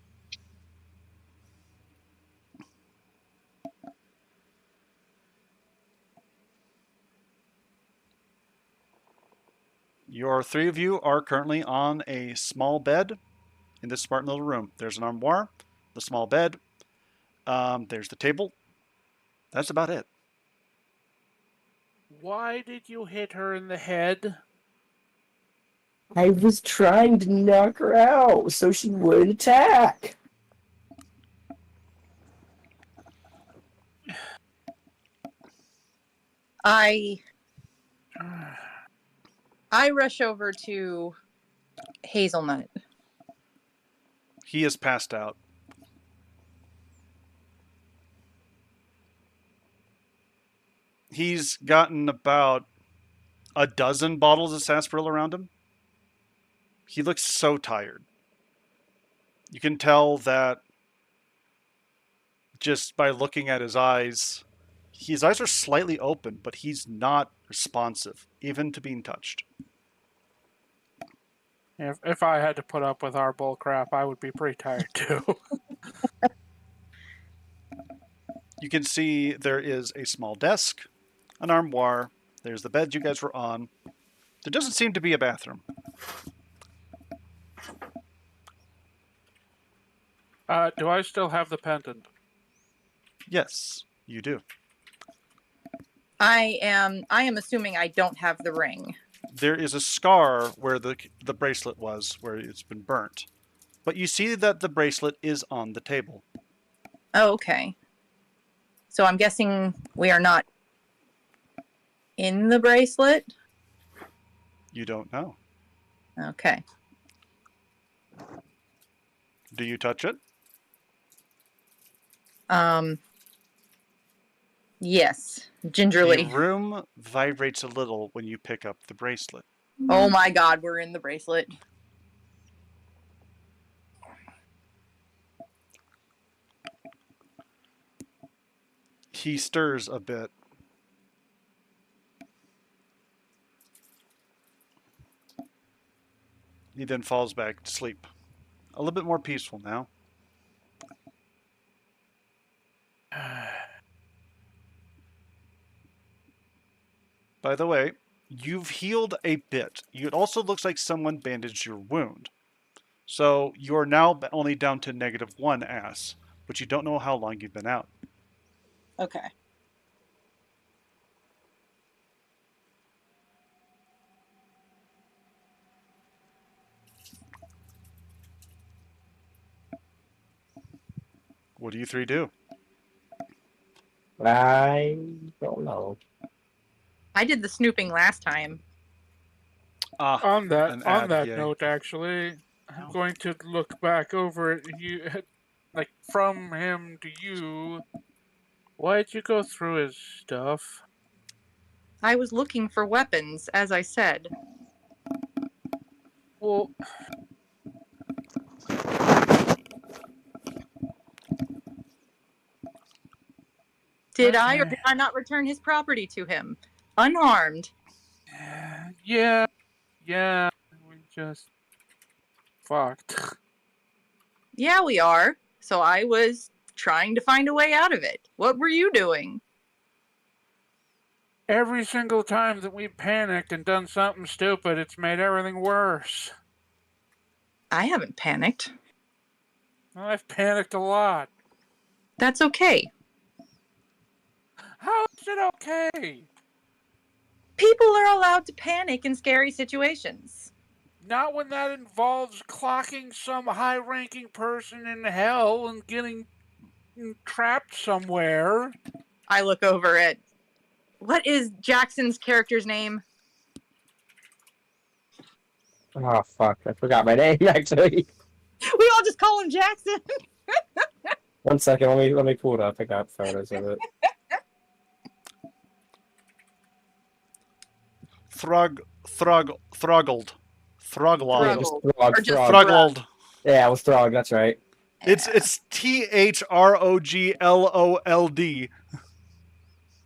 Your three of you are currently on a small bed in this smart little room. There's an armoire, the small bed, there's the table. That's about it. Why did you hit her in the head? I was trying to knock her out so she would attack. I rush over to Hazelnut. He is passed out. He's gotten about a dozen bottles of sarsaparilla around him. He looks so tired. You can tell that just by looking at his eyes are slightly open, but he's not responsive, even to being touched. If I had to put up with our bull crap, I would be pretty tired too. You can see there is a small desk, an armoire, there's the bed you guys were on. There doesn't seem to be a bathroom. Do I still have the pendant? Yes, you do. I am assuming I don't have the ring. There is a scar where the bracelet was, where it's been burnt. But you see that the bracelet is on the table. Oh, okay. So I'm guessing we are not in the bracelet? You don't know. Okay. Do you touch it? Yes, gingerly. The room vibrates a little when you pick up the bracelet. Oh my god, we're in the bracelet. He stirs a bit. He then falls back to sleep. A little bit more peaceful now. By the way, you've healed a bit. It also looks like someone bandaged your wound. So you're now only down to -1 ass, but you don't know how long you've been out. Okay. What do you three do? I don't know. I did the snooping last time. On an that ad, yeah. note, actually, I'm going to look back over it. You, like, from him to you. Why'd you go through his stuff? I was looking for weapons, as I said. Well, Did I or did I not return his property to him? Unharmed. yeah, we just fucked. Yeah, we are. So I was trying to find a way out of it. What were you doing? Every single time that we've panicked and done something stupid, it's made everything worse. I haven't panicked. I've panicked a lot. That's okay. How is it okay? People are allowed to panic in scary situations. Not when that involves clocking some high-ranking person in hell and getting trapped somewhere. I look over at... What is Jackson's character's name? Oh fuck! I forgot my name actually. We all just call him Jackson. 1 second, let me pull it up. I got photos of it. Throggled. Throggled. It was Throg. Or just Throg. Throggled. Yeah, it was Throg. That's right. It's THROGLOLD.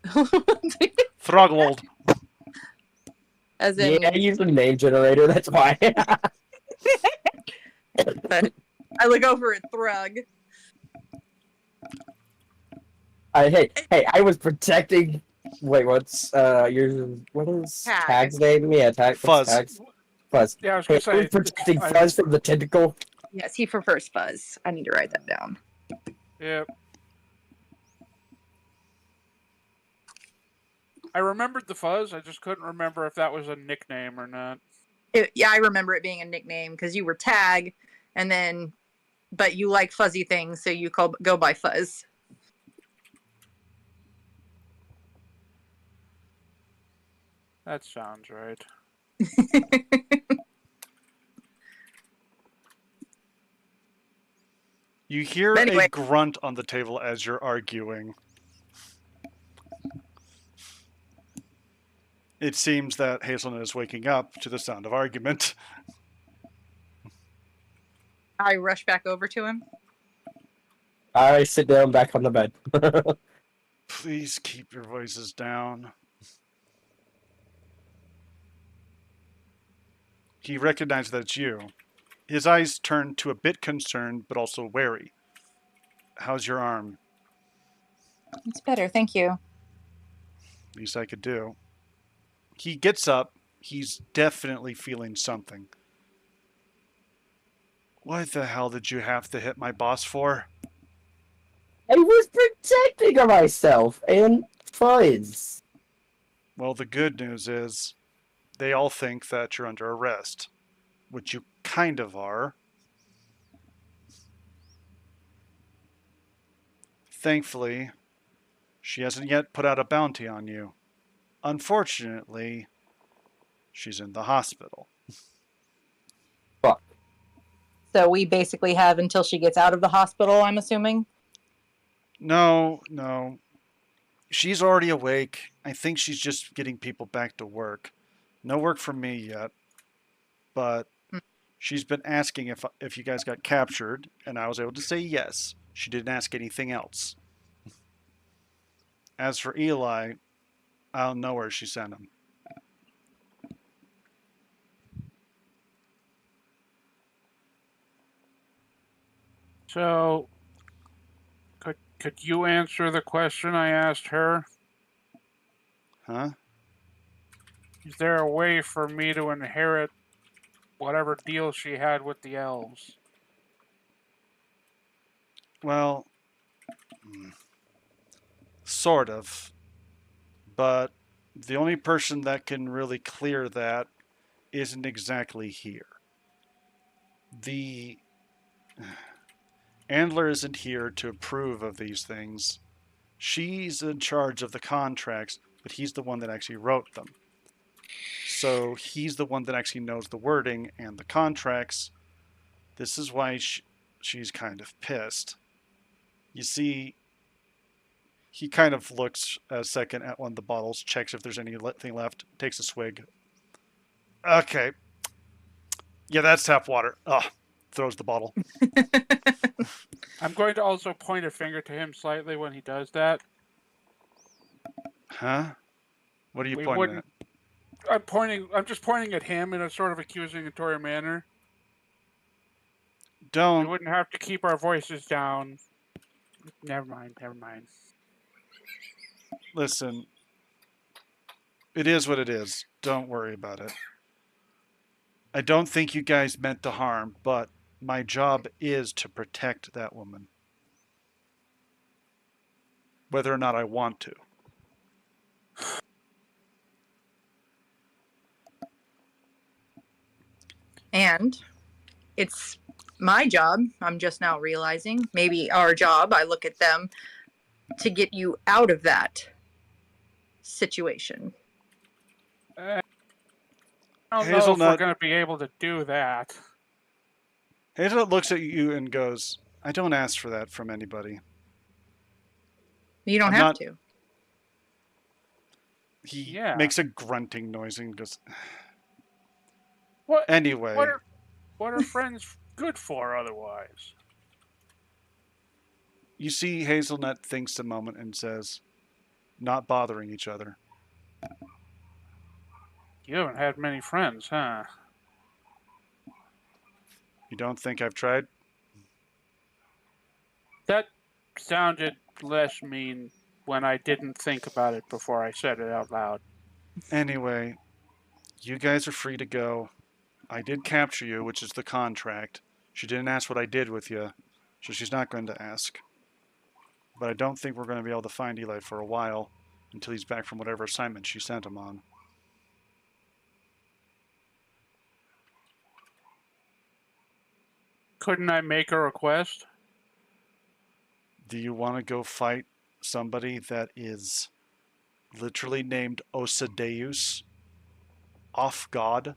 Throggold. As in, Yeah, I use the name generator. That's why. but I look over at Thrug. Hey, I was protecting. Wait, what's what is Tag. Tag's name? Yeah, Tag. Fuzz. Tag's? Fuzz. Yeah, I was Hey, gonna I was say. protecting Fuzz from the tentacle. Yes, he prefers Fuzz. I need to write that down. Yeah. I remembered the Fuzz. I just couldn't remember if that was a nickname or not. Yeah, I remember it being a nickname because you were Tag, and then, but you like fuzzy things, so you go by Fuzz. That sounds right. You hear Anyway. a grunt on the table as you're arguing. It seems that Hazelnut is waking up to the sound of argument. I rush back over to him. I sit down back on the bed. Please keep your voices down. He recognizes that it's you. His eyes turn to a bit concerned, but also wary. How's your arm? It's better, thank you. Least I could do. He gets up. He's definitely feeling something. What the hell did you have to hit my boss for? I was protecting myself and Fuzz. Well, the good news is they all think that you're under arrest, which you kind of are. Thankfully, she hasn't yet put out a bounty on you. Unfortunately, she's in the hospital. Fuck. So we basically have until she gets out of the hospital, I'm assuming? No. She's already awake. I think she's just getting people back to work. No work from me yet. But she's been asking if you guys got captured, and I was able to say yes. She didn't ask anything else. As for Eli, I don't know where she sent him. So, could you answer the question I asked her? Huh? Is there a way for me to inherit whatever deal she had with the elves? Well, sort of. But the only person that can really clear that isn't exactly here. The Andler isn't here to approve of these things. She's in charge of the contracts, but he's the one that actually wrote them. So he's the one that actually knows the wording and the contracts. This is why she's kind of pissed. You see, he kind of looks a second at one of the bottles, checks if there's anything left, takes a swig. Okay. Yeah, that's tap water. Ugh. Throws the bottle. I'm going to also point a finger to him slightly when he does that. Huh? What are you We pointing wouldn't- at? I'm just pointing at him in a sort of accusatory manner. We Don't. wouldn't have to keep our voices down. Never mind. Listen. It is what it is. Don't worry about it. I don't think you guys meant to harm, but my job is to protect that woman. Whether or not I want to. And it's my job, I'm just now realizing, maybe our job, I look at them, to get you out of that situation. I don't know if we're Hazelnut. going to be able to do that. Hazelnut looks at you and goes, I don't ask for that from anybody. You don't I'm have not- to. He Yeah. makes a grunting noise and goes, What? anyway. What are friends good for otherwise? You see Hazelnut thinks a moment and says, not bothering each other. You haven't had many friends, huh? You don't think I've tried? That sounded less mean when I didn't think about it before I said it out loud. Anyway, you guys are free to go. I did capture you, which is the contract. She didn't ask what I did with you, so she's not going to ask. But I don't think we're going to be able to find Eli for a while until he's back from whatever assignment she sent him on. Couldn't I make a request? Do you want to go fight somebody that is literally named Osadeus? Off God?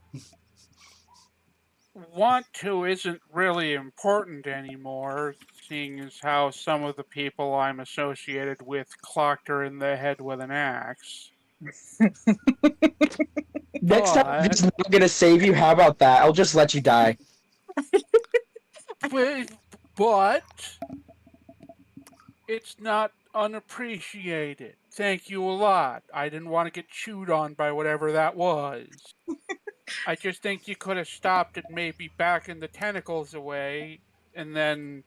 Want to isn't really important anymore, seeing as how some of the people I'm associated with clocked her in the head with an axe. Next time, it's not gonna save you. How about that? I'll just let you die. But it's not unappreciated. Thank you a lot. I didn't want to get chewed on by whatever that was. I just think you could have stopped it maybe backing the tentacles away, and then...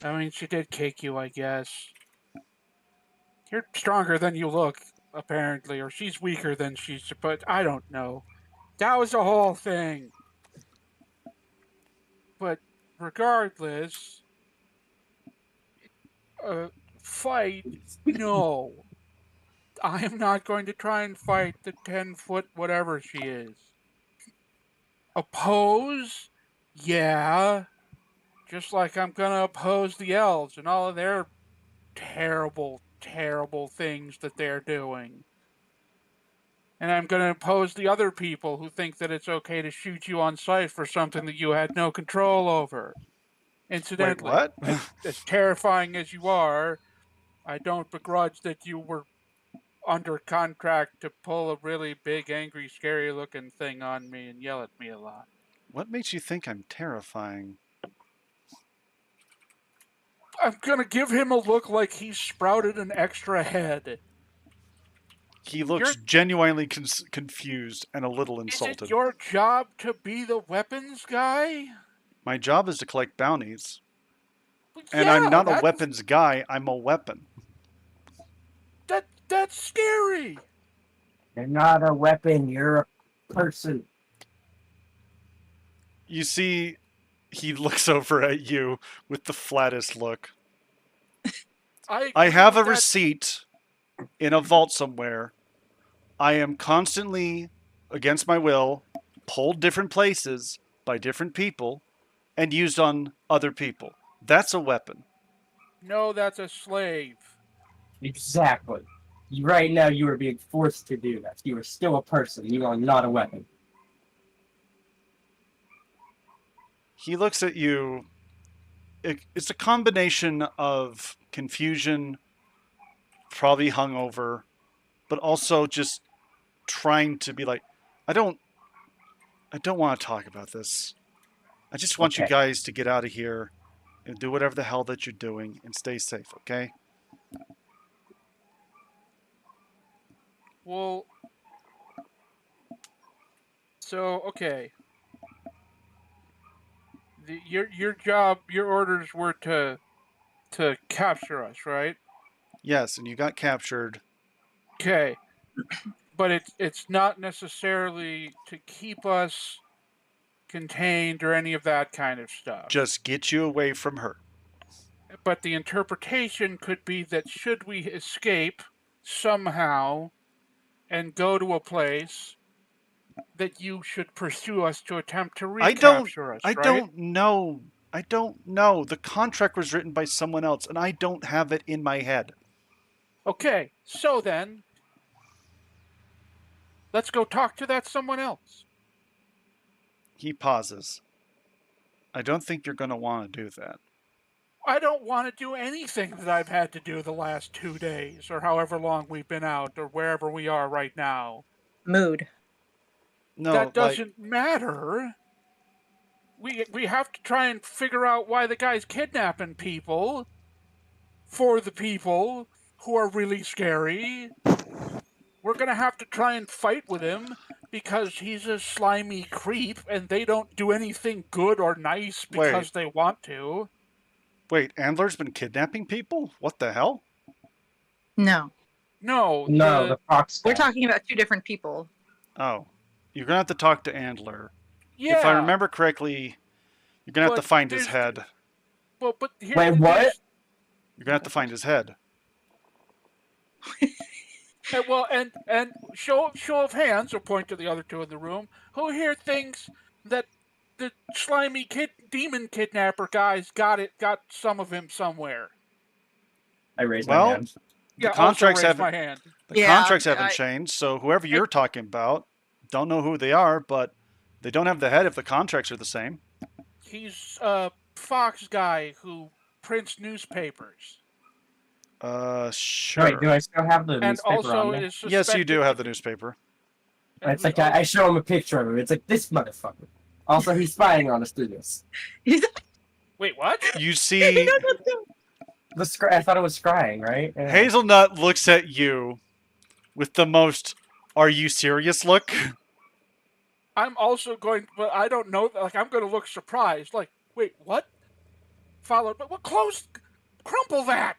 I mean, she did kick you, I guess. You're stronger than you look, apparently, or she's weaker than she's... But I don't know. That was the whole thing. But regardless... fight? No. I am not going to try and fight the 10-foot whatever she is. Oppose? Yeah. Just like I'm going to oppose the elves and all of their terrible, terrible things that they're doing. And I'm going to oppose the other people who think that it's okay to shoot you on sight for something that you had no control over. Incidentally, Wait, what? as terrifying as you are, I don't begrudge that you were under contract to pull a really big, angry, scary-looking thing on me and yell at me a lot. What makes you think I'm terrifying? I'm gonna give him a look like he's sprouted an extra head. He looks genuinely confused and a little Is insulted. it your job to be the weapons guy? My job is to collect bounties. Well, And yeah, I'm not a that's- weapons guy, I'm a weapon. That's scary. You're not a weapon. You're a person. You see, he looks over at you with the flattest look. I have a receipt in a vault somewhere. I am constantly, against my will, pulled different places by different people and used on other people. That's a weapon. No, that's a slave. Exactly. Right now, you are being forced to do that. You are still a person. You are not a weapon. He looks at you. It's a combination of confusion, probably hungover, but also just trying to be like, I don't want to talk about this. I just want you Okay. guys to get out of here and do whatever the hell that you're doing and stay safe, okay? Well, so okay. Your job, your orders were to capture us, right? Yes, and you got captured. Okay, but it's not necessarily to keep us contained or any of that kind of stuff. Just get you away from her. But the interpretation could be that should we escape somehow and go to a place, that you should pursue us to attempt to recapture us, I right? don't know. I don't know. The contract was written by someone else, and I don't have it in my head. Okay, so then, let's go talk to that someone else. He pauses. I don't think you're going to want to do that. I don't want to do anything that I've had to do the last 2 days, or however long we've been out, or wherever we are right now. Mood. No, That doesn't matter. We have to try and figure out why the guy's kidnapping people. For the people. who are really scary. We're gonna have to try and fight with him because he's a slimy creep and they don't do anything good or nice because they want to. Wait, Andler's been kidnapping people? What the hell? No, No, No, the fox guy. we're talking about two different people. Oh. You're gonna have to talk to Andler. yeah. If I remember correctly, you're gonna have to But find his there's- head. Well, but here, Wait, what? You're gonna have to find his head. Well, and show of hands, or point to the other two in the room. Who here thinks that the slimy demon kidnapper guy's got some of him somewhere? I raised Well, my hand. Yeah, contracts also raise haven't- my hand. The Yeah, contracts haven't I- changed, so whoever you're talking about, don't know who they are, but they don't have the head if the contracts are the same. He's a Fox guy who prints newspapers, Sure. Wait, do I still have the and newspaper also on me? is suspected. Yes, you do have the newspaper. It's like I show him a picture of him. It's like this motherfucker. Also, he's spying on us through this. Wait, what? You see, I thought it was scrying, right? Yeah. Hazelnut looks at you with the most "Are you serious?" look. I'm also going, but I don't know. Like, I'm going to look surprised. Like, wait, what? Followed, but what? Close, crumple that.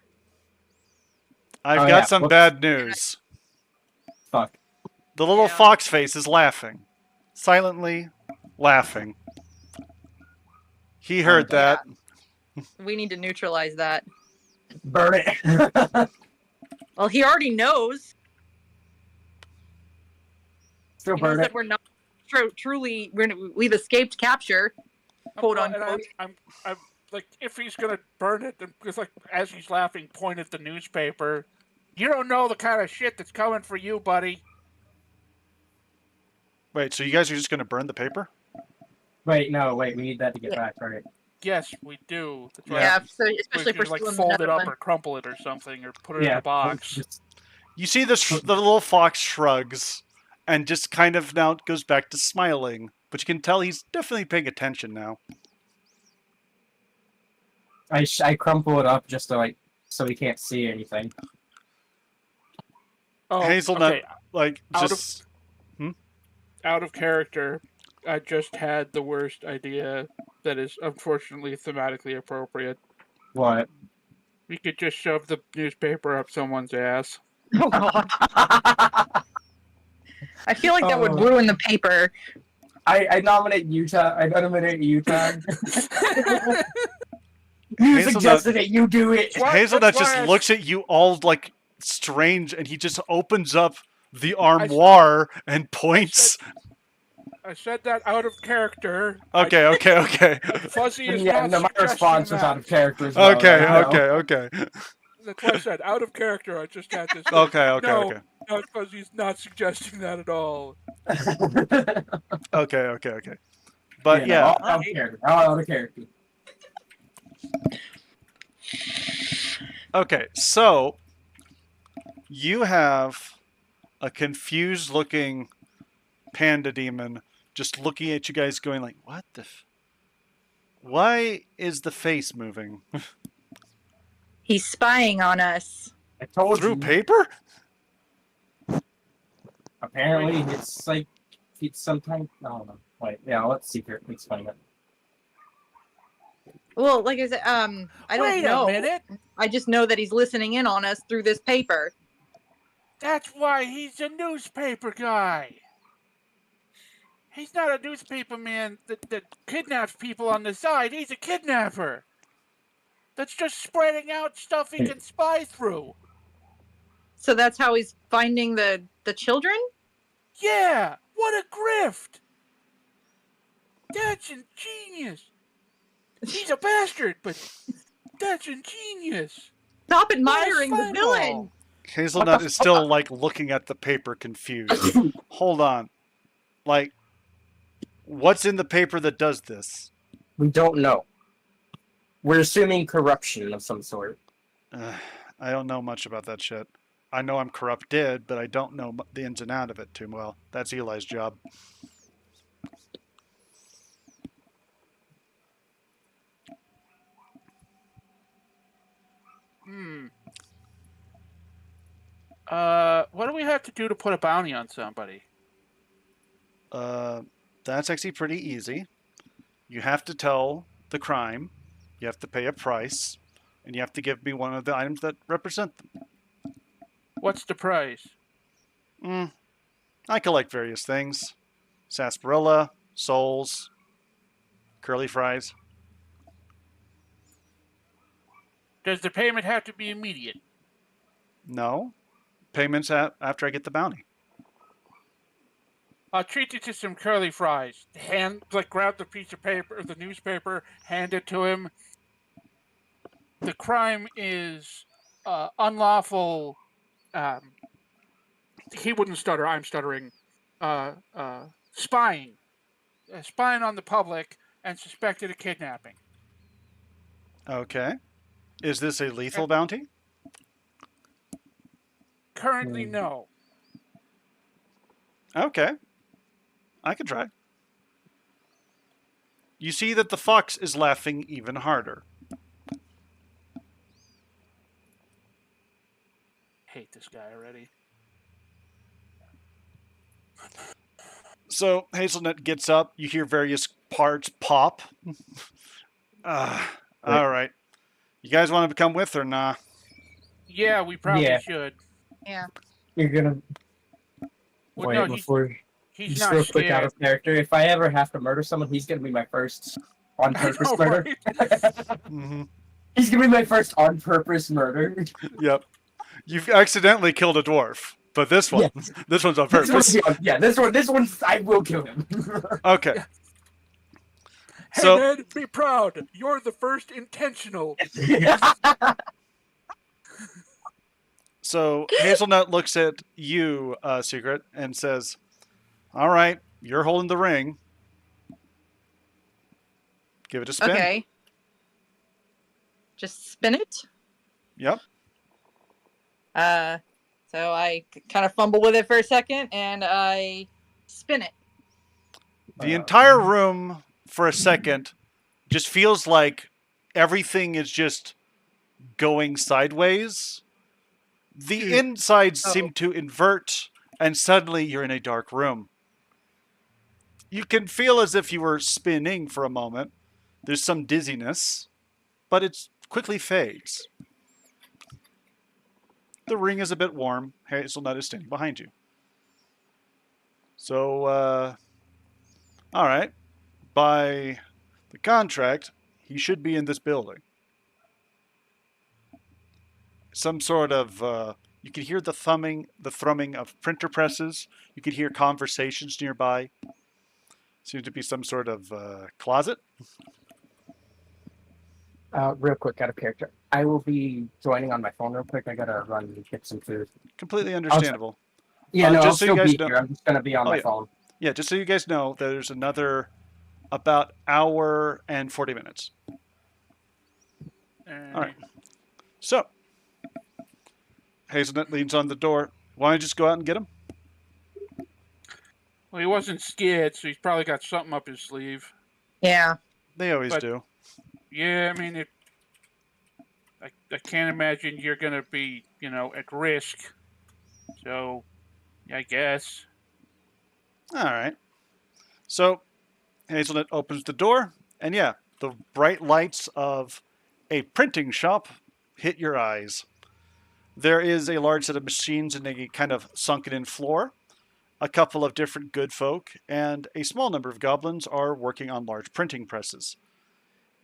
I've Oh, got yeah. some Whoops. bad news. Fuck. The little Yeah. fox face is laughing. Silently laughing. He heard Yeah. that. We need to neutralize that. Burn it. Well, he already knows. Still He knows burn that it. we're not truly. We've escaped capture, quote And unquote. I'm like, if he's gonna burn it, then it's like, as he's laughing, point at the newspaper. You don't know the kind of shit that's coming for you, buddy. Wait, so you guys are just going to burn the paper? Wait, no, wait. We need that to get back, right? Yes, we do. That's why Yeah, I'm- so we especially can, for like, stealing fold the it up Netherlands. or crumple it or something, or put it in Yeah. a box. You see this, the little fox shrugs and just kind of now goes back to smiling. But you can tell he's definitely paying attention now. I crumple it up just so we can't see anything. Oh, Hazelnut, okay. like, Out of- just... Out of character, I just had the worst idea that is unfortunately thematically appropriate. What? We could just shove the newspaper up someone's ass. Oh god! I feel like that would Oh. ruin the paper. I nominate Utah. I nominate Utah. You Hazelnut- suggested it. You do it. What? Hazelnut That's just why I- looks at you all, like, strange, and he just opens up the armoire and points. I said that out of character. Okay. Fuzzy is Yeah, not no, my suggesting response was that. out of character. As well, Okay. That's what I said. Out of character, I just had this. Okay. No, Fuzzy's not suggesting that at all. Okay. But yeah, all out of character. All out of character. okay, so you have a confused looking panda demon just looking at you guys going like, what the why is the face moving? He's spying on us. I told Through you. paper? Apparently, it's like it's sometimes. I don't know. Wait, yeah, let's secret. Explain it. Well, like I said, I don't Wait know. a minute. I just know that he's listening in on us through this paper. That's why he's a newspaper guy. He's not a newspaper man that kidnaps people on the side. He's a kidnapper. That's just spreading out stuff he can spy through. So that's how he's finding the children? Yeah, what a grift. That's ingenious. He's a bastard, but that's ingenious. Stop admiring the What a villain. fireball. Hazelnut is still like looking at the paper confused. Hold on. Like, what's in the paper that does this? We don't know. We're assuming corruption of some sort. I don't know much about that shit. I know I'm corrupted, but I don't know the ins and out of it too well. That's Eli's job. do we have to do to put a bounty on somebody? That's actually pretty easy. You have to tell the crime, you have to pay a price, and you have to give me one of the items that represent them. What's the price? I collect various things. Sarsaparilla, souls, curly fries. Does the payment have to be immediate? No. Payments after I get the bounty. I'll treat you to some curly fries. Grab the piece of paper, the newspaper, hand it to him. The crime is unlawful. He wouldn't stutter. I'm stuttering. Spying. Spying on the public and suspected of kidnapping. Okay. Is this a lethal bounty? Currently, no. Okay. I can try. You see that the fox is laughing even harder. Hate this guy already. So Hazelnut gets up. You hear various parts pop. All right. You guys want to come with or nah? Yeah, we probably should. Yeah. You're gonna Well, wait no, before he's just not real quick out scared. of character. If I ever have to murder someone, he's gonna be my first on I purpose know, murder. right? He's gonna be my first on purpose murder. Yep. You've accidentally killed a dwarf, but this one, this one's on purpose. This one's I will kill him. Okay. Hey, So- Ned, be proud. You're the first intentional. So Hazelnut looks at you, Secret, and says, "All right, you're holding the ring. Give it a spin." Okay. Just spin it. Yep. So I kind of fumble with it for a second, and I spin it. The entire room, for a second, just feels like everything is just going sideways. The insides seem to invert, and suddenly you're in a dark room. You can feel as if you were spinning for a moment. There's some dizziness, but it quickly fades. The ring is a bit warm. Hazelnut is standing behind you. So, all right. By the contract, he should be in this building. Some sort of, you could hear the thrumming of printer presses. You could hear conversations nearby. Seems to be some sort of closet. Real quick, out of character. I will be joining on my phone real quick. I gotta run and get some food. Completely understandable. Yeah, no, just I'll so you still guys be know- here. I'm just gonna be on my yeah. phone. Yeah, just so you guys know, there's another about hour and 40 minutes. All right. So, Hazelnut leans on the door. Why don't you just go out and get him? Well, he wasn't scared, so he's probably got something up his sleeve. Yeah. They always But- do. Yeah, I mean, I can't imagine you're going to be, at risk. So, I guess. All right. So, Hazelnut opens the door, and yeah, the bright lights of a printing shop hit your eyes. There is a large set of machines in a kind of sunken-in floor. A couple of different good folk and a small number of goblins are working on large printing presses.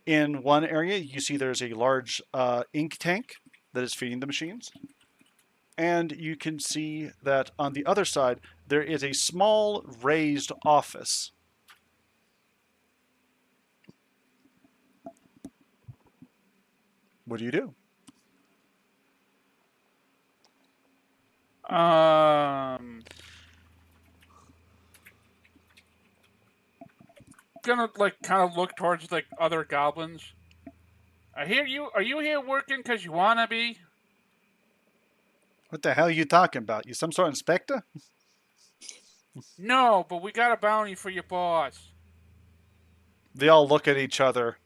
In one area, you see there's a large ink tank that is feeding the machines. And you can see that on the other side, there is a small raised office. What do you do? Gonna kind of look towards the other goblins. I hear you. Are you here working because you wanna be? What the hell are you talking about? You some sort of inspector? No, but we got a bounty for your boss. They all look at each other.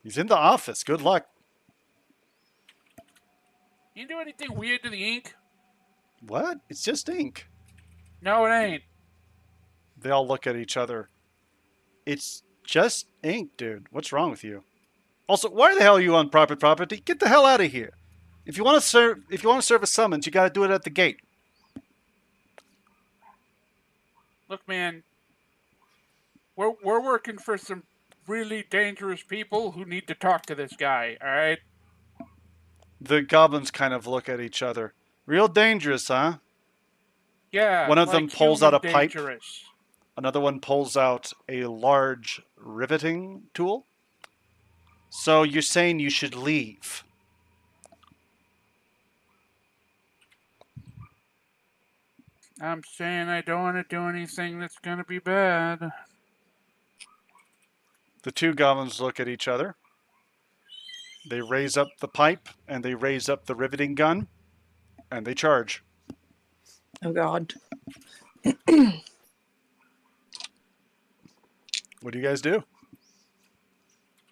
He's in the office. Good luck. You do anything weird to the ink? What? It's just ink. No, it ain't. They all look at each other. It's just ink, dude. What's wrong with you? Also, why the hell are you on private property? Get the hell out of here. If you want to serve a summons, you got to do it at the gate. Look, man, we're working for some really dangerous people who need to talk to this guy, alright? The goblins kind of look at each other. Real dangerous, huh? Yeah. One of like them pulls out a human pipe. dangerous. Another one pulls out a large riveting tool. So you're saying you should leave? I'm saying I don't want to do anything that's gonna be bad. The two goblins look at each other. They raise up the pipe and they raise up the riveting gun and they charge. Oh God. What do you guys do?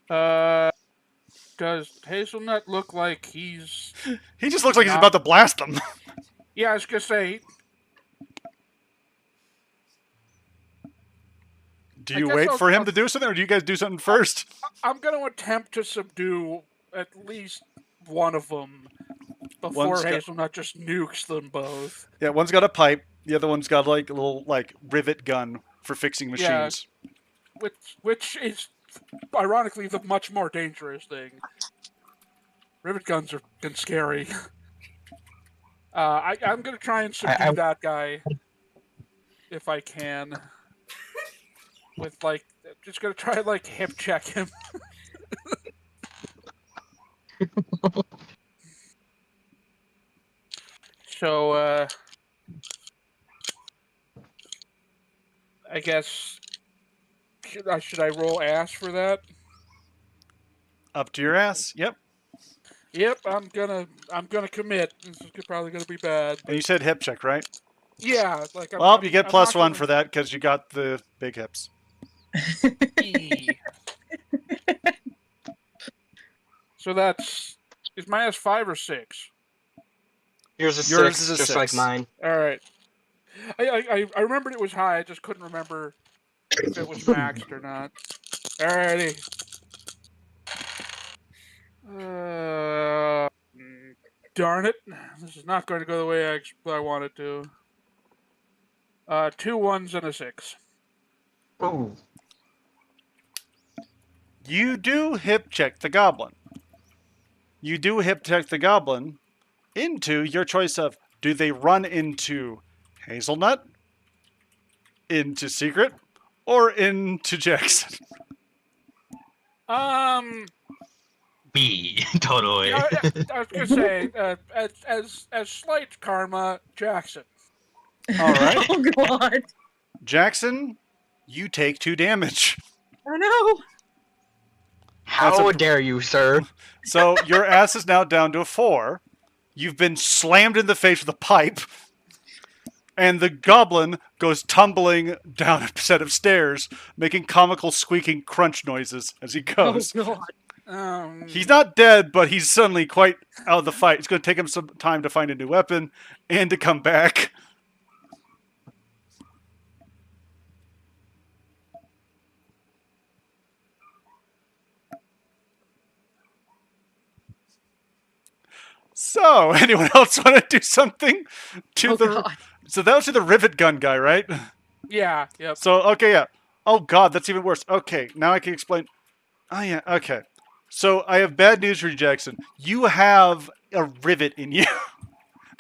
Does Hazelnut look like he's... He just looks like he's No. about to blast them. Yeah, I was gonna say, Do I you guess wait I'll- for him I'll- to do something or do you guys do something first? I'm gonna attempt to subdue at least one of them before One's got- Hazelnut just nukes them both. Yeah, one's got a pipe. The other one's got like a little like rivet gun for fixing Yeah. machines. Which is ironically the much more dangerous thing. Rivet guns are been scary. I'm gonna try and subdue that guy if I can. With like, just gonna try and like hip check him. So I guess should I roll ass for that? Up to your ass. Yep. Yep, I'm gonna commit. This is probably gonna be bad. And you said hip check, right? Yeah, like Well, you get I'm plus not one gonna- for that because you got the big hips. E. So is my ass 5 or 6? Yours is Yours 6, is a just 6. like mine. All right. I remembered it was high. I just couldn't remember if it was maxed or not. Alrighty. Darn it! This is not going to go the way I want it to. 2 1s and a 6. Ooh. You do hip check the goblin. You do hip check the goblin into your choice of do they run into Hazelnut, into Secret, or into Jackson? B, totally. I was gonna say, as slight karma, Jackson. All right. Oh God. Jackson, you take 2 damage. Oh no. How dare you, sir? So your ass is now down to a 4. You've been slammed in the face with a pipe. And the goblin goes tumbling down a set of stairs, making comical squeaking crunch noises as he goes. Oh God. He's not dead, but he's suddenly quite out of the fight. It's going to take him some time to find a new weapon and to come back. So, anyone else want to do something to Oh, the? God. So that was to the rivet gun guy, right? Yeah. Yep. So okay, yeah. Oh God, that's even worse. Okay, now I can explain. Oh yeah, okay. So I have bad news for you, Jackson. You have a rivet in you.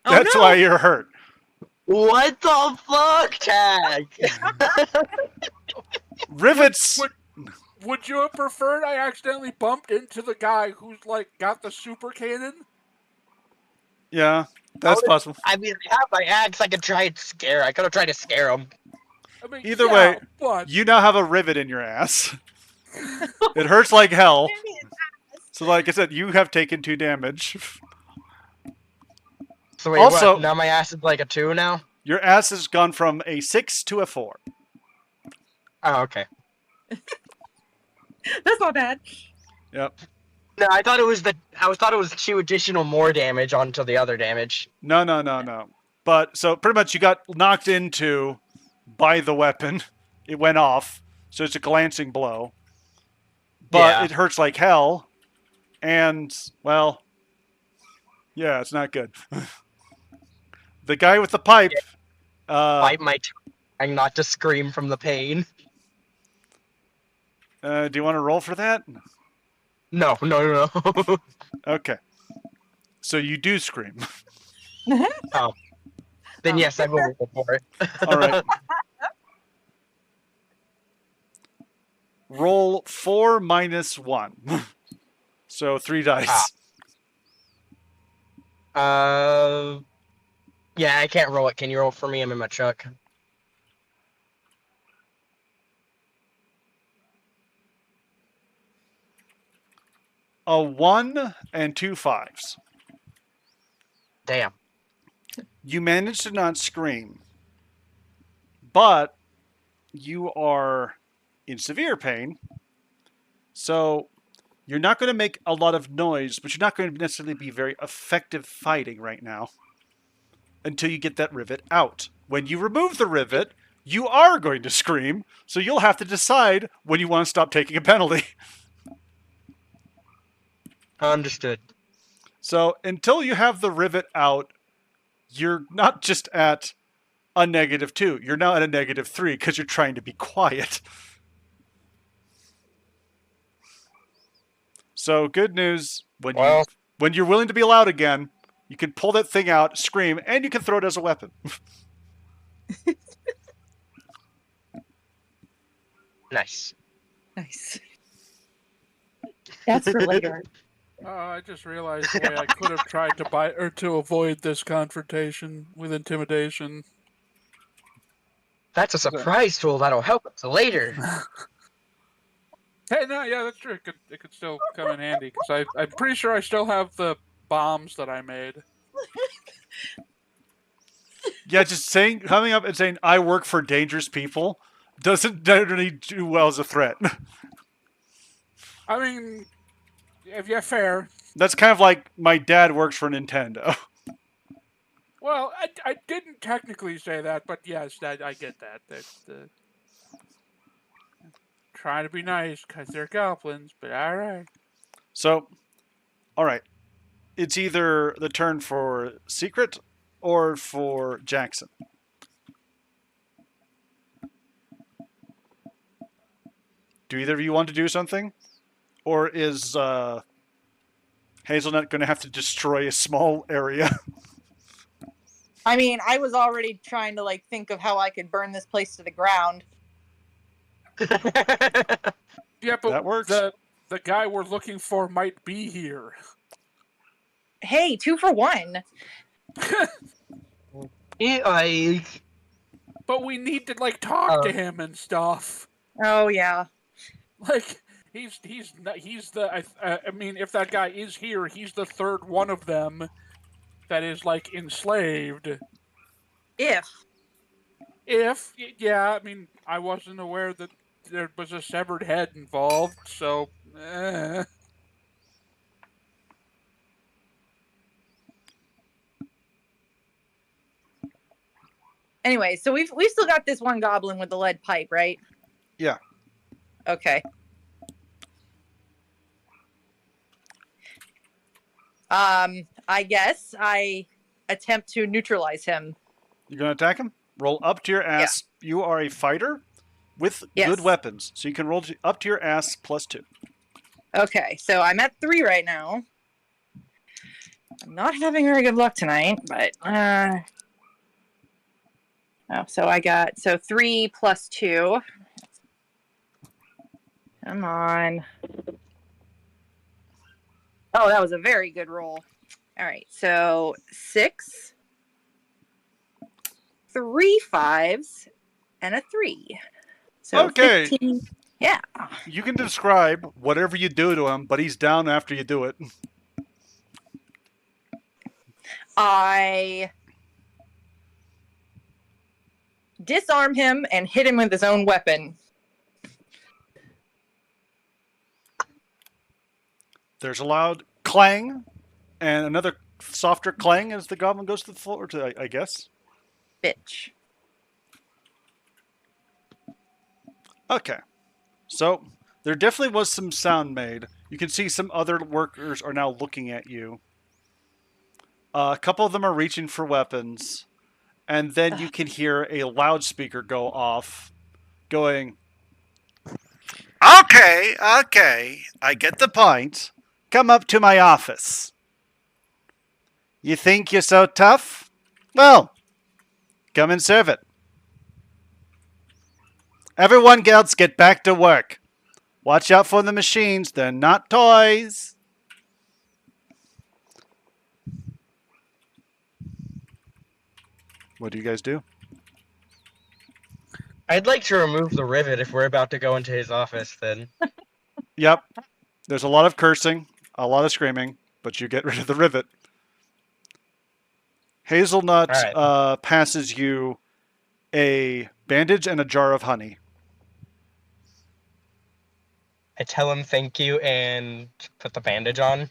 Oh, That's no. why you're hurt. What the fuck, Tag? Rivets. Would you have preferred I accidentally bumped into the guy who's like got the super cannon? Yeah, that's possible. I mean, I have my axe. I could try and scare. I could have tried to scare him. I mean, Either yeah, way, but You now have a rivet in your ass. It hurts like hell. So, like I said, you have taken 2 damage. So wait, Also- what? Now my ass is like a 2 now? Your ass has gone from a 6 to a 4. Oh, okay. That's not bad. Yep. No, I thought it was 2 additional more damage onto the other damage. No. But so pretty much you got knocked into by the weapon. It went off, so it's a glancing blow. But Yeah. it hurts like hell, and well, yeah, it's not good. The guy with the pipe. Bite my tongue and not to scream from the pain. Do you want to roll for that? No. Okay. So you do scream. Oh. Then yes, I will roll for it. All right. Roll 4 minus 1. So 3 dice. Yeah, I can't roll it. Can you roll for me? I'm in my truck. A 1 and 2 5s. Damn. You managed to not scream, but you are in severe pain. So you're not going to make a lot of noise, but you're not going to necessarily be very effective fighting right now until you get that rivet out. When you remove the rivet, you are going to scream, so you'll have to decide when you want to stop taking a penalty. Understood. So until you have the rivet out, you're not just at a -2. You're now at a -3 because you're trying to be quiet. So good news, Well- when you're willing to be loud again, you can pull that thing out, scream, and you can throw it as a weapon. Nice. Nice. That's for later. I just realized the way I could have tried to buy or to avoid this confrontation with intimidation. That's a surprise tool that'll help us later. Hey, no, yeah, that's true. It could still come in handy because I'm pretty sure I still have the bombs that I made. Yeah, just coming up and saying, I work for dangerous people doesn't generally do well as a threat. I mean, if you're fair. That's kind of like my dad works for Nintendo. Well, I didn't technically say that, but yes, I get that. Trying to be nice because they're goblins, but alright. So, alright. It's either the turn for Secret or for Jackson. Do either of you want to do something? Or is Hazelnut going to have to destroy a small area? I mean, I was already trying to like think of how I could burn this place to the ground. Yeah, but That works. The guy we're looking for might be here. Hey, 2 for 1. But we need to like talk to him and stuff. Oh yeah. Like he's the I mean, if that guy is here, he's the third one of them that is like enslaved. If Yeah, I mean, I wasn't aware that there was a severed head involved, so. Anyway, so we've still got this one goblin with the lead pipe, right? Yeah. Okay. I guess I attempt to neutralize him. You're going to attack him? Roll up to your ass. Yeah. You are a fighter with good weapons, so you can roll up to your ass +2. Okay, so I'm at 3 right now. I'm not having very good luck tonight, but so I got 3 + 2. Come on. Oh, that was a very good roll. All right, so 6, 3 5s, and a 3. So okay. 15. Yeah. You can describe whatever you do to him, but he's down after you do it. I disarm him and hit him with his own weapon. There's a loud clang, and another softer clang as the goblin goes to the floor, I guess. bitch. Okay. So, there definitely was some sound made. You can see some other workers are now looking at you. A couple of them are reaching for weapons. And then you can hear a loudspeaker go off, going, "Okay, okay, I get the point. Come up to my office. You think you're so tough? Well, come and serve it. Everyone else get back to work. Watch out for the machines. They're not toys." What do you guys do? I'd like to remove the rivet if we're about to go into his office. Then Yep. There's a lot of cursing, a lot of screaming, but you get rid of the rivet. Hazelnut All right. passes you a bandage and a jar of honey. I tell him thank you and put the bandage on.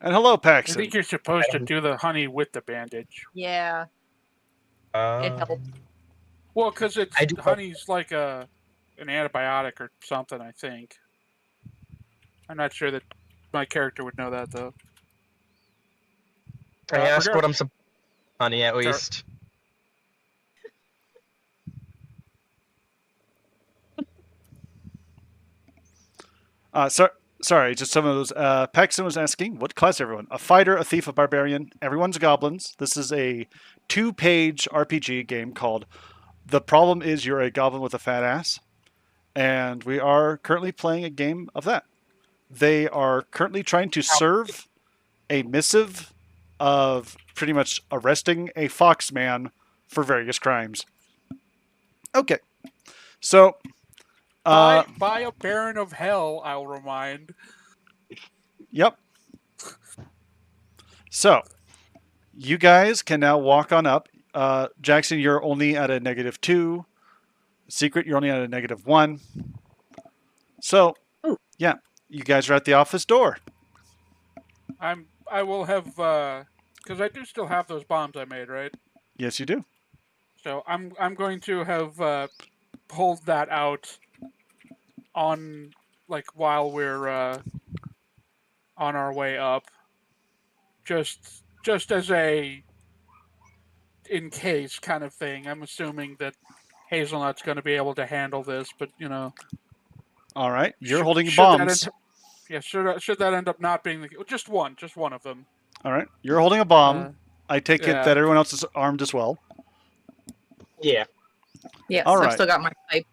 And hello, I Paxton. think you're supposed to do the honey with the bandage. Yeah, it helped. Well, because it's I do- honey's like an antibiotic or something. I think. I'm not sure that my character would know that though. I asked regard- what I'm honey at least. Sorry, just some of those. Paxton was asking, what class everyone? A fighter, a thief, a barbarian. Everyone's goblins. This is a 2-page RPG game called The Problem Is You're a Goblin with a Fat Ass. And we are currently playing a game of that. They are currently trying to serve a missive of pretty much arresting a foxman for various crimes. Okay. So... by a Baron of Hell, I'll remind. Yep. So, you guys can now walk on up. Jackson, you're only at a -2. Secret, you're only at a -1. So, yeah, you guys are at the office door. I will have because I do still have those bombs I made, right? Yes, you do. So I'm going to have pulled that out on like while we're on our way up, just as a in case kind of thing. I'm assuming that Hazelnut's going to be able to handle this, but you know. All right, you're Should- holding should that bombs. should that end up not being the just one of them. All right, you're holding a bomb. I take it yeah. that everyone else is armed as well. Yeah. Yes, All I've right. still got my pipe.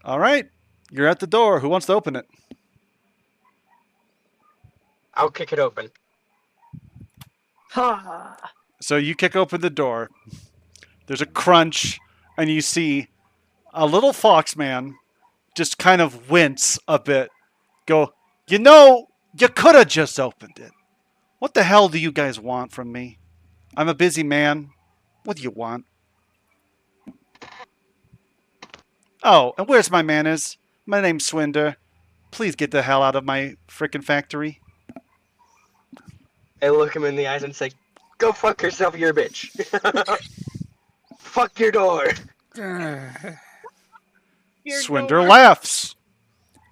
All right, you're at the door. Who wants to open it? I'll kick it open. Ha! So you kick open the door. There's a crunch, and you see a little foxman just kind of wince a bit. Go, you know, you could have just opened it. What the hell do you guys want from me? I'm a busy man. What do you want? Oh, and where's my manners? My name's Swinder. Please get the hell out of my frickin' factory. I look him in the eyes and say, "Go fuck yourself, you're a bitch." Fuck your door. Swinder laughs.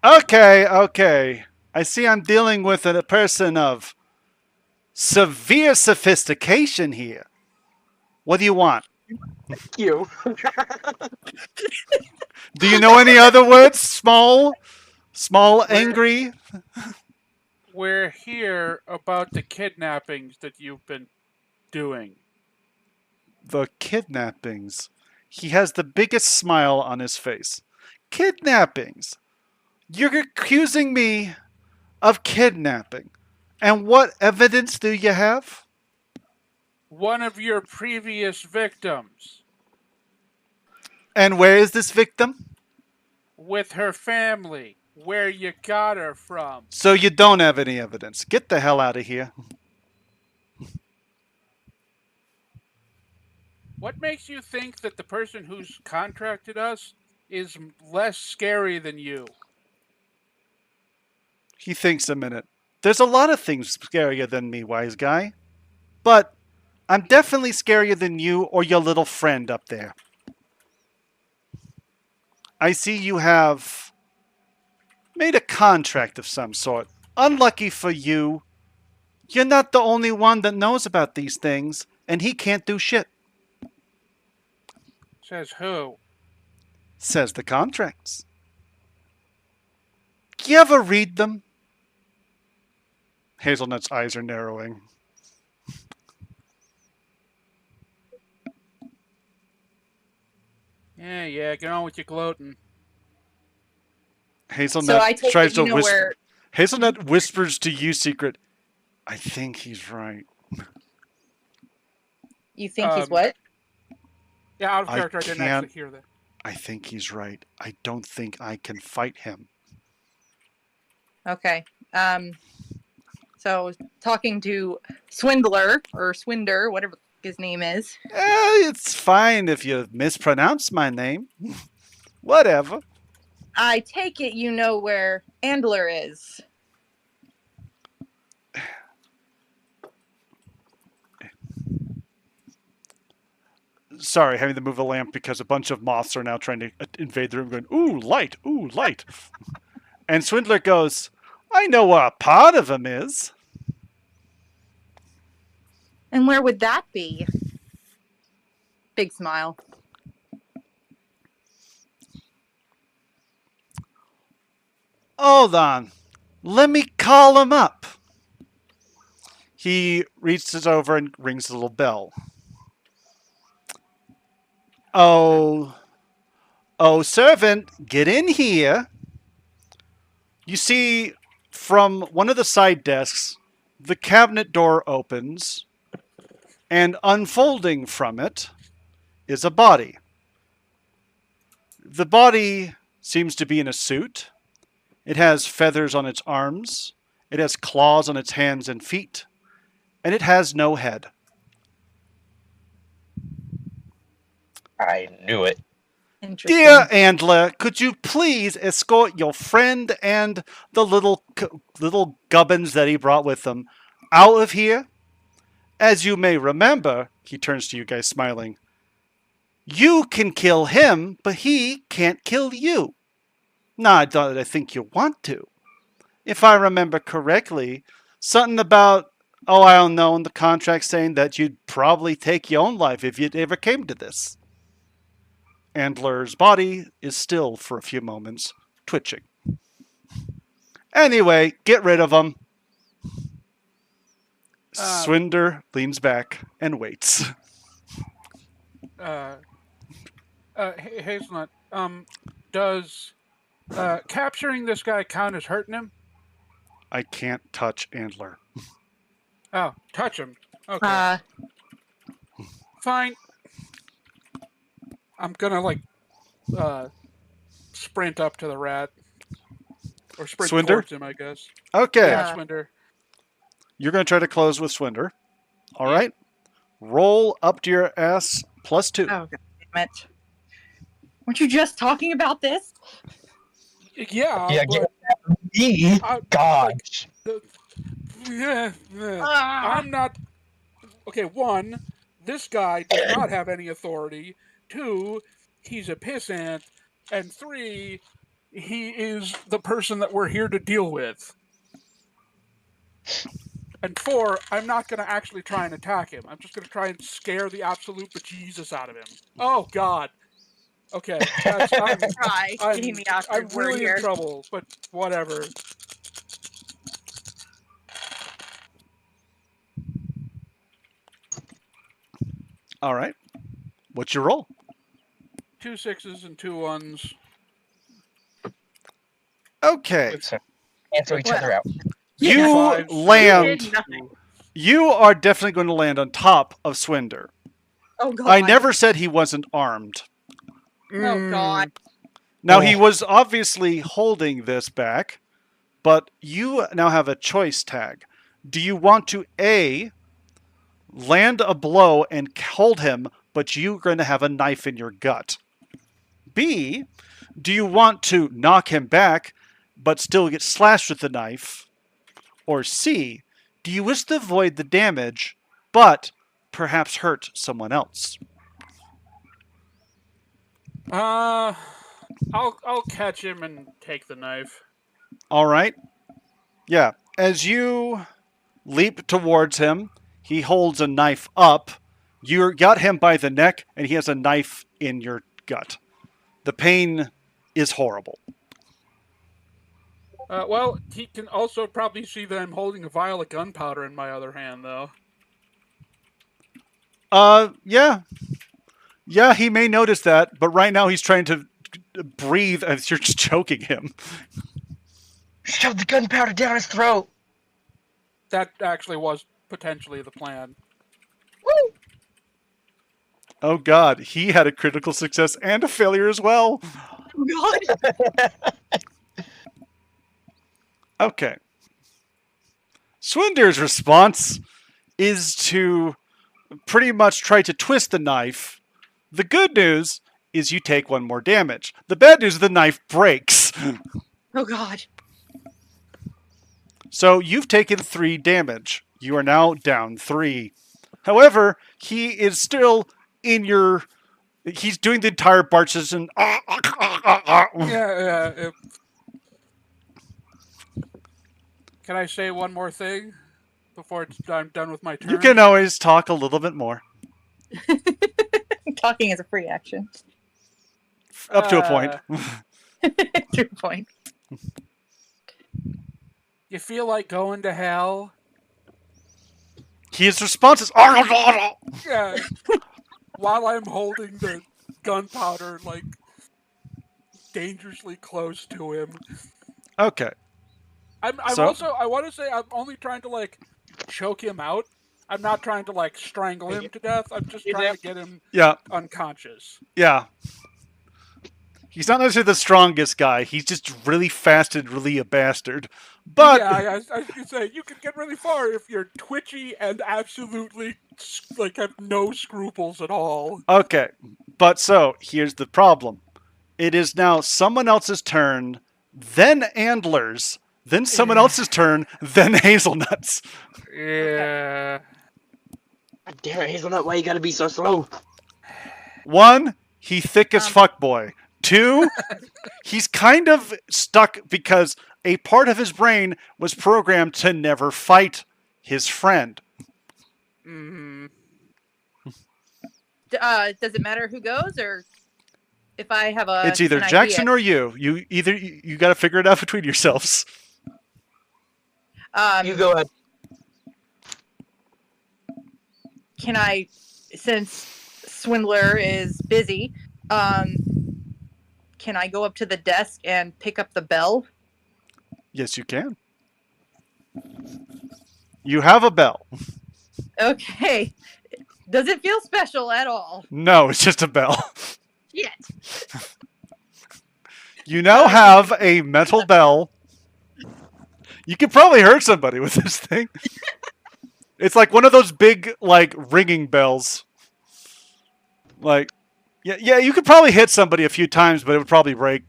Okay. I see I'm dealing with a person of severe sophistication here. What do you want? Fuck you. Do you know any other words? Small, angry? We're here about the kidnappings that you've been doing. The kidnappings. He has the biggest smile on his face. Kidnappings. You're accusing me of kidnapping. And what evidence do you have? One of your previous victims And where is this victim? with her family, where you got her from. So you don't have any evidence. Get the hell out of here. What makes you think that the person who's contracted us is less scary than you? He thinks a minute. There's a lot of things scarier than me, wise guy. But I'm definitely scarier than you or your little friend up there. I see you have made a contract of some sort. Unlucky for you, you're not the only one that knows about these things, and he can't do shit, Says who? says the contracts. You ever read them? Hazelnut's eyes are narrowing. Yeah, get on with your gloating. Hazelnut So I take tries it you to know whisper. where. Hazelnut whispers to you, Secret. I think he's right. You think he's Um, what? Yeah, out of I character, I didn't can't- actually hear that. I think he's right. I don't think I can fight him. Okay. So talking to Swindler or Swinder, whatever his name is. It's fine if you mispronounce my name. Whatever. I take it you know where Andler is. Sorry, having to move a lamp because a bunch of moths are now trying to invade the room going, ooh, light, ooh, light. And Swindler goes, I know where a part of him is. And where would that be? Big smile. Hold on. Let me call him up. He reaches over and rings a little bell. Oh, servant, get in here. You see, from one of the side desks, the cabinet door opens, and unfolding from it is a body. The body seems to be in a suit. It has feathers on its arms. It has claws on its hands and feet. And it has no head. I knew it. Interesting. Dear Andler, could you please escort your friend and the little gubbins that he brought with him out of here? As you may remember, he turns to you guys smiling, you can kill him, but he can't kill you. Not that I think you want to. If I remember correctly, something about, I don't know, in the contract saying that you'd probably take your own life if it ever came to this. Andler's body is still for a few moments, twitching. Anyway, get rid of him. Swinder leans back and waits. Hazelnut, does capturing this guy count as hurting him? I can't touch Andler. Oh, touch him. Okay. Fine. I'm gonna sprint up to the rat. Or sprint Swinder? towards him, I guess. Okay. Yeah, Swinder. You're going to try to close with Swinder. All right. Roll up to your ass +2. Oh, God damn it. Weren't you just talking about this? Yeah, Yeah, but me. Gosh. I'm not. Okay, one, this guy does not have any authority. Two, he's a pissant. And three, he is the person that we're here to deal with. And four, I'm not going to actually try and attack him. I'm just going to try and scare the absolute bejesus out of him. Oh, God. Okay. Try getting the I'm awkward word really here. in trouble, but whatever. All right. What's your roll? 2 6s and 2 1s. Okay. Cancel each other out. You Five. land. Did nothing. You are definitely going to land on top of Swinder. Oh, God. I never said he wasn't armed. Oh, God. Now, he was obviously holding this back, but you now have a choice tag. Do you want to, A, land a blow and hold him, but you're going to have a knife in your gut? B, do you want to knock him back, but still get slashed with the knife? Or C, do you wish to avoid the damage, but perhaps hurt someone else. I'll catch him and take the knife. All right. Yeah. As you leap towards him, he holds a knife up. You got him by the neck, and he has a knife in your gut. The pain is horrible. Well, he can also probably see that I'm holding a vial of gunpowder in my other hand, though. Yeah. Yeah, he may notice that, but right now he's trying to breathe as you're just choking him. Shove the gunpowder down his throat. That actually was potentially the plan. Woo! Oh god, he had a critical success and a failure as well. God. Okay. Swinder's response is to pretty much try to twist the knife. The good news is you take 1 more damage. The bad news is the knife breaks. Oh God. So you've taken 3 damage. You are now down 3. However, he is still in your... He's doing the entire barches and... Yeah. Can I say one more thing before I'm done with my turn? You can always talk a little bit more. Talking is a free action. Up to a point. To a point. You feel like going to hell? His response is... Yeah. While I'm holding the gunpowder, like, dangerously close to him. Okay. I'm So- also, I want to say, I'm only trying to, like, choke him out. I'm not trying to, like, strangle him to death. I'm just trying to get him Yeah. unconscious. Yeah. He's not necessarily the strongest guy. He's just really fast and really a bastard. But Yeah, I was gonna say, you can get really far if you're twitchy and absolutely, like, have no scruples at all. okay. But so here's the problem. It is now someone else's turn, then Andler's, then someone else's turn, then Hazelnut's. Yeah. God damn it, Hazelnut, why you gotta be so slow? 1, he thick as fuck boy. 2, he's kind of stuck because a part of his brain was programmed to never fight his friend. Mm-hmm. Does it matter who goes, or if I have a? It's either an Jackson idea? or you. You got to figure it out between yourselves. You go ahead. Can I, since Swindler is busy, can I go up to the desk and pick up the bell? Yes, you can. You have a bell. Okay. Does it feel special at all? No, it's just a bell. Shit. You now have a metal bell. You could probably hurt somebody with this thing. It's like one of those big, like, ringing bells. Like, yeah, you could probably hit somebody a few times, but it would probably break.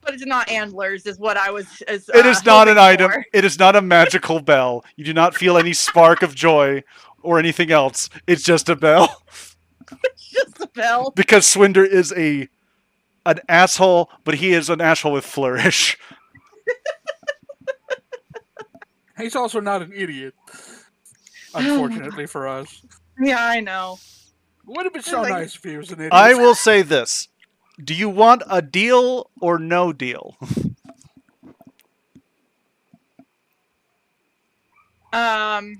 But it's not antlers, is what I was. It is not an hoping item. for. It is not a magical bell. You do not feel any spark of joy or anything else. It's just a bell. It's just a bell. Because Swinder is an asshole, but he is an asshole with flourish. He's also not an idiot. Unfortunately for us. Yeah, I know. It would have been so Like- nice if he was an idiot. I will say this. Do you want a deal or no deal? Want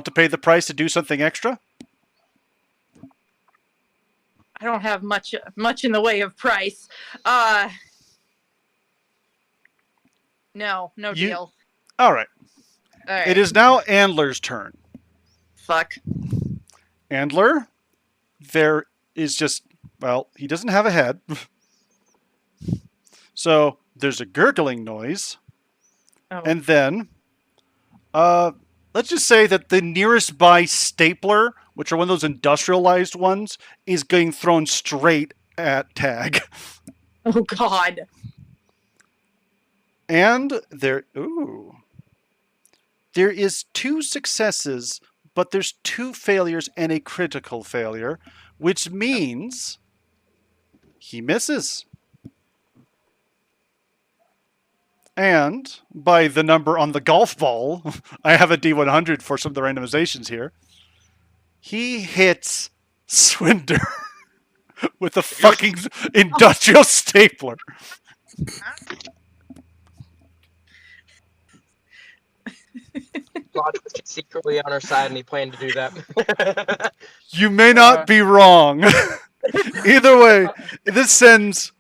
to pay the price to do something extra? I don't have much in the way of price. No You- deal. All right. All right. It is now Andler's turn. Fuck. Andler, there is just, well, he doesn't have a head. So there's a gurgling noise. Oh. And then, let's just say that the nearest by stapler, which are one of those industrialized ones, is getting thrown straight at Tag. Oh God. And there, ooh. there is 2 successes, but there's 2 failures and a critical failure, which means he misses. And by the number on the golf ball, I have a D100 for some of the randomizations here. He hits Swinder with a fucking industrial stapler. God was just secretly on our side, and he planned to do that. You may not be wrong. Either way, this sends...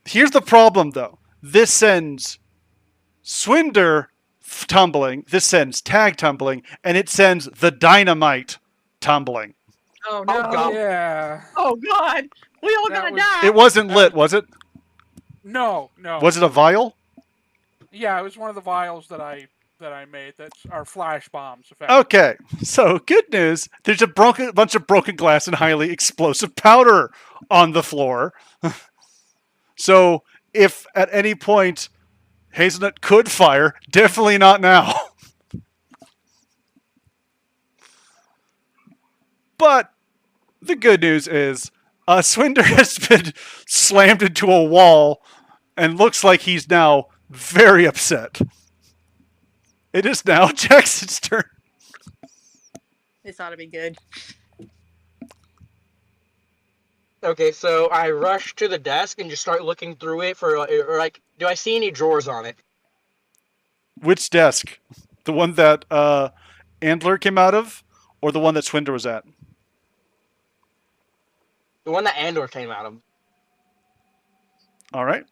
Here's the problem, though. This sends Swinder tumbling, this sends Tag tumbling, and it sends the Dynamite tumbling. Oh no! God. Yeah. Oh god! We all That gonna was- die. It wasn't lit, was it? No. Was it a vial? Yeah, it was one of the vials that I made. That's our flash bombs. Effectively. Okay, so good news. There's a bunch of broken glass and highly explosive powder on the floor. So if at any point Hazelnut could fire, definitely not now. But the good news is Swinder has been slammed into a wall and looks like he's now very upset. It is now Jackson's turn. This ought to be good. Okay, so I rush to the desk and just start looking through it for, like, do I see any drawers on it? Which desk? The one that Andler came out of, or the one that Swinder was at? The one that Andor came out of. All right.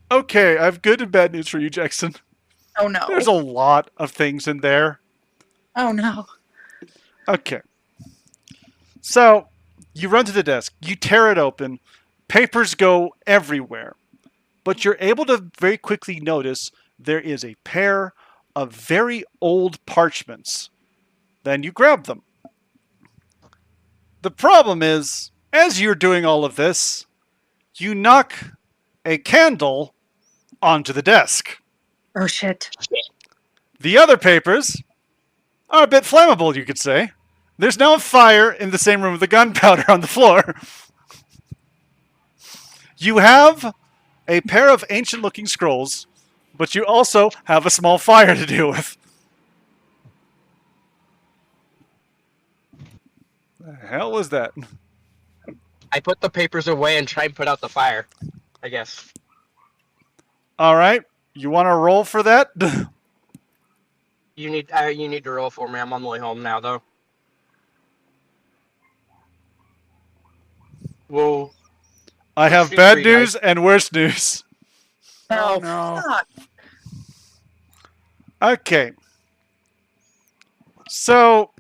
Okay, I have good and bad news for you, Jackson. Oh no! There's a lot of things in there. Oh no! Okay. So, you run to the desk, you tear it open, papers go everywhere, but you're able to very quickly notice there is a pair of very old parchments. Then you grab them. The problem is, as you're doing all of this, you knock a candle onto the desk. Oh shit! The other papers are a bit flammable, you could say. There's now a fire in the same room with the gunpowder on the floor. You have a pair of ancient-looking scrolls, but you also have a small fire to deal with. The hell was that? I put the papers away and try and put out the fire, I guess. All right, you want to roll for that? You need to roll for me. I'm on the way home now, though. Whoa. I have Shoot bad three news dice. and worse news. Oh, Oh no. fuck! Okay. So,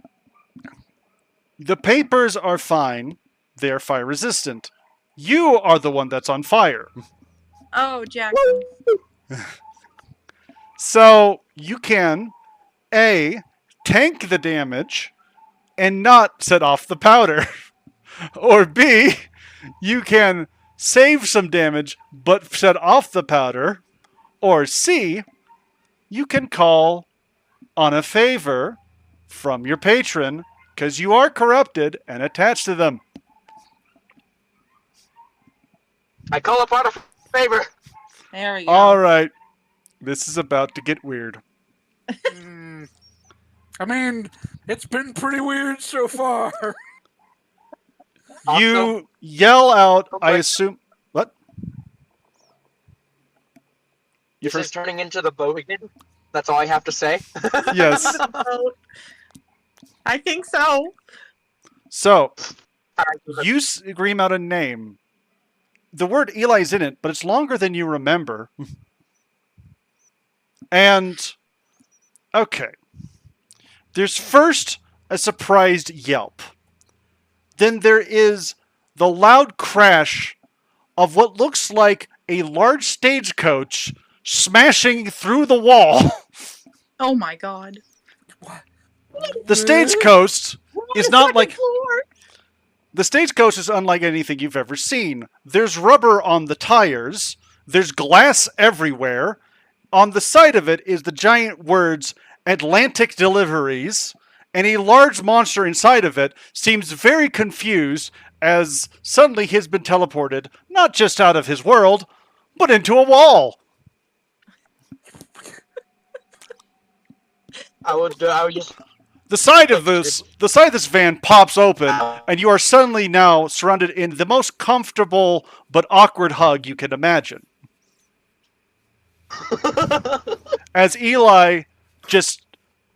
the papers are fine. They're fire resistant. You are the one that's on fire. Oh Jackson! So, you can, A, tank the damage and not set off the powder. Or B, you can save some damage but set off the powder. Or C, you can call on a favor from your patron because you are corrupted and attached to them. I call upon a favor. There we go. All right. This is about to get weird. I mean, it's been pretty weird so far. You yell out, I Okay. assume... What? You This is first? turning into the boat again. That's all I have to say. Yes. I think so. So, Alright, you scream out a name. The word Eli's in it, but it's longer than you remember. And, okay. There's first a surprised yelp. Then there is the loud crash of what looks like a large stagecoach smashing through the wall. Oh my god! The stagecoach is not like... Floor. The stagecoach is unlike anything you've ever seen. There's rubber on the tires. There's glass everywhere. on the side of it is the giant words Atlantic Deliveries, and a large monster inside of it seems very confused as suddenly he's been teleported, not just out of his world, but into a wall. I would just. The side of this van pops open, and you are suddenly now surrounded in the most comfortable but awkward hug you can imagine. As Eli just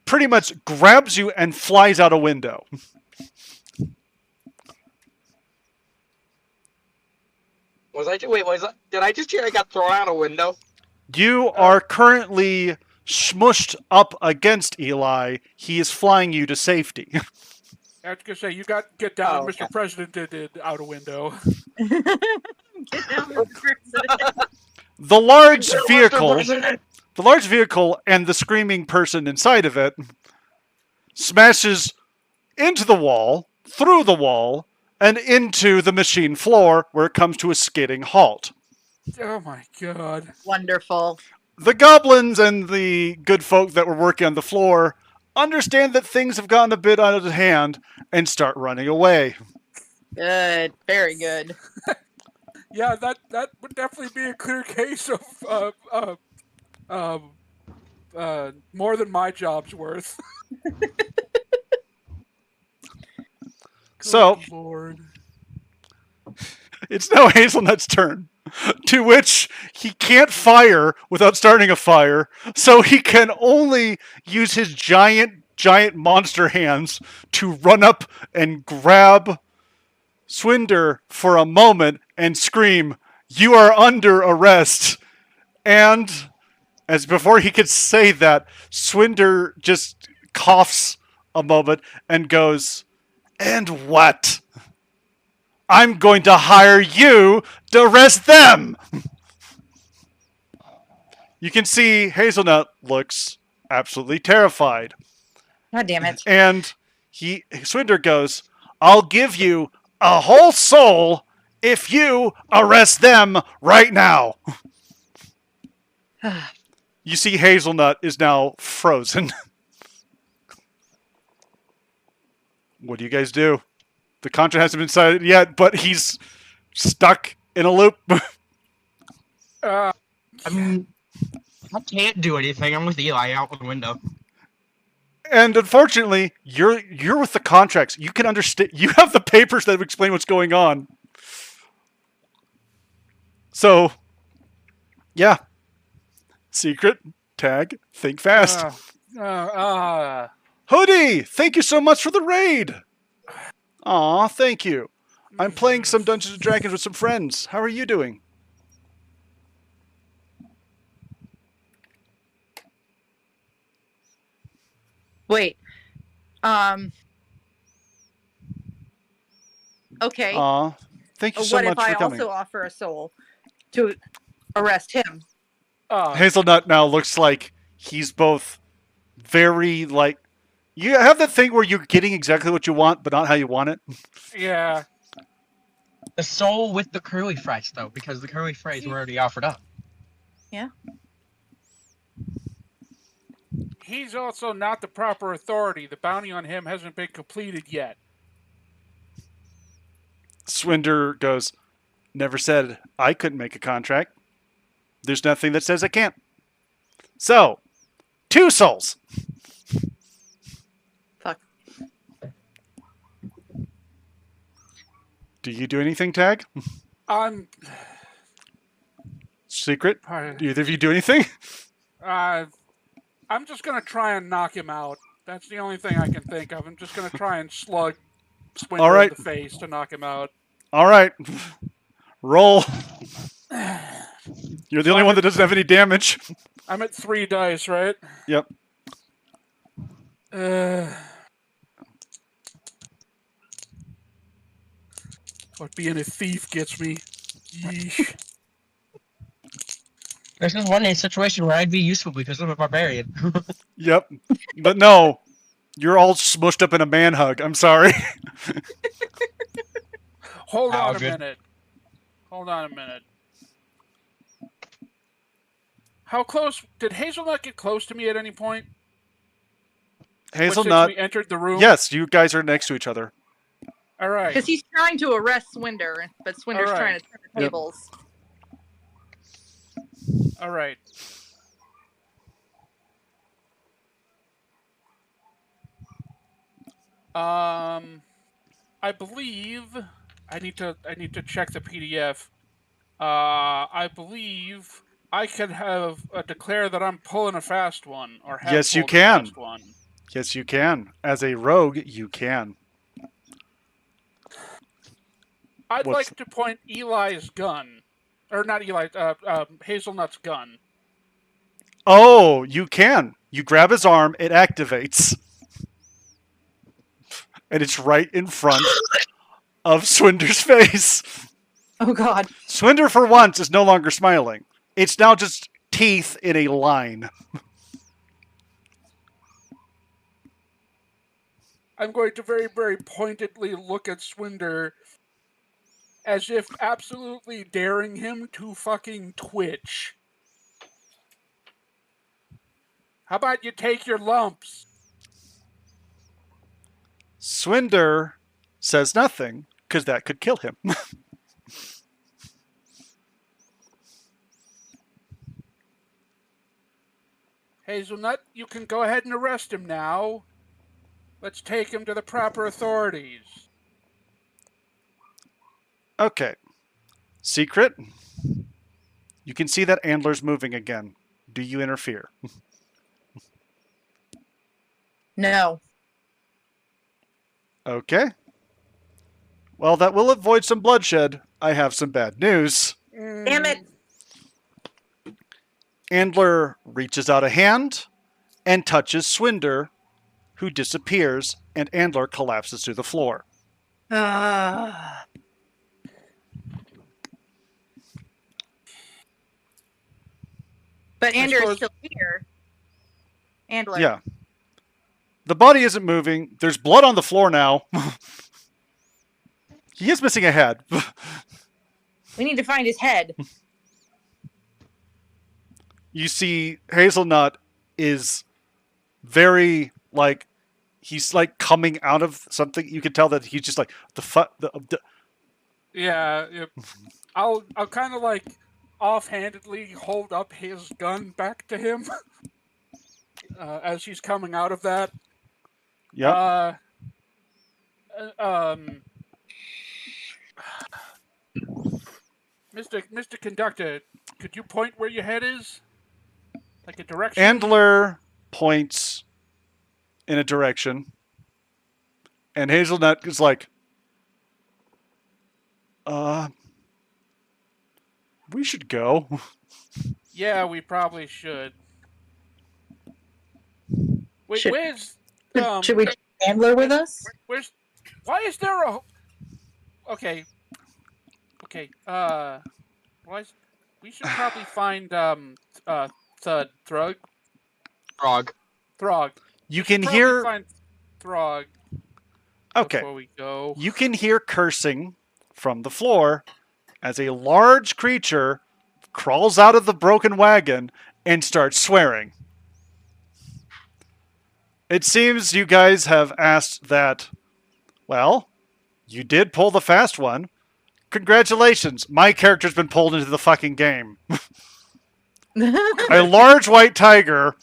pretty much grabs you and flies out a window. Did I just hear I got thrown out a window? You are currently smushed up against Eli. He is flying you to safety. I was gonna say you got get down. Oh, okay. Mr. President did out a window. Get down, Mr. President. The large vehicle and the screaming person inside of it smashes into the wall, through the wall, and into the machine floor, where it comes to a skidding halt. Oh my god. Wonderful. The goblins and the good folk that were working on the floor understand that things have gotten a bit out of hand and start running away. Good. Very good. Yeah, that would definitely be a clear case of more than my job's worth. So, Good Lord. it's now Hazelnut's turn, to which he can't fire without starting a fire, so he can only use his giant monster hands to run up and grab Swinder for a moment and scream, "You are under arrest!" And as before he could say that, Swinder just coughs a moment and goes, "And what? I'm going to hire you to arrest them!" You can see Hazelnut looks absolutely terrified. God damn it. And Swinder goes, "I'll give you a whole soul if you arrest them right now." You see Hazelnut is now frozen. What do you guys do? The contract hasn't been decided yet, but he's stuck in a loop. I mean, I can't do anything. I'm with Eli out the window. And unfortunately, you're with the contracts. You can understand. You have the papers that explain what's going on. So, yeah. Secret, tag, think fast. Hoodie, thank you so much for the raid. Aw, thank you. I'm playing some Dungeons & Dragons with some friends. How are you doing? Wait. Okay. Aw, thank you so What much if I for coming. also offer a soul to arrest him? Hazelnut now looks like he's both very, like... You have that thing where you're getting exactly what you want, but not how you want it. Yeah. The soul with the curly fries, though, because the curly fries were already offered up. Yeah. He's also not the proper authority. The bounty on him hasn't been completed yet. Swinder goes, "Never said I couldn't make a contract. There's nothing that says I can't. So, 2 souls." Fuck. Do you do anything, Tag? I'm Secret? Do either of you do anything? I'm just gonna try and knock him out. That's the only thing I can think of. I'm just gonna try and slug Swindler All right. in the face to knock him out. All right. Roll. You're the only one that doesn't have any damage. I'm at 3 dice, right? Yep. What being a thief gets me. Yeesh. This is one situation where I'd be useful because I'm a barbarian. Yep. But no, you're all smushed up in a man hug. I'm sorry. Hold on a good. minute. Hold on a minute. How close did Hazelnut get close to me at any point? Hazelnut. Since we entered the room. Yes, you guys are next to each other. All right. Because he's trying to arrest Swinder, but Swinder's All right. trying to turn the Yep. tables. All right. I believe I need to check the PDF. I believe I could have declare that I'm pulling a fast one, or have Yes, you pulled a can. fast one. Yes, you can. As a rogue, you can. I'd What's- like to point Eli's gun, or not Eli, Hazelnut's gun. Oh, you can. You grab his arm, it activates. And it's right in front of Swinder's face. Oh God. Swinder, for once, is no longer smiling. It's now just teeth in a line. I'm going to very, very pointedly look at Swinder as if absolutely daring him to fucking twitch. How about you take your lumps? Swinder says nothing, because that could kill him. Hazelnut, you can go ahead and arrest him now. Let's take him to the proper authorities. Okay. Secret. You can see that Antler's moving again. Do you interfere? No. Okay. Well, that will avoid some bloodshed. I have some bad news. Damn it. Antler reaches out a hand and touches Swinder, who disappears, and Antler collapses to the floor. Ah. But Andrew suppose- is still here. Andler. Yeah. The body isn't moving. There's blood on the floor now. He is missing a head. We need to find his head. You see Hazelnut is very, like, he's, like, coming out of something. You can tell that he's just like, the fuck? Yeah, I'll kind of like offhandedly hold up his gun back to him as he's coming out of that. Yeah. Mr. Conductor, could you point where your head is? Like a direction? Antler points in a direction, and Hazelnut is like, we should go. Yeah, we probably should. Wait, Should- where's Should we take Andler with us? where's why is there a okay we should probably find Throg. You can Probably hear. find Throg Okay. before we go. You can hear cursing from the floor as a large creature crawls out of the broken wagon and starts swearing. It seems you guys have asked that, well, you did pull the fast one. Congratulations, my character's been pulled into the fucking game. A large white tiger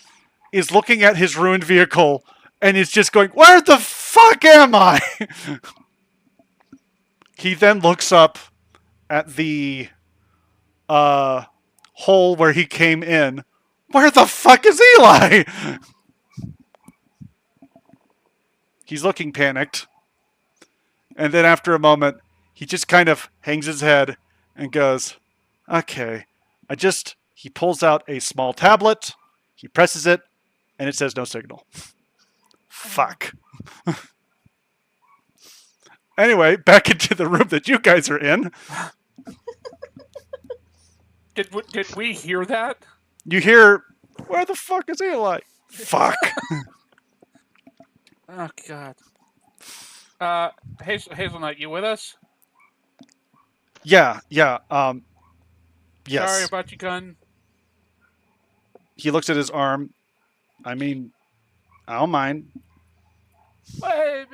is looking at his ruined vehicle and is just going, where the fuck am I? He then looks up at the hole where he came in. Where the fuck is Eli? He's looking panicked. And then after a moment, he just kind of hangs his head and goes, okay. He pulls out a small tablet, he presses it, and it says no signal. Fuck. Anyway, back into the room that you guys are in. Did we hear that? You hear, where the fuck is Eli? Fuck. Oh god. Hazelnut, you with us? Yeah. Yes. Sorry about your gun. he looks at his arm. I mean, I don't mind. Well,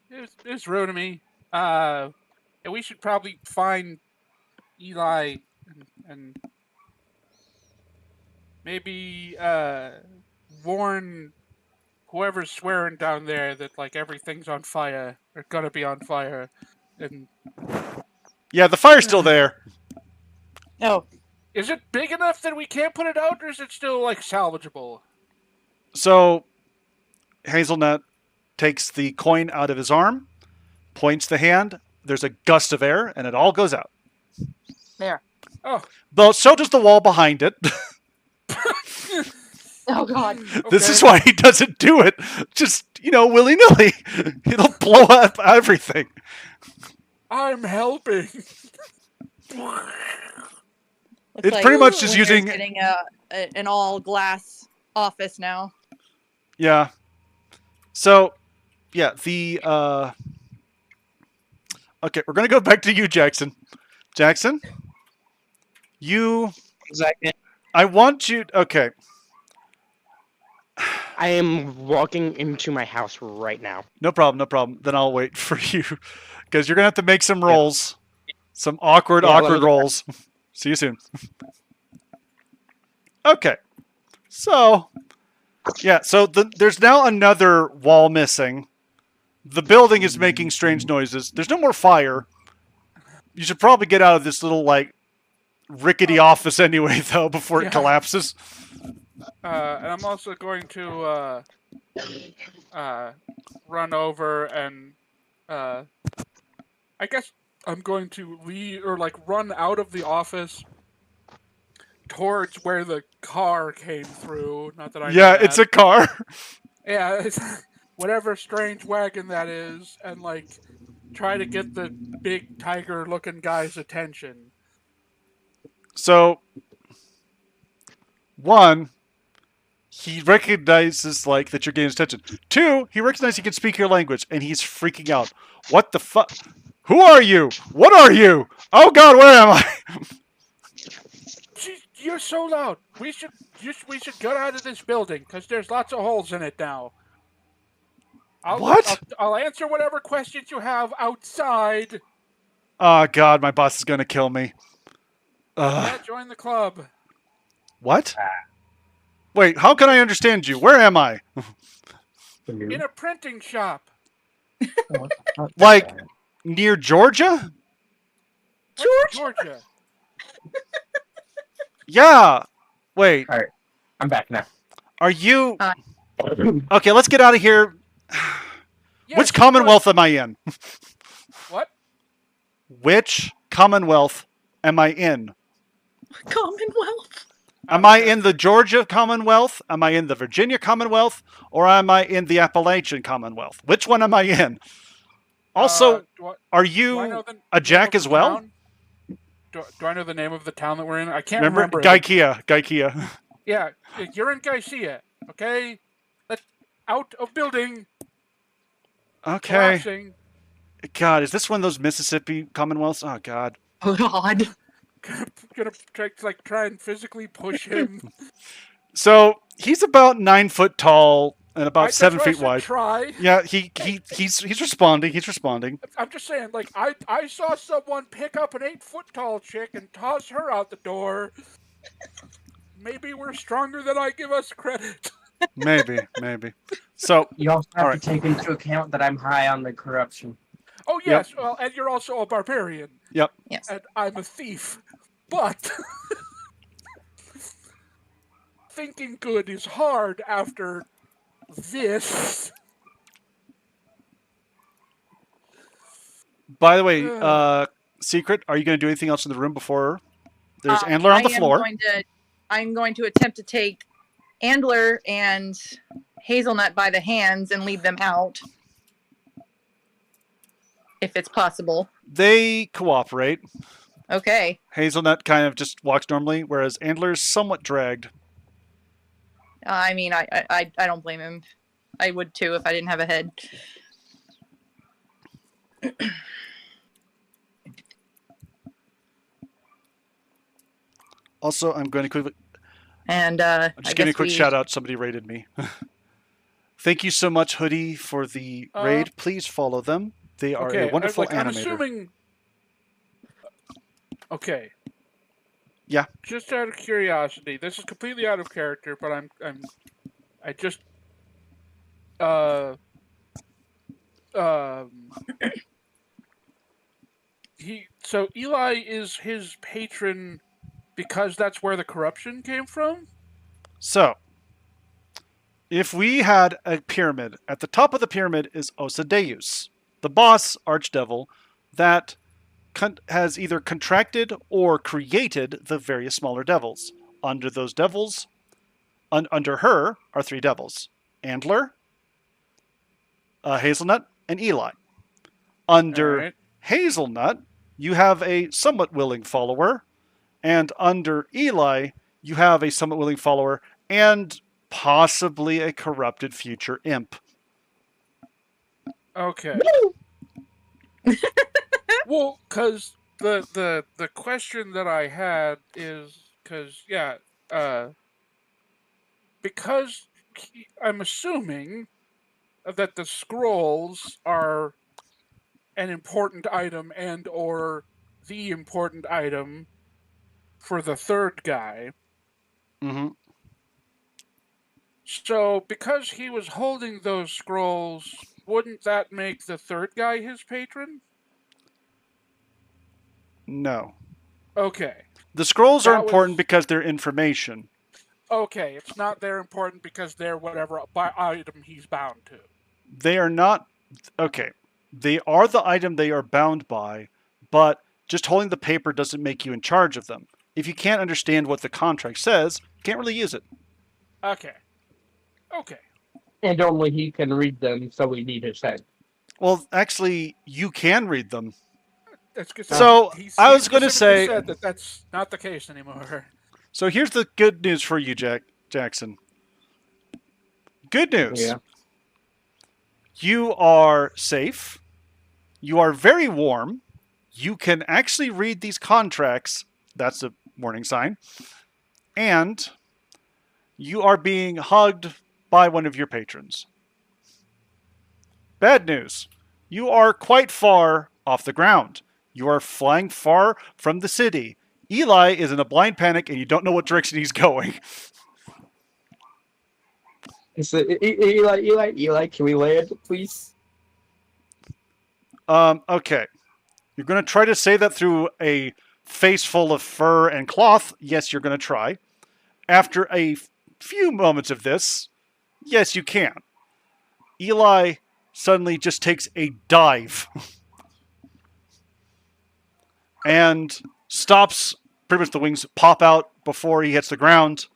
it's rude of me. And we should probably find Eli and maybe warn whoever's swearing down there that like everything's on fire or gonna be on fire, and Yeah, the fire's still there. Oh, is it big enough that we can't put it out, or is it still like salvageable? So Hazelnut takes the coin out of his arm, points the hand. There's a gust of air, and it all goes out. there. Oh, Though so does the wall behind it. Oh God. This is okay. why he doesn't do it. Just, willy nilly. It'll blow up everything. I'm helping. Looks It's like pretty much just Winter's using- getting an all glass office now. Yeah. So, yeah, okay, we're going to go back to you, Jackson. Jackson? Exactly. I want you... Okay. I am walking into my house right now. No problem. Then I'll wait for you. Because you're going to have to make some rolls. Some awkward Yeah, let me- rolls. See you soon. Okay. So, yeah, so there's now another wall missing. The building is making strange noises. There's no more fire. You should probably get out of this little, rickety office anyway, though, before it Yeah. collapses. And I'm also going to run over and I guess I'm going to run out of the office towards where the car came through. Not that I know Yeah, that. it's a car. Yeah, it's whatever strange wagon that is, and try to get the big tiger-looking guy's attention. So, one, he recognizes that you're getting his attention. Two, he recognizes he can speak your language, and he's freaking out. What the fuck? Who are you? What are you? Oh God, where am I? Jeez, you're so loud. We should get out of this building because there's lots of holes in it now. What? I'll answer whatever questions you have outside. Oh God, my boss is gonna kill me. Yeah, join the club. What? Wait, how can I understand you? Where am I? In a printing shop. Like near Georgia? Georgia. Yeah. Wait, I'm back now. are you? Hi. Okay, let's get out of here. Yes, Which Commonwealth am I in? What? Which Commonwealth am I in? Commonwealth. Am I in the Georgia Commonwealth? Am I in the Virginia Commonwealth? Or am I in the Appalachian Commonwealth? Which one am I in? Also, are do I you know the a name Jack of as the well? town? Do I know the name of the town that we're in? I can't Remember? remember. Gaikea. Yeah, you're in Gaisia, okay? Let's out of building. Okay. Collapsing. God, is this one of those Mississippi Commonwealths? Oh, God. Oh God. Gonna try and physically push him. So, he's about 9 foot tall and about That's 7 what I feet said, wide. Try. Yeah, he's responding. He's responding. I'm just saying, I saw someone pick up an 8-foot tall chick and toss her out the door. Maybe we're stronger than I give us credit. Maybe. So, You also have Alright. to take into account that I'm high on the corruption. Oh yes, well, and you're also a barbarian. Yep. Yes. And I'm a thief. But thinking good is hard after this. By the way, Secret, are you going to do anything else in the room before there's Andler on the floor? I'm going to attempt to take Andler and Hazelnut by the hands and lead them out, if it's possible. They cooperate. Okay. Hazelnut kind of just walks normally, whereas Andler's somewhat dragged. I mean, I don't blame him. I would too if I didn't have a head. Also, I'm going to quickly... And I'm I just giving a guess quick we... shout out. Somebody raided me. Thank you so much, Hoodie, for the raid. Please follow them. They are a wonderful I'm animator. assuming. Okay. Yeah. Just out of curiosity, this is completely out of character, but I just so Eli is his patron because that's where the corruption came from? So, if we had a pyramid, at the top of the pyramid is Osadeus, the boss archdevil that has either contracted or created the various smaller devils. Under those devils, under her are 3 devils: Antler, Hazelnut, and Eli. Under Alright. Hazelnut, you have a somewhat willing follower, and under Eli, you have a somewhat willing follower and possibly a corrupted future imp. Okay. Well, because the question that I had is because I'm assuming that the scrolls are an important item and or the important item for the third guy. Mm-hmm. So because he was holding those scrolls, wouldn't that make the third guy his patron? No. Okay. The scrolls are That important was- because they're information. Okay, it's not they're important because they're whatever item he's bound to. They are not... Okay. They are the item they are bound by, but just holding the paper doesn't make you in charge of them. If you can't understand what the contract says, you can't really use it. Okay. Okay. And only he can read them, so we need his head. Well, actually, you can read them. That's good. So, I was gonna specifically say- said that that's not the case anymore. So here's the good news for you, Jackson. Good news. Yeah. You are safe. You are very warm. You can actually read these contracts. That's a warning sign. And you are being hugged by one of your patrons. Bad news. You are quite far off the ground. You are flying far from the city. Eli is in a blind panic and you don't know what direction he's going. So, Eli, can we land, please? Okay. You're going to try to say that through a face full of fur and cloth. Yes, you're going to try. After a few moments of this, yes, you can. Eli suddenly just takes a dive and stops. Pretty much the wings pop out before he hits the ground,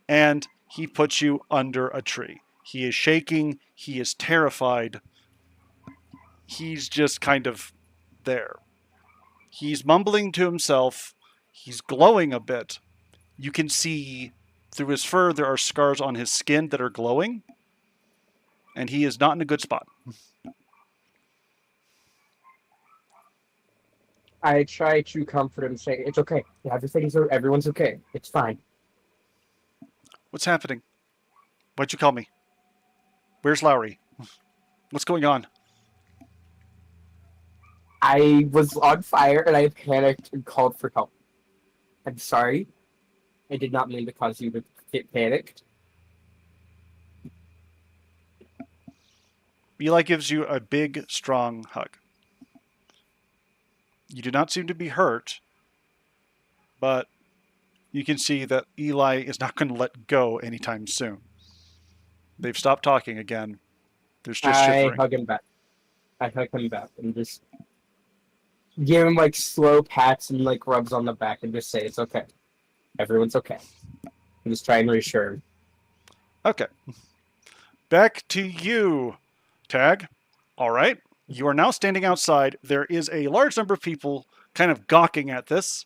and he puts you under a tree. He is shaking. He is terrified. He's just kind of there. He's mumbling to himself. He's glowing a bit. You can see through his fur there are scars on his skin that are glowing, and he is not in a good spot. I try to comfort him, saying, "It's okay. Everyone's okay. It's fine." What's happening? Why'd you call me? Where's Lowry? What's going on? I was on fire and I panicked and called for help. I'm sorry. I did not mean to cause you to get panicked. Eli gives you a big, strong hug. You do not seem to be hurt, but you can see that Eli is not going to let go anytime soon. They've stopped talking again. There's just I shivering. hug him back. And just give him like slow pats and like rubs on the back and just say, "It's okay. Everyone's okay." And just try and reassure him. Okay. Back to you, Tag. All right. You are now standing outside. There is a large number of people kind of gawking at this.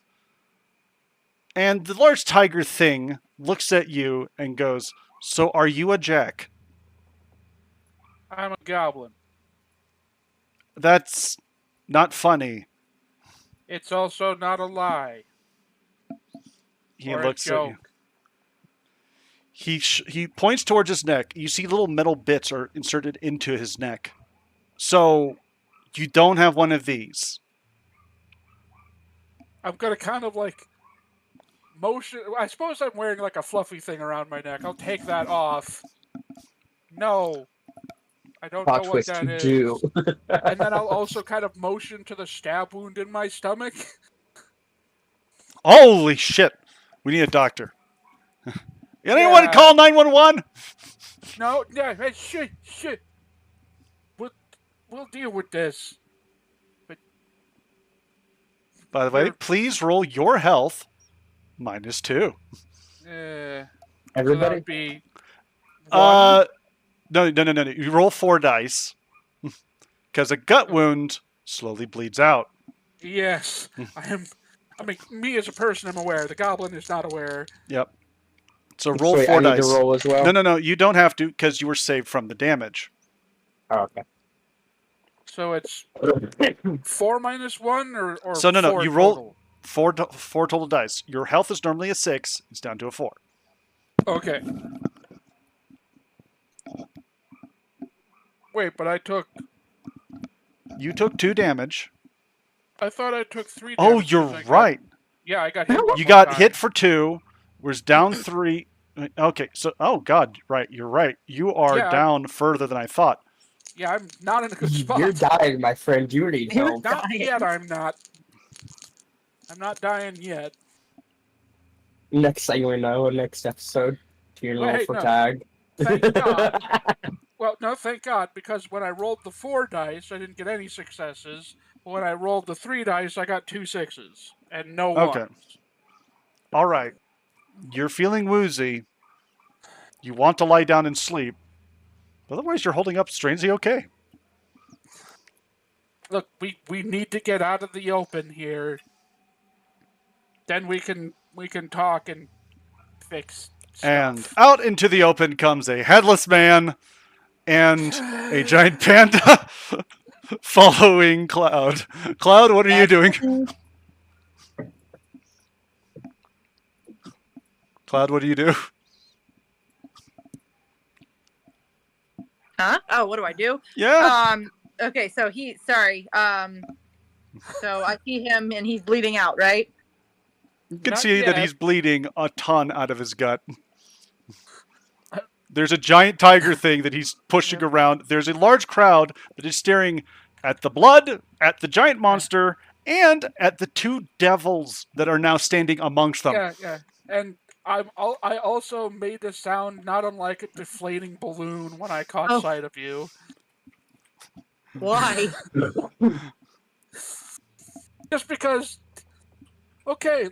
And the large tiger thing looks at you and goes, "So are you a jack?" I'm a goblin. That's not funny. It's also not a lie. He or looks a at you. joke. He points towards his neck. You see little metal bits are inserted into his neck. So you don't have one of these. I'm gonna kind of like motion. I suppose I'm wearing like a fluffy thing around my neck. I'll take that off. No, I don't Plot know what twist, that you is. do. And then I'll also kind of motion to the stab wound in my stomach. Holy shit! We need a doctor. Anyone Yeah. call 911? No, yeah, hey, shit. We'll deal with this. By the way, You're- please roll your health -2. So Everybody? that'd be one. No. You roll 4 dice because a gut wound slowly bleeds out. Yes, I mean, me as a person, I'm aware. The goblin is not aware. Yep. So roll Wait, 4 I need dice. to roll as well? No. You don't have to because you were saved from the damage. Oh, okay. So it's 4 minus 1 or So no, 4 you roll total? 4 total dice. Your health is normally a 6. It's down to a 4. Okay. Wait, but You took 2 damage. I thought I took 3 Oh, damage you're 'cause I got- right. Yeah, I got hit. You one got time. hit for 2. Was down 3. Okay, so God, right. You're right. You are Yeah. down further than I thought. Yeah, I'm not in a good spot. You're dying, my friend. You need You're help. Not dying. yet, I'm not. I'm not dying yet. Next thing we know, next episode, you're gonna roll Wait, for no. tag. Thank God. Well, no, thank God, because when I rolled the 4 dice, I didn't get any successes. But when I rolled the 3 dice, I got 2 6s and no Okay. ones. All right. You're feeling woozy. You want to lie down and sleep. Otherwise, you're holding up strangely okay. Look, we need to get out of the open here. Then we can talk and fix stuff. And out into the open comes a headless man and a giant panda following Cloud. Cloud, what are you doing? Cloud, what do you do? Huh? Oh, what do I do? Yeah. Okay, so so I see him and he's bleeding out, right? You can Not see that yet. he's bleeding a ton out of his gut. There's a giant tiger thing that he's pushing around. There's a large crowd that is staring at the blood, at the giant monster, and at the 2 devils that are now standing amongst them. Yeah. And I also made a sound not unlike a deflating balloon when I caught Oh. sight of you. Why? Just because. Okay,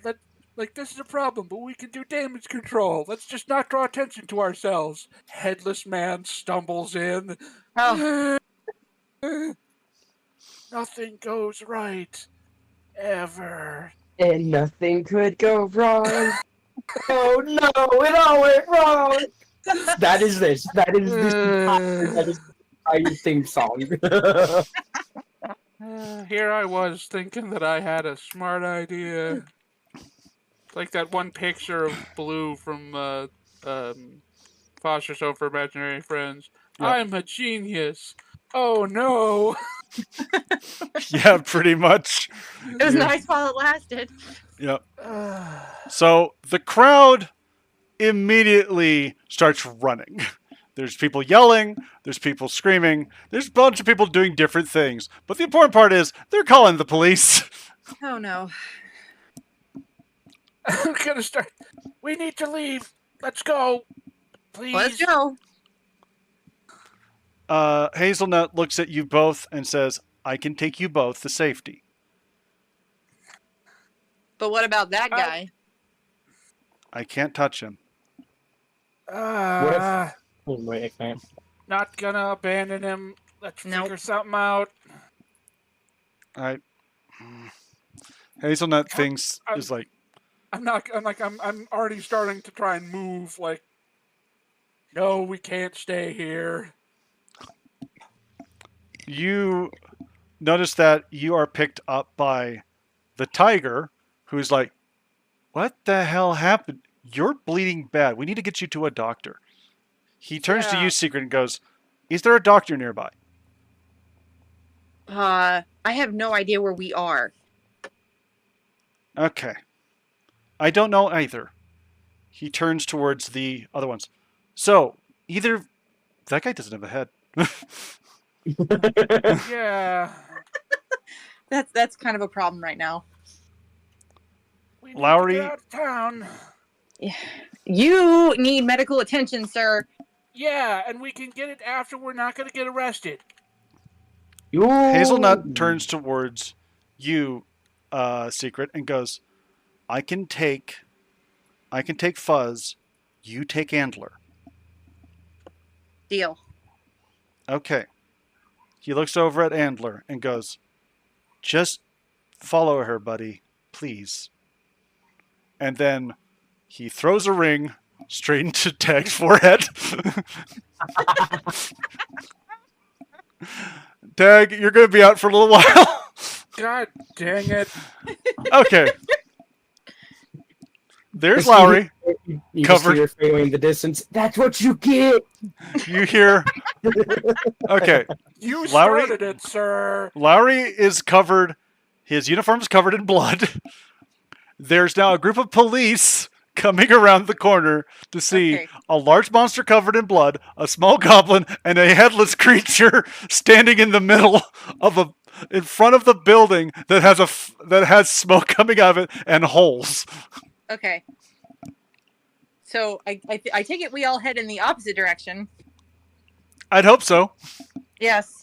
this is a problem, but we can do damage control. Let's just not draw attention to ourselves. Headless man stumbles in. Oh, Nothing goes right. Ever. And nothing could go wrong. Oh no, it all went wrong. That is this. That is this. That is my theme song. Here I was thinking that I had a smart idea. Like that one picture of Blue from Foster Show for Imaginary Friends. Yep. I'm a genius. Oh no. Yeah, pretty much. it was nice while it lasted. Yep. So the crowd immediately starts running. There's people yelling, there's people screaming, there's a bunch of people doing different things. But the important part is they're calling the police. Oh no. I'm gonna start. We need to leave. Let's go. Please. Let's go. Hazelnut looks at you both and says, I can take you both to safety. But what about that guy? I can't touch him. Oh, wait, I can't. Not gonna abandon him. Let's Nope. figure something out. Hazelnut thinks is like, I'm already starting to try and move. Like, no, we can't stay here. you notice that you are picked up by the tiger, who's like, what the hell happened? you're bleeding bad. We need to get you to a doctor. He turns to Yeah. you, Secret, and goes, is there a doctor nearby? I have no idea where we are. Okay. I don't know either. He turns towards the other ones. So, either... That guy doesn't have a head. Yeah. That's kind of a problem right now. We need Lowry- to get out of town. You need medical attention, sir. Yeah, and we can get it after we're not going to get arrested. Hazelnut turns towards you, Secret, and goes, I can take Fuzz, you take Antler. Deal. Okay. He looks over at Antler and goes, just follow her, buddy, please. And then he throws a ring straight into Tag's forehead. Tag, you're going to be out for a little while. God dang it. Okay. There's Just you- Lowry. You Covered. just hear Freeway in the distance. That's what you get. You hear... Okay. You Lowry- started it, sir. Lowry is covered. His uniform is covered in blood. There's now a group of police coming around the corner to see Okay. a large monster covered in blood, a small goblin, and a headless creature standing in the middle of in front of the building that has smoke coming out of it and holes. Okay. So I take it we all head in the opposite direction. I'd hope so. Yes.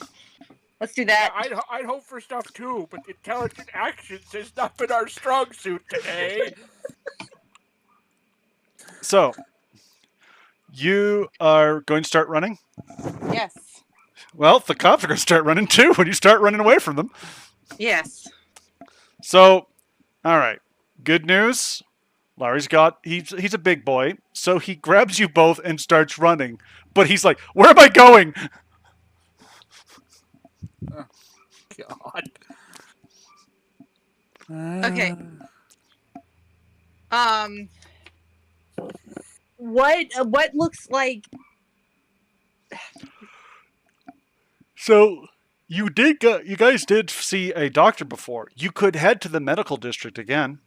Let's do Yeah, that. I'd hope for stuff too, but intelligent actions has not been our strong suit today. So, you are going to start running? Yes. Well, the cops are going to start running too when you start running away from them. Yes. So, all right. Good news. Larry's he's a big boy, so he grabs you both and starts running. But he's like, where am I going? God. Okay. What looks like So, you guys did see a doctor before. You could head to the medical district again.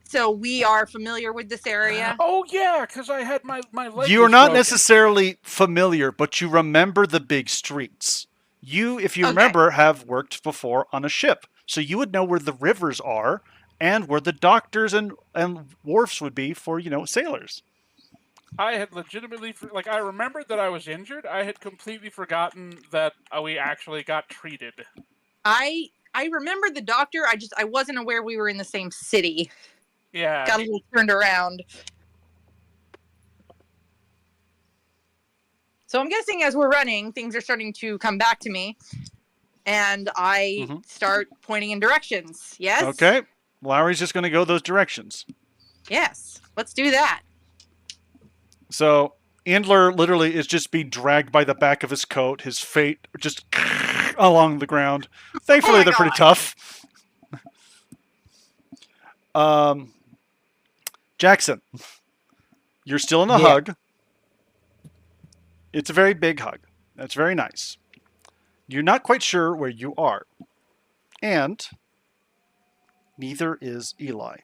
so we are familiar with this area? Oh yeah, because I had my leg. You are was not broken. necessarily familiar, but you remember the big streets. You, if you Okay. remember, have worked before on a ship. So you would know where the rivers are and where the doctors and wharfs would be for, sailors. I had legitimately I remembered that I was injured. I had completely forgotten that we actually got treated. I remember the doctor. I wasn't aware we were in the same city. Yeah. Got a little turned around. So I'm guessing as we're running, things are starting to come back to me. And I start pointing in directions. Yes? Okay. Lowry's just going to go those directions. Yes. Let's do that. So Andler literally is just being dragged by the back of his coat, his feet just along the ground. Thankfully, my they're pretty God. tough. Jackson, you're still in a Yeah. hug. It's a very big hug. That's very nice. You're not quite sure where you are. And neither is Eli.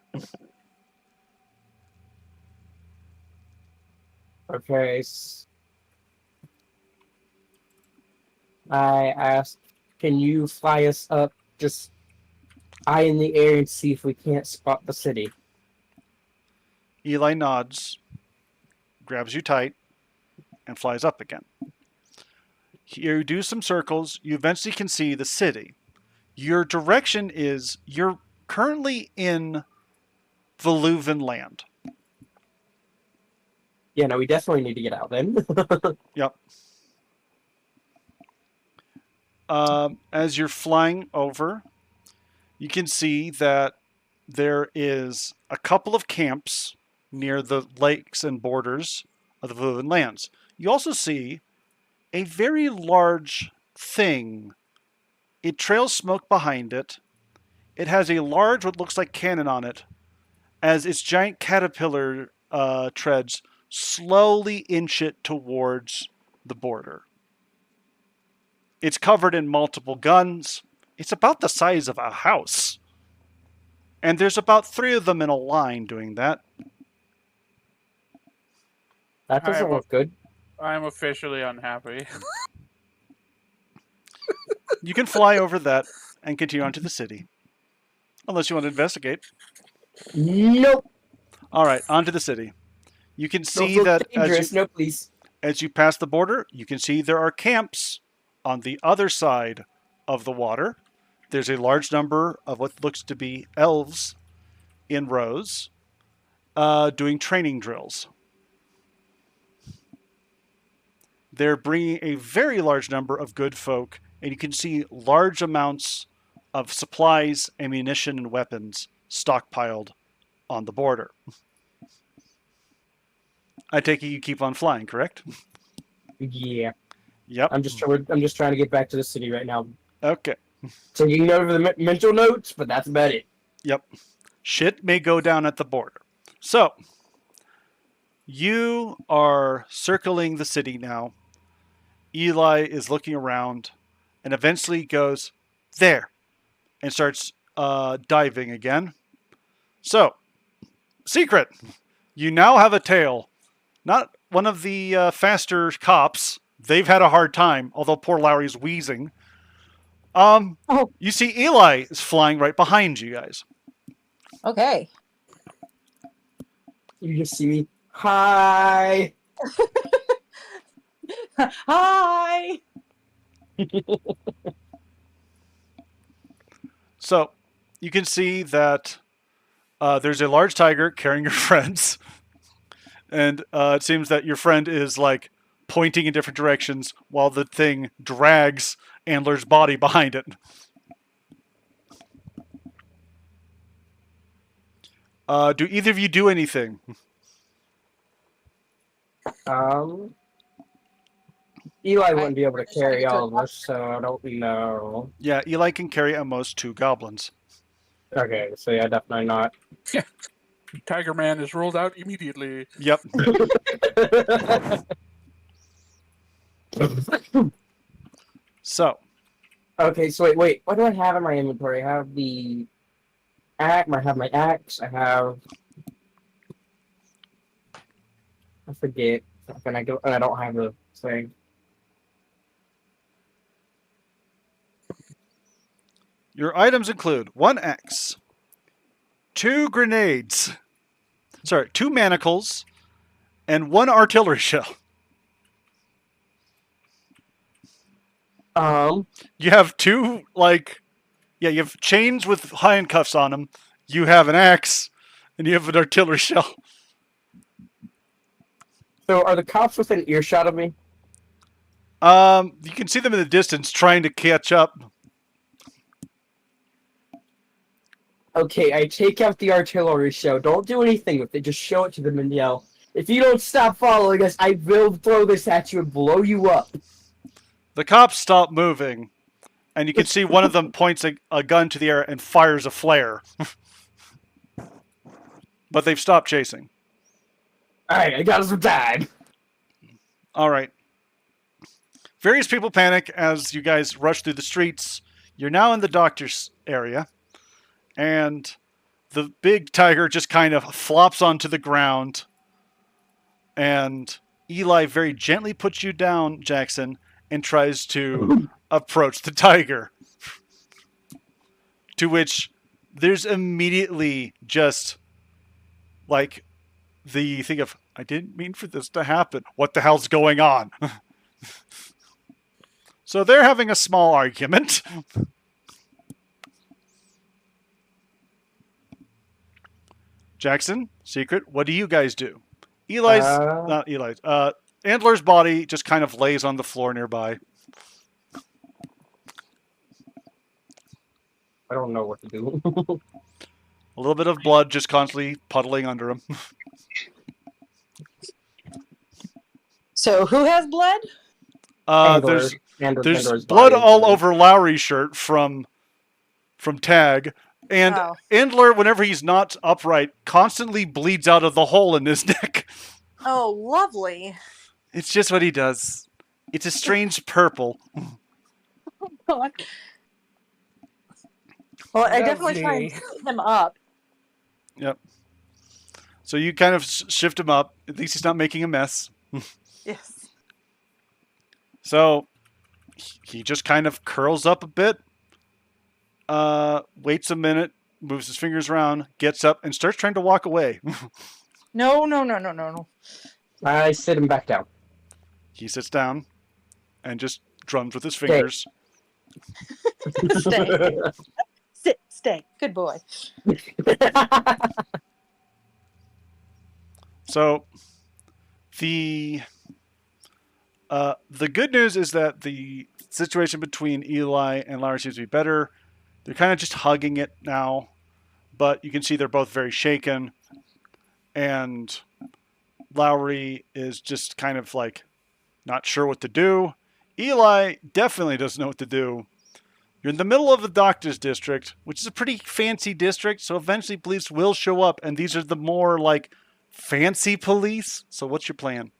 Okay. I asked, can you fly us up just eye in the air and see if we can't spot the city? Eli nods, grabs you tight, and flies up again. You do some circles. You eventually can see the city. Your direction is you're currently in Voluvan land. Yeah, no, we definitely need to get out then. Yep. As you're flying over, you can see that there is a couple of camps near the lakes and borders of the Voluvan lands. You also see a very large thing. It trails smoke behind it. It has a large, what looks like cannon on it, as its giant caterpillar treads slowly inch it towards the border. It's covered in multiple guns. It's about the size of a house. And there's about 3 of them in a line doing that. That doesn't look good. I'm officially unhappy. You can fly over that and continue on to the city. Unless you want to investigate. Nope. All right, on to the city. You can see So that dangerous. No, please. as you pass the border, you can see there are camps on the other side of the water. There's a large number of what looks to be elves in rows doing training drills. They're bringing a very large number of good folk, and you can see large amounts of supplies, ammunition, and weapons stockpiled on the border. I take it you keep on flying, correct? Yeah. Yep. I'm just trying to get back to the city right now. Okay. Taking note of the mental notes, but that's about it. Yep. Shit may go down at the border. So, you are circling the city now. Eli is looking around and eventually goes, there, and starts diving again. So, secret. You now have a tail. Not one of the faster cops. They've had a hard time, although poor Lowry's wheezing. You see Eli is flying right behind you guys. Okay. You just see me. Hi. Hi. So, you can see that there's a large tiger carrying your friends. And it seems that your friend is like pointing in different directions while the thing drags Antler's body behind it. Do either of you do anything? Eli wouldn't be able to carry all of us, so I don't know. Yeah, Eli can carry at most 2 goblins. Okay, so yeah, definitely not. Tiger Man is rolled out immediately. Yep. So. Okay, so wait. What do I have in my inventory? I have the axe. I have my axe. I forget. And I don't have the thing. Your items include 1 axe, 2 grenades, 2 manacles, and 1 artillery shell. You have 2, you have chains with handcuffs on them. You have an axe, and you have an artillery shell. So are the cops within earshot of me? You can see them in the distance trying to catch up. Okay, I take out the artillery shell. Don't do anything with it. Just show it to them and yell, if you don't stop following us, I will throw this at you and blow you up. The cops stop moving, and you can see one of them points a gun to the air and fires a flare. But they've stopped chasing. Alright, I got some time. Alright. Various people panic as you guys rush through the streets. You're now in the doctor's area. And the big tiger just kind of flops onto the ground. And Eli very gently puts you down, Jackson, and tries to approach the tiger. To which there's immediately just like the thing of, I didn't mean for this to happen. What the hell's going on? So they're having a small argument. Jackson, secret, what do you guys do? Not Eli's. Antler's body just kind of lays on the floor nearby. I don't know what to do. A little bit of blood just constantly puddling under him. So who has blood? There's blood all over Lowry's shirt from Tag, And Oh. Endler, whenever he's not upright, constantly bleeds out of the hole in his neck. Oh, lovely. It's just what he does. It's a strange purple. God. Well, I definitely try and Lovely. sit him up. Yep. So you kind of shift him up. At least he's not making a mess. Yes. So he just kind of curls up a bit, waits a minute, moves his fingers around, gets up, and starts trying to walk away. No, no, no, no, no, no. I sit him back down. He sits down and just drums with his fingers. Stay. Sit, stay. Good boy. So the good news is that the situation between Eli and Lowry seems to be better. They're kind of just hugging it now, but you can see they're both very shaken. And Lowry is just kind of like not sure what to do. Eli definitely doesn't know what to do. You're in the middle of the doctor's district, which is a pretty fancy district, so eventually police will show up, and these are the more like fancy police. So what's your plan?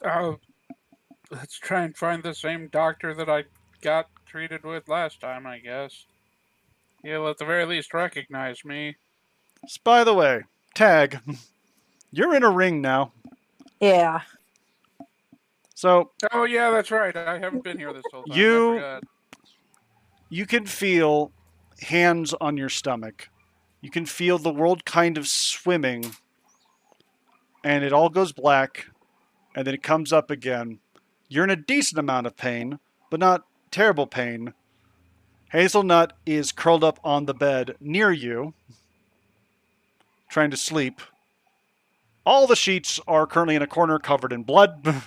Let's try and find the same doctor that I got treated with last time, I guess. He'll at the very least recognize me. By the way, Tag, you're in a ring now. Yeah. So Oh yeah, that's right. I haven't been here this whole time. You- I forgot. you can feel hands on your stomach. You can feel the world kind of swimming, and it all goes black, and then it comes up again. You're in a decent amount of pain, but not terrible pain. Hazelnut is curled up on the bed near you, trying to sleep. All the sheets are currently in a corner covered in blood.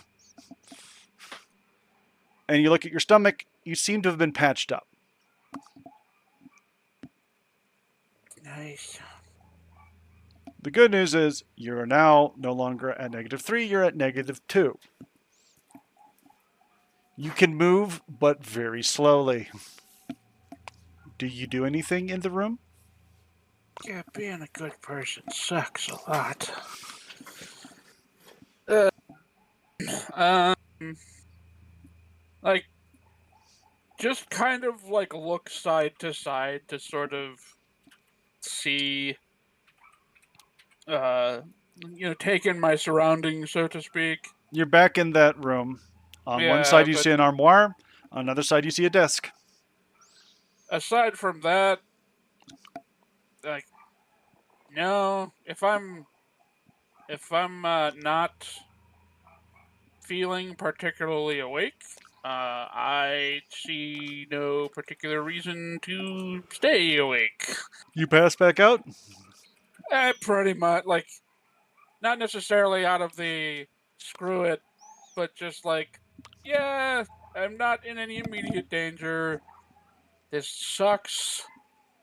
And you look at your stomach, you seem to have been patched up. Nice. The good news is you are now no longer at -3, you're at -2. You can move, but very slowly. Do you do anything in the room? Yeah, being a good person sucks a lot. Like, just kind of like look side to side to sort of see, take in my surroundings, so to speak. You're back in that room. On one Yeah, side you but- see an armoire, on another side you see a desk. Aside from that, like, no, if I'm not feeling particularly awake, I see no particular reason to stay awake. You pass back out? Pretty much, like, not necessarily out of the screw it, but just like, yeah, I'm not in any immediate danger. This sucks,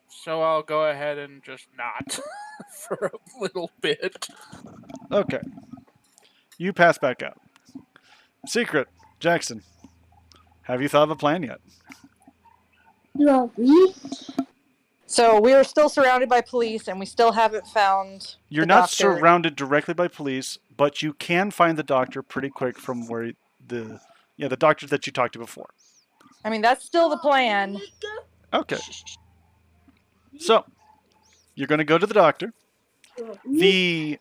so I'll go ahead and just not for a little bit. Okay. You pass back out. Secret, Jackson. Have you thought of a plan yet? So we are still surrounded by police, and we still haven't found. You're the not doctor. surrounded directly by police, but you can find the doctor pretty quick from where the doctor that you talked to before. I mean, that's still the plan. Okay. So, you're going to go to the doctor. The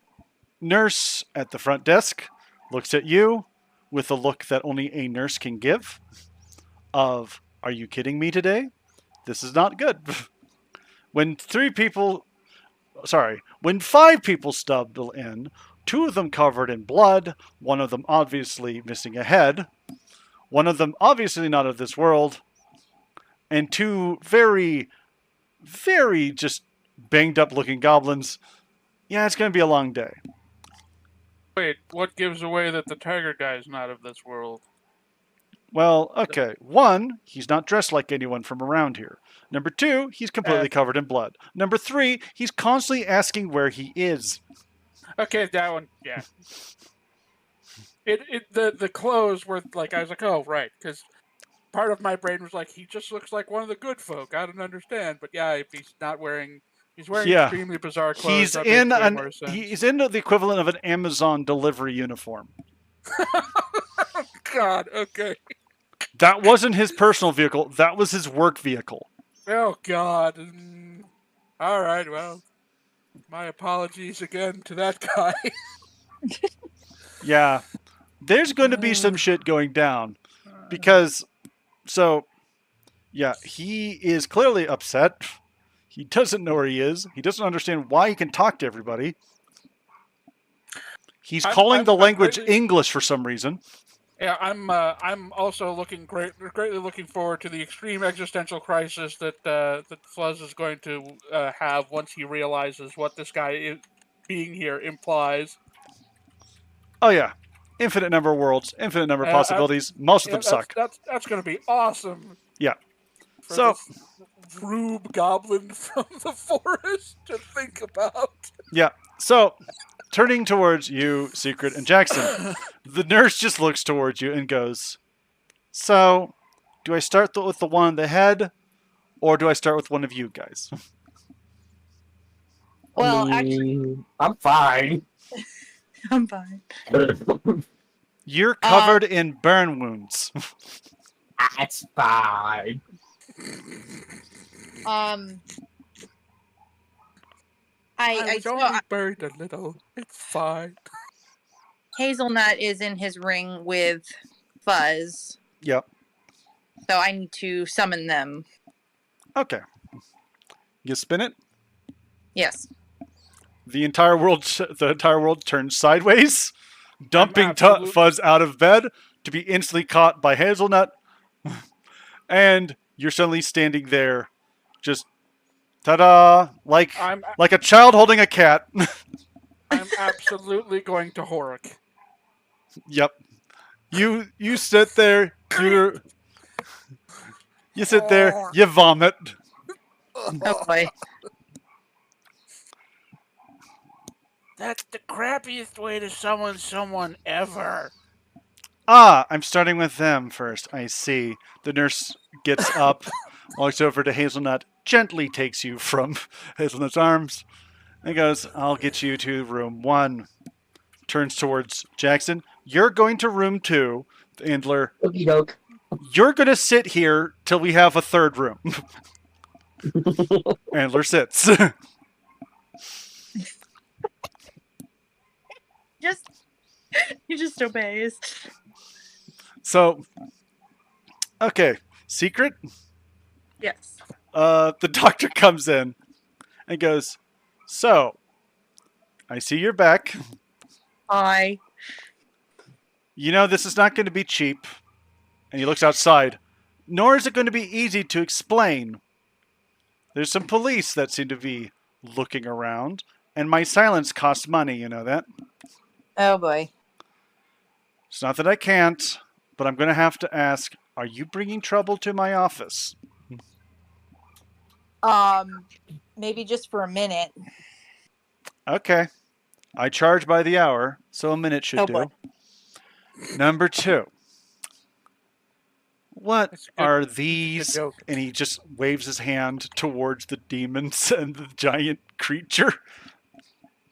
nurse at the front desk looks at you with a look that only a nurse can give of, are you kidding me today? This is not good. When 5 people stumble in, 2 of them covered in blood, 1 of them obviously missing a head, 1 of them obviously not of this world, and 2 very, very just banged up looking goblins. Yeah, it's going to be a long day. Wait, what gives away that the tiger guy is not of this world? Well, okay. 1, he's not dressed like anyone from around here. Number 2, he's completely covered in blood. Number 3, he's constantly asking where he is. Okay, that one, yeah. The clothes were like, I was like, oh right, because part of my brain was like, he just looks like one of the good folk. I don't understand, but yeah, if he's not wearing, he's wearing Yeah. extremely bizarre clothes. He's that in makes way an more sense. he's in the equivalent of an Amazon delivery uniform. God, okay. That wasn't his personal vehicle. That was his work vehicle. Oh God. All right, well, my apologies again to that guy. Yeah. There's going to be some shit going down because yeah, he is clearly upset. He doesn't know where he is. He doesn't understand why he can talk to everybody. He's calling the language English for some reason. Yeah, I'm also greatly looking forward to the extreme existential crisis that Fuzz is going to have once he realizes what this guy being here implies. Oh yeah, infinite number of worlds, infinite number of possibilities. Most of them suck. That's going to be awesome. Yeah. For So this rube goblin from the forest to think about. Yeah. So turning towards you, Secret, and Jackson, the nurse just looks towards you and goes, "So, do I start with the one on the head, or do I start with one of you guys?" Well, actually, I'm fine. I'm fine. You're covered in burn wounds. That's fine. I was only buried a little. It's fine. Hazelnut is in his ring with Fuzz, Yep. so I need to summon them. Okay. You spin it. Yes. The entire world turns sideways, dumping Fuzz out of bed to be instantly caught by Hazelnut, and you're suddenly standing there, just ta-da, like a child holding a cat. I'm absolutely going to Horik. Yep. You sit there. You sit there. You vomit. Oh boy. That's the crappiest way to summon someone ever. Ah, I'm starting with them first. I see. The nurse gets up, walks over to Hazelnut, gently takes you from Hazelnut's arms, and goes, "I'll get you to room 1. Turns towards Jackson. "You're going to room 2. The Handler. Okie doke. "You're going to sit here till we have a third room." Handler sits. He just obeys. So, okay, Secret. Yes. The doctor comes in and goes, "So, I see you're back. You know this is not going to be cheap." And he looks outside. "Nor is it going to be easy to explain. There's some police that seem to be looking around, and my silence costs money, you know that? Oh boy. It's not that I can't, but I'm going to have to ask, are you bringing trouble to my office?" Maybe just for a minute. Okay. I charge by the hour, so a minute should do. Boy. Number 2. What That's good. are Good these? joke. And he just waves his hand towards the demons and the giant creature.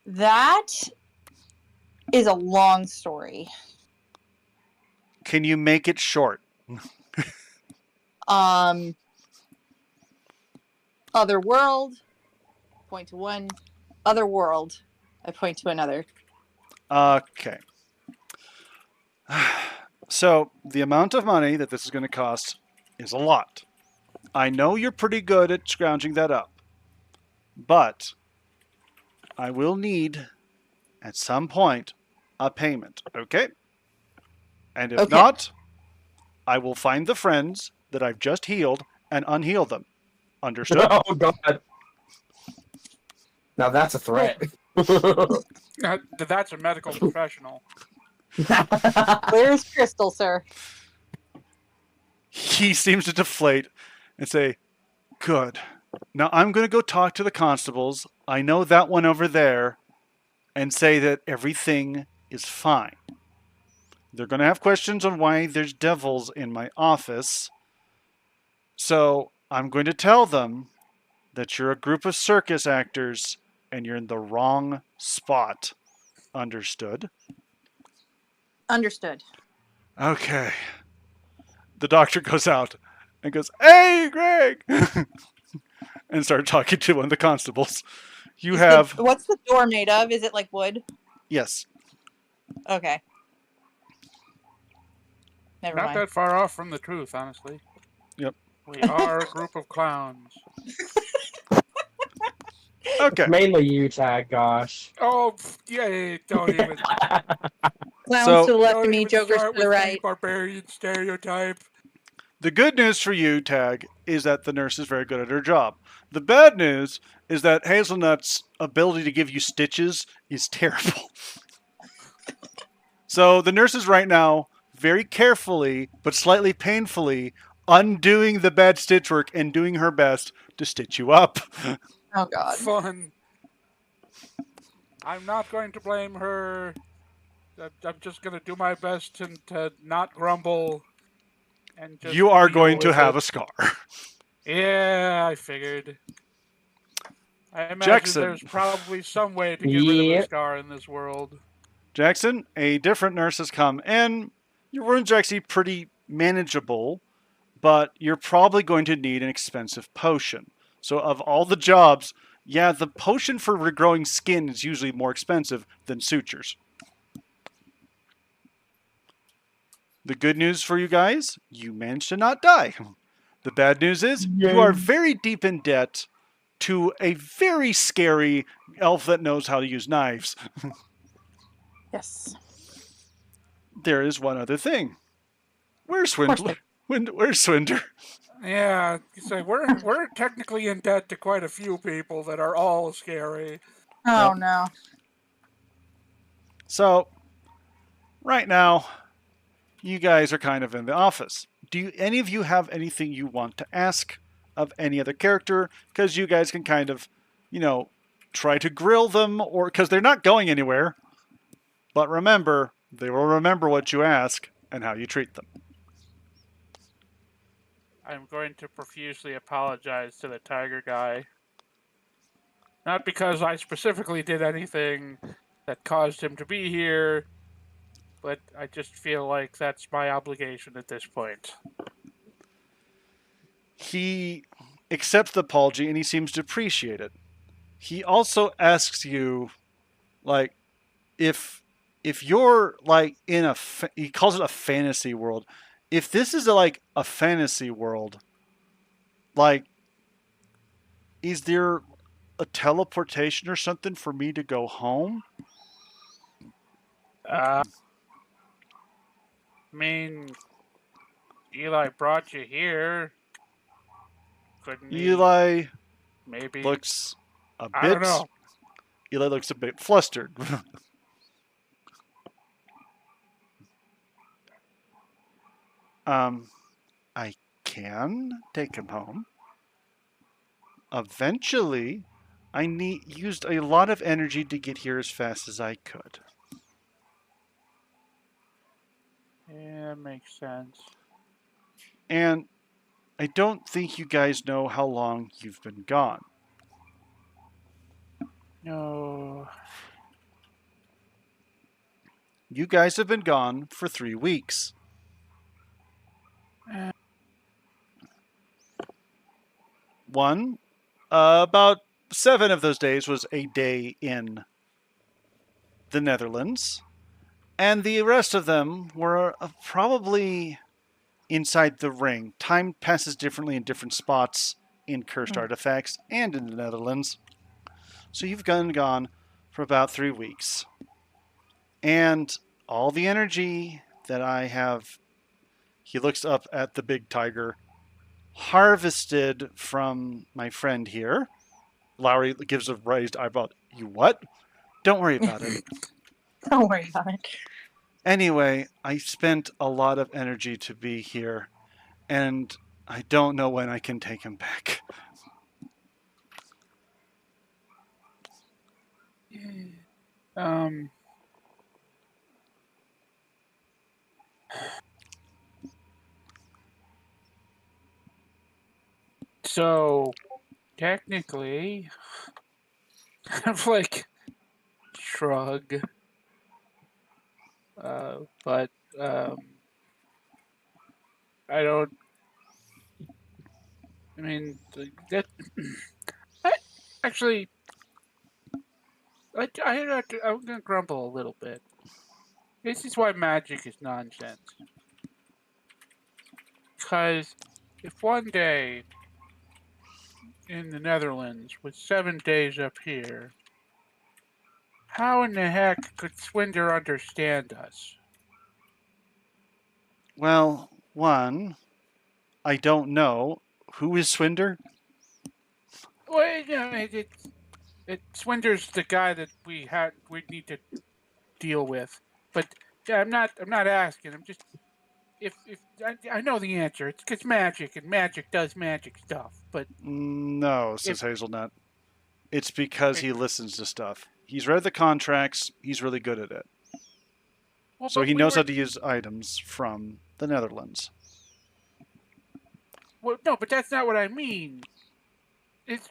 That is a long story. Can you make it short? Other world. Point to one. Other world. I point to another. Okay. So, the amount of money that this is going to cost is a lot. I know you're pretty good at scrounging that up. But I will need, at some point, a payment, okay? And if Okay. not, I will find the friends that I've just healed and unheal them. Understood? Oh god. Now that's a threat. That's a medical professional. Where's Crystal, sir? He seems to deflate and say, "Good. Now I'm going to go talk to the constables. I know that one over there, and say that everything is fine. They're going to have questions on why there's devils in my office, So I'm going to tell them that you're a group of circus actors and you're in the wrong spot. Understood? Understood. Okay. The doctor goes out and goes, "Hey, Greg!" and started talking to one of the constables. You have. What's the door made of? Is it like wood? Yes. Okay. Never Not mind. that far off from the truth, honestly. Yep. We are a group of clowns. Okay. Mainly you, Tag. Gosh. Oh, yay! Don't even. Clowns So- to the left Don't of me, even jokers start to the with right. barbarian stereotype. The good news for you, Tag, is that the nurse is very good at her job. The bad news is that Hazelnut's ability to give you stitches is terrible. So the nurse is right now very carefully, but slightly painfully, undoing the bad stitch work and doing her best to stitch you up. Oh God. Fun. I'm not going to blame her. I'm just going to do my best to not grumble. And just You are deal going to with have it. a scar. Yeah, I figured. I imagine Jackson. there's probably some way to get rid of a Yep. scar in this world. Jackson, a different nurse has come in. Your wound's actually pretty manageable, but you're probably going to need an expensive potion. So of all the jobs, yeah, the potion for regrowing skin is usually more expensive than sutures. The good news for you guys, you managed to not die. The bad news is you are very deep in debt to a very scary elf that knows how to use knives. Yes. There is one other thing. Where's Swindler? Where's Swinder? Yeah, so we're technically in debt to quite a few people that are all scary. Oh Yep. no. So, right now, you guys are kind of in the office. Do any of you have anything you want to ask of any other character? Because you guys can kind of, try to grill them, or because they're not going anywhere. But remember, they will remember what you ask and how you treat them. I'm going to profusely apologize to the tiger guy. Not because I specifically did anything that caused him to be here, but I just feel like that's my obligation at this point. He accepts the apology and he seems to appreciate it. He also asks you, like, if you're like in he calls it a fantasy world. If this is a fantasy world, like, is there a teleportation or something for me to go home? I mean, Eli brought you here. Couldn't he Eli maybe? looks a I don't bit. know. Eli looks a bit flustered. I can take him home. Eventually, I used a lot of energy to get here as fast as I could. Yeah, makes sense. And I don't think you guys know how long you've been gone. No. You guys have been gone for 3 weeks. One, about 7 of those days was a day in the Netherlands, and the rest of them were probably inside the ring. Time passes differently in different spots in cursed artifacts and in the Netherlands. So you've gone for about 3 weeks. And all the energy that I have, he looks up at the big tiger, harvested from my friend here. Lowry gives a raised eyebrow. You what? Don't worry about it. Don't worry about it. Anyway, I spent a lot of energy to be here, and I don't know when I can take him back. So, technically, kind of like shrug. But I don't. I mean, that. I, actually, I'm gonna grumble a little bit. This is why magic is nonsense. Because if one day in the Netherlands was 7 days up here, how in the heck could Swinder understand us? Well, one, I don't know. Who is Swinder? Well, you know, Swinder's the guy that we need to deal with. But I'm not asking. I'm just if I know the answer. It's because magic and magic does magic stuff. But No, says Hazelnut. It's because he listens to stuff. He's read the contracts. He's really good at it. well, So but he we knows were- how to use items from the Netherlands. Well, no, but that's not what I mean. If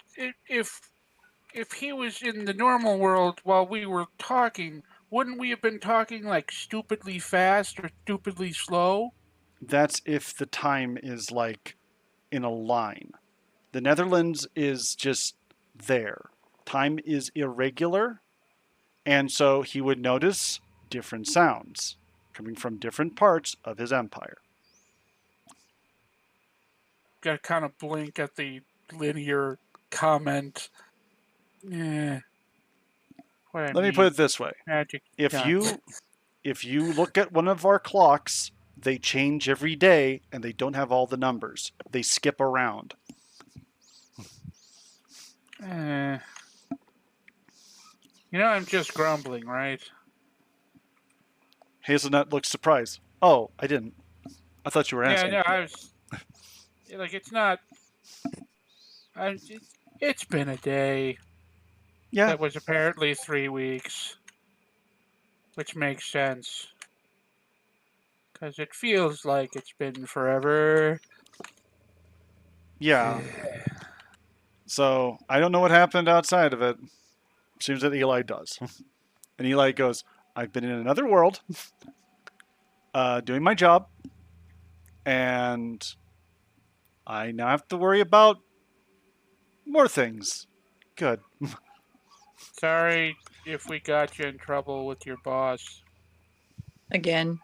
he was in the normal world while we were talking, wouldn't we have been talking like stupidly fast or stupidly slow? That's if the time is like in a line. The Netherlands is just there. Time is irregular, and so he would notice different sounds coming from different parts of his empire. Got to kind of blink at the linear comment. Yeah. Let me put it this way. Magic. If nuts. you look at one of our clocks, they change every day and they don't have all the numbers. They skip around. I'm just grumbling, right? Hazelnut looks surprised. Oh, I didn't. I thought you were Yeah, asking. no, I was like, it's not. It's been a day. Yeah. That was apparently 3 weeks, which makes sense. Because it feels like it's been forever. Yeah. So I don't know what happened outside of it. Seems that Eli does. And Eli goes, I've been in another world, doing my job, and I now have to worry about more things. Good. Sorry if we got you in trouble with your boss. Again.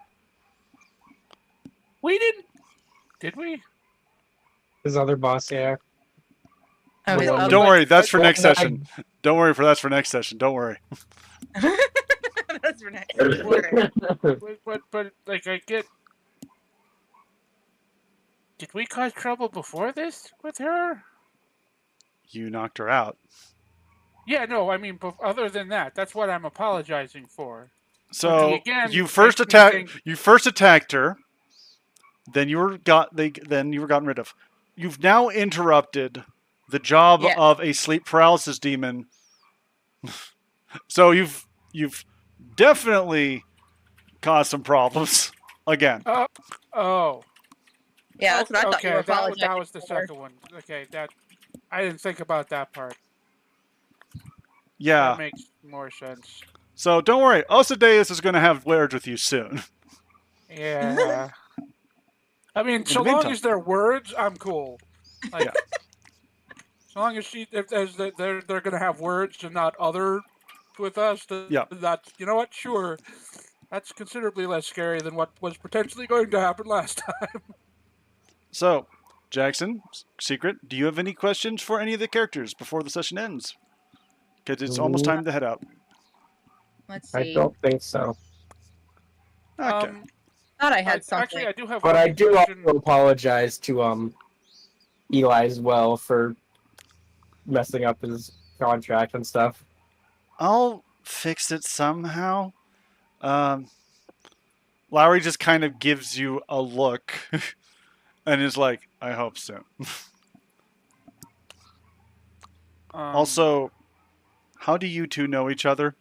We didn't. Did we? His other boss, yeah. Oh, his Well, other Don't one- worry, that's for Well, next no, I- session. Don't worry, that's for next session. Don't worry. That's for next quarter. But like, I get. Did we cause trouble before this with her? You knocked her out. Yeah, no, I mean, other than that, that's what I'm apologizing for. So again, you makes first me attacked. think- You first attacked her. Then you were gotten rid of. You've now interrupted the job Yeah. of a sleep paralysis demon. So you've definitely caused some problems again. Oh. Yeah, that's what I thought okay, you were that apologizing was the for. second one. Okay, that I didn't think about that part. Yeah. That makes more sense. So don't worry. Osadeus is going to have words with you soon. Yeah. I mean, so the long meantime- as they're words, I'm cool. Like, Yeah. so long as they're going to have words and not other with us, Yeah. that's, you know what? Sure. That's considerably less scary than what was potentially going to happen last time. So, Jackson, Secret, do you have any questions for any of the characters before the session ends? Because it's almost time to head out. Let's I see. don't think so. Okay. Thought I had something. Actually, I do have But one I do question. also apologize to Eli as well for messing up his contract and stuff. I'll fix it somehow. Lowry just kind of gives you a look and is like, I hope so. Also, how do you two know each other?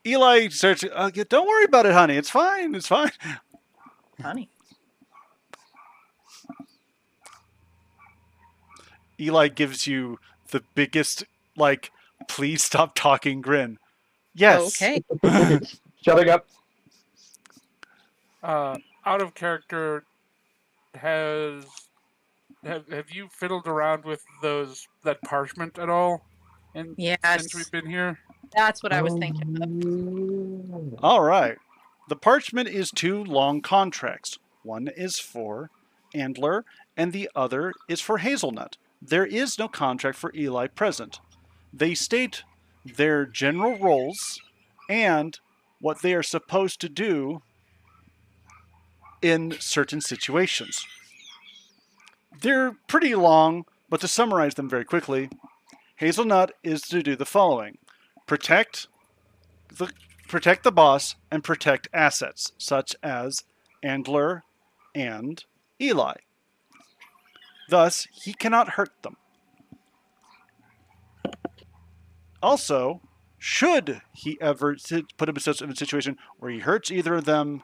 Eli starts, don't worry about it, honey. It's fine. It's fine. Honey. Eli gives you the biggest, like, please stop talking grin. Yes. Okay. Shutting up. Out of character, have you fiddled around with that parchment at all? And Yes. since we've been here, That's what I was thinking of. All right. The parchment is 2 long contracts. One is for Andler, and the other is for Hazelnut. There is no contract for Eli present. They state their general roles and what they are supposed to do in certain situations. They're pretty long, but to summarize them very quickly, Hazelnut is to do the following: protect the boss and protect assets such as Andler and Eli. Thus, he cannot hurt them. Also, should he ever put himself in a situation where he hurts either of them,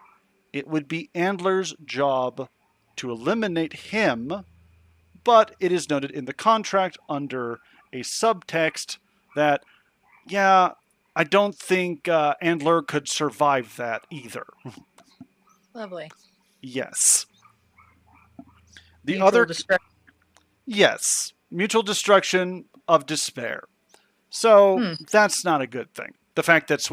it would be Andler's job to eliminate him, but it is noted in the contract under a subtext that, yeah, I don't think Andler could survive that either. Lovely. Yes. The Mutual other... destruction. Yes. Mutual destruction of despair. So that's not a good thing. The fact that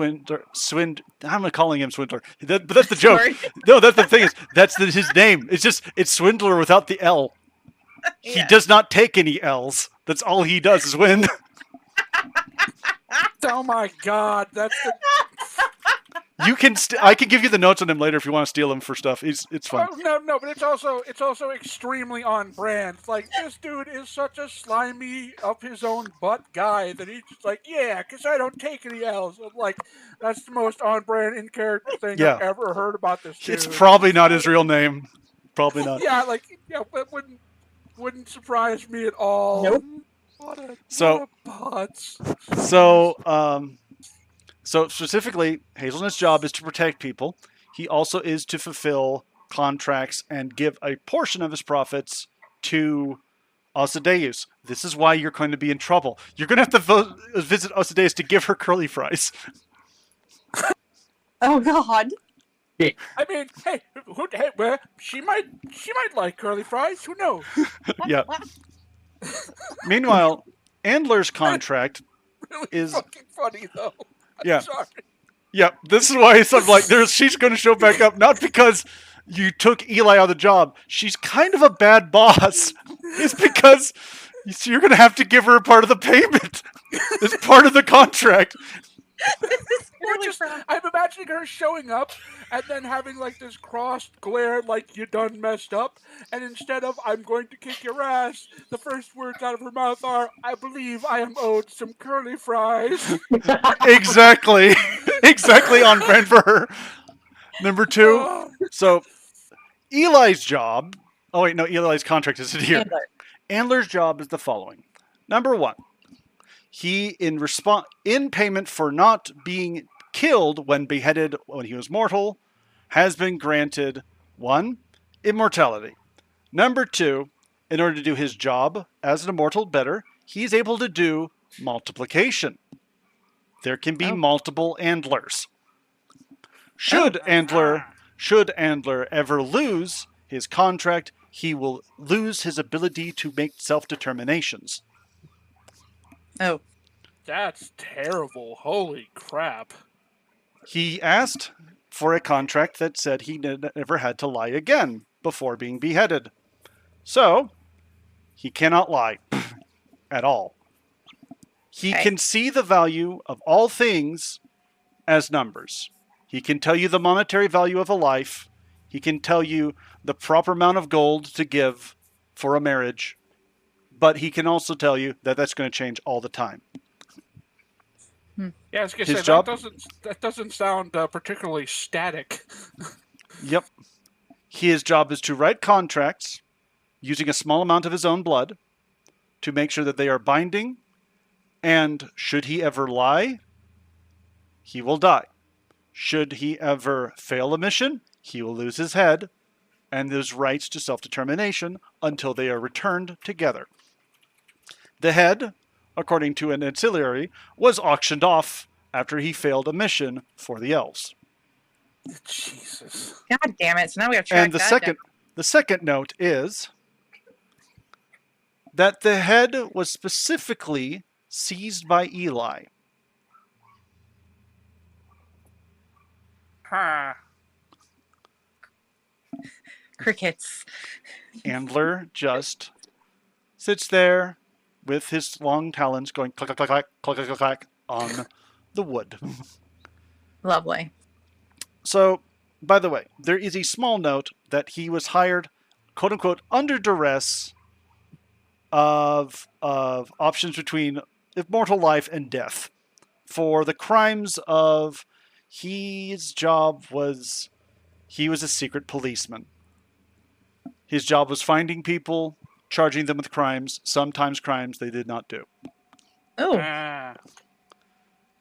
I'm calling him Swindler. But that's the joke. Sorry. No, that's the thing is, that's his name. It's Swindler without the L. He Yeah. does not take any L's. That's all he does is win. oh my god, that's the You can. I can give you the notes on him later if you want to steal him for stuff. It's fun. Oh, no, but it's also extremely on brand. Like, this dude is such a slimy, up his own butt guy that he's just like, yeah, because I don't take any L's. I'm like, that's the most on brand in character thing Yeah. I've ever heard about this dude. It's probably not his real name. Probably not. Yeah, it wouldn't surprise me at all. Nope. What a putz. So specifically, Hazelnut's job is to protect people. He also is to fulfill contracts and give a portion of his profits to Osadeus. This is why you're going to be in trouble. You're going to have to visit Osadeus to give her curly fries. Oh God. I mean, hey, well, she might like curly fries. Who knows? Yeah. Meanwhile, Andler's contract Really is... fucking funny though. I'm Yeah. sorry. Yeah, this is why I'm like, she's going to show back up, not because you took Eli out of the job. She's kind of a bad boss. It's because you're going to have to give her a part of the payment. It's part of the contract. I'm imagining her showing up and then having like this crossed glare, like you done messed up, and instead of "I'm going to kick your ass," the first words out of her mouth are, "I believe I am owed some curly fries." Exactly. Exactly on brand for her. Number 2. Oh, So, Eli's job... Oh, wait, no, Eli's contract isn't here. Andler. Andler's job is the following. Number 1. He, in payment for not being killed when beheaded when he was mortal, has been granted 1. Immortality. Number 2, in order to do his job as an immortal better, he's able to do multiplication. There can be multiple Andlers. Should Andler ever lose his contract, he will lose his ability to make self-determinations. Oh. that's terrible. Holy crap. He asked for a contract that said he never had to lie again before being beheaded. So, he cannot lie at all. He can see the value of all things as numbers. He can tell you the monetary value of a life. He can tell you the proper amount of gold to give for a marriage. But he can also tell you that that's going to change all the time. Yeah, I was gonna His say job- that doesn't sound particularly static. Yep. His job is to write contracts using a small amount of his own blood to make sure that they are binding. And should he ever lie, he will die. Should he ever fail a mission, he will lose his head and his rights to self-determination until they are returned together. The head, according to an ancillary, was auctioned off after he failed a mission for the elves. Jesus. God damn it! So now we have to track And that the second note is that the head was specifically seized by Eli. Huh. down. Crickets. Andler just sits there with his long talons going clack, clack, clack, clack, clack, clack, clack on the wood. Lovely. So, by the way, there is a small note that he was hired, quote unquote, under duress of options between immortal life and death for the crimes of his job was he was a secret policeman. His job was finding people, charging them with crimes, sometimes crimes they did not do. Oh, Ah.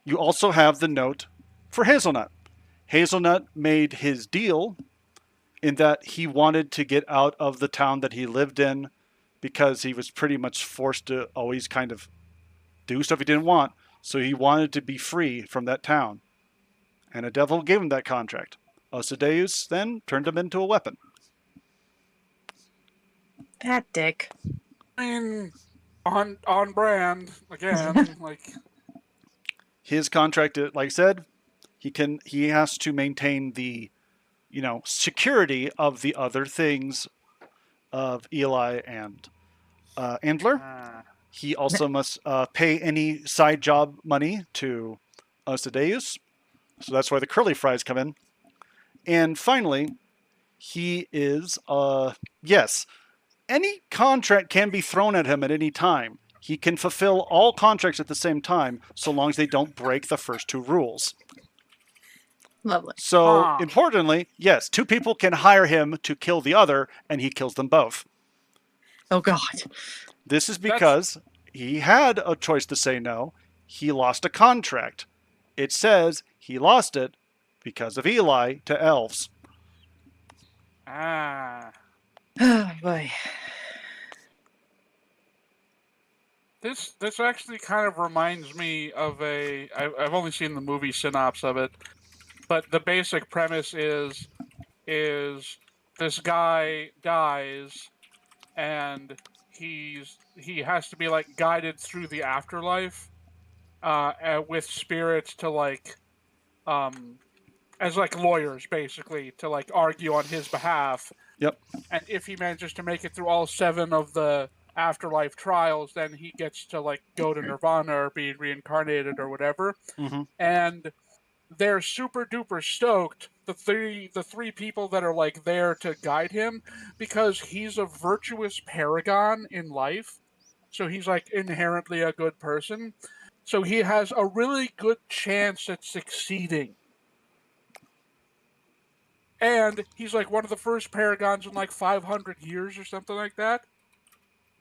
You also have the note for Hazelnut. Hazelnut made his deal in that he wanted to get out of the town that he lived in because he was pretty much forced to always kind of do stuff he didn't want. So he wanted to be free from that town. And a devil gave him that contract. Osideus then turned him into a weapon. that dick. I mean, on brand again. Like, His contract, like I said, he has to maintain the, security of the other things of Eli and Andler. He also must pay any side job money to Osideus. So that's why the curly fries come in. And finally, he is, yes, any contract can be thrown at him at any time. He can fulfill all contracts at the same time, so long as they don't break the first two rules. Lovely. So, importantly, yes, two people can hire him to kill the other, and he kills them both. Oh God. This is because he had a choice to say no. He lost a contract. It says he lost it because of Eli to elves. ah. Oh boy. This actually kind of reminds me of I've only seen the movie synopsis of it, but the basic premise is this guy dies and he has to be like guided through the afterlife with spirits to like as like lawyers basically to like argue on his behalf. Yep. And if he manages to make it through all 7 of the afterlife trials, then he gets to like go to Nirvana or be reincarnated or whatever. Mm-hmm. And they're super duper stoked, the three people that are like there to guide him, because he's a virtuous paragon in life. So he's like inherently a good person. So he has a really good chance at succeeding. And he's like one of the first paragons in like 500 years or something like that.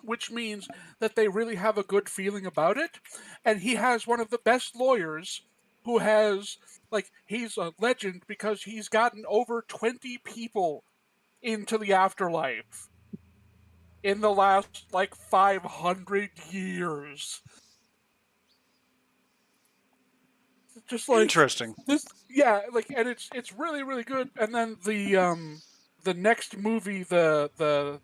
Which means that they really have a good feeling about it. And he has one of the best lawyers who has, like, he's a legend because he's gotten over 20 people into the afterlife in the last, like, 500 years. Just like Interesting. this, yeah, like, and it's really, really good. And then the next movie, the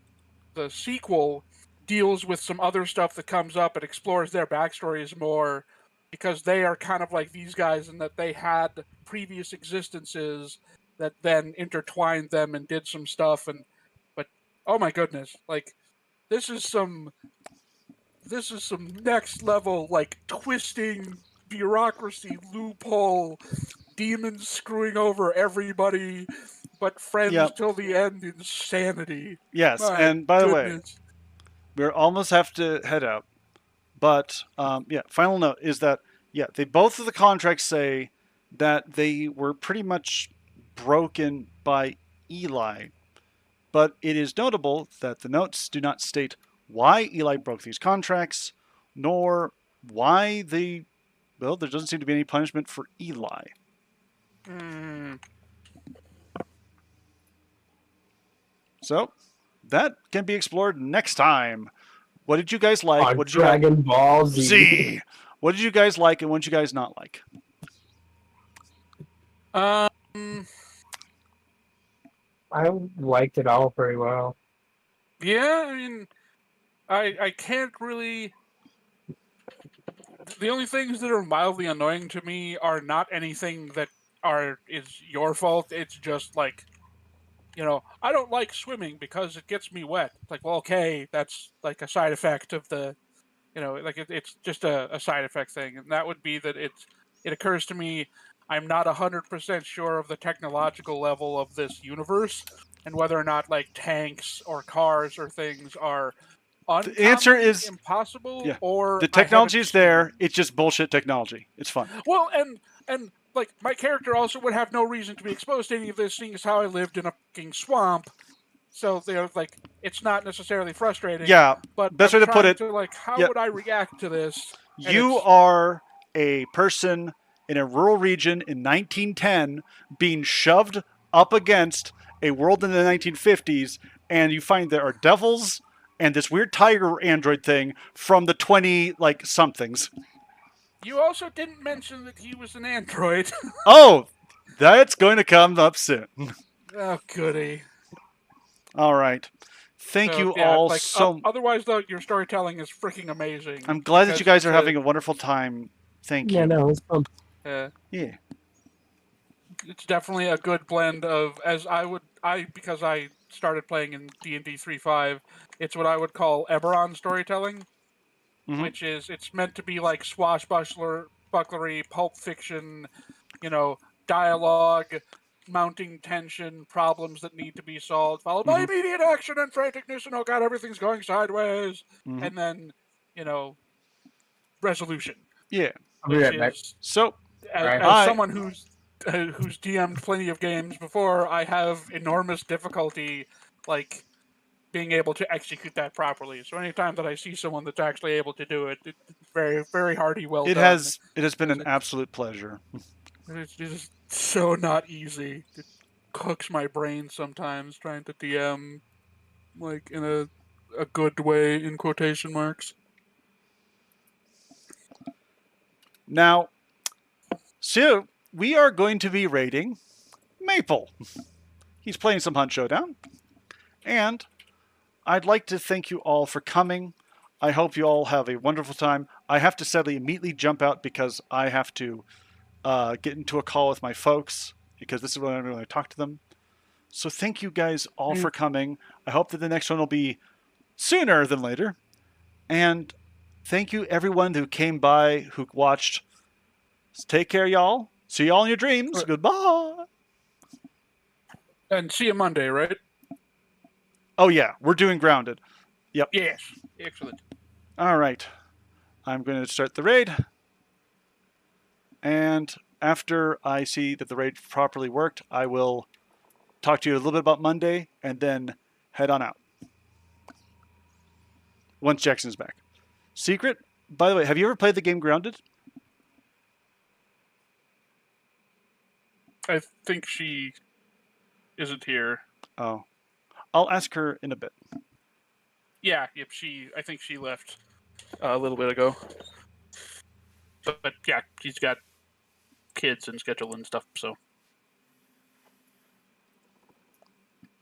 sequel, deals with some other stuff that comes up and explores their backstories more, because they are kind of like these guys in that they had previous existences that then intertwined them and did some stuff. But oh my goodness, like this is some next level like twisting bureaucracy loophole, demons screwing over everybody, but friends till the end insanity. Yes, My and by the way, goodness. we almost have to head out. But final note is that they both of the contracts say that they were pretty much broken by Eli. But it is notable that the notes do not state why Eli broke these contracts, nor why there doesn't seem to be any punishment for Eli. So, that can be explored next time What did you guys like? On What did you guys... Dragon Ball Z. Z. What did you guys like and what did you guys not like? I liked it all very well. Yeah, I mean, I can't really. The only things that are mildly annoying to me are not anything that is your fault. It's just like, I don't like swimming because it gets me wet. Like, well, okay, that's like a side effect of the, like it's just a side effect thing, and that would be that it occurs to me I'm not 100% sure of the technological level of this universe and whether or not like tanks or cars or things are uncommon, The answer is impossible, yeah. or The technology is there. It's just bullshit technology. It's fun. Well, and like my character also would have no reason to be exposed to any of this, seeing as how I lived in a fucking swamp. So they're like, it's not necessarily frustrating. Yeah, but best I'm way to put trying it. To, like, how Yeah. would I react to this? And You it's- are a person in a rural region in 1910 being shoved up against a world in the 1950s, and you find there are devils and this weird tiger android thing from the 20 like somethings. You also didn't mention that he was an android. Oh, that's going to come up soon. Oh, goody. All right. Thank So, you yeah, all like, so. Otherwise, though, your storytelling is freaking amazing. I'm glad that you guys are it's having a wonderful time. Thank you. Yeah, no, it's fun. Yeah. It's definitely a good blend of, because I started playing in D&D 3.5, it's what I would call Eberron storytelling, Mhm. which is, it's meant to be like swashbucklery, pulp fiction, dialogue, mounting tension, problems that need to be solved, followed by immediate action and franticness, and oh god, everything's going sideways, Mhm. and then, resolution. Yeah. I'll be Which right back. is, So, Alright. as someone who's DM'd plenty of games before, I have enormous difficulty, like, being able to execute that properly. So anytime that I see someone that's actually able to do it, it's very, very hearty, well it done. has been an absolute pleasure. It's just so not easy. It cooks my brain sometimes trying to DM, like, in a good way, in quotation marks. Now, so we are going to be raiding Maple. He's playing some Hunt Showdown. And I'd like to thank you all for coming. I hope you all have a wonderful time. I have to sadly immediately jump out because I have to get into a call with my folks because this is when I'm going to talk to them. So thank you guys all for coming. I hope that the next one will be sooner than later. And thank you everyone who came by, who watched. Take care, y'all. See y'all in your dreams. Goodbye. And see you Monday, right? Oh, yeah. We're doing Grounded. Yep. Yes. Excellent. All right. I'm going to start the raid. And after I see that the raid properly worked, I will talk to you a little bit about Monday and then head on out. Once Jackson's back. Secret, by the way, have you ever played the game Grounded? I think she isn't here. Oh. I'll ask her in a bit. Yeah, yep, I think she left a little bit ago. But yeah, she's got kids and schedule and stuff, so.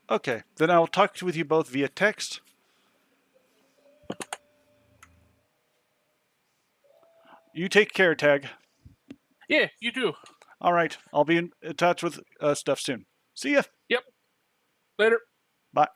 Okay, then I'll talk with you both via text. You take care, Tag. Yeah, you too. All right, I'll be in touch with stuff soon. See ya. Yep. Later. Bye.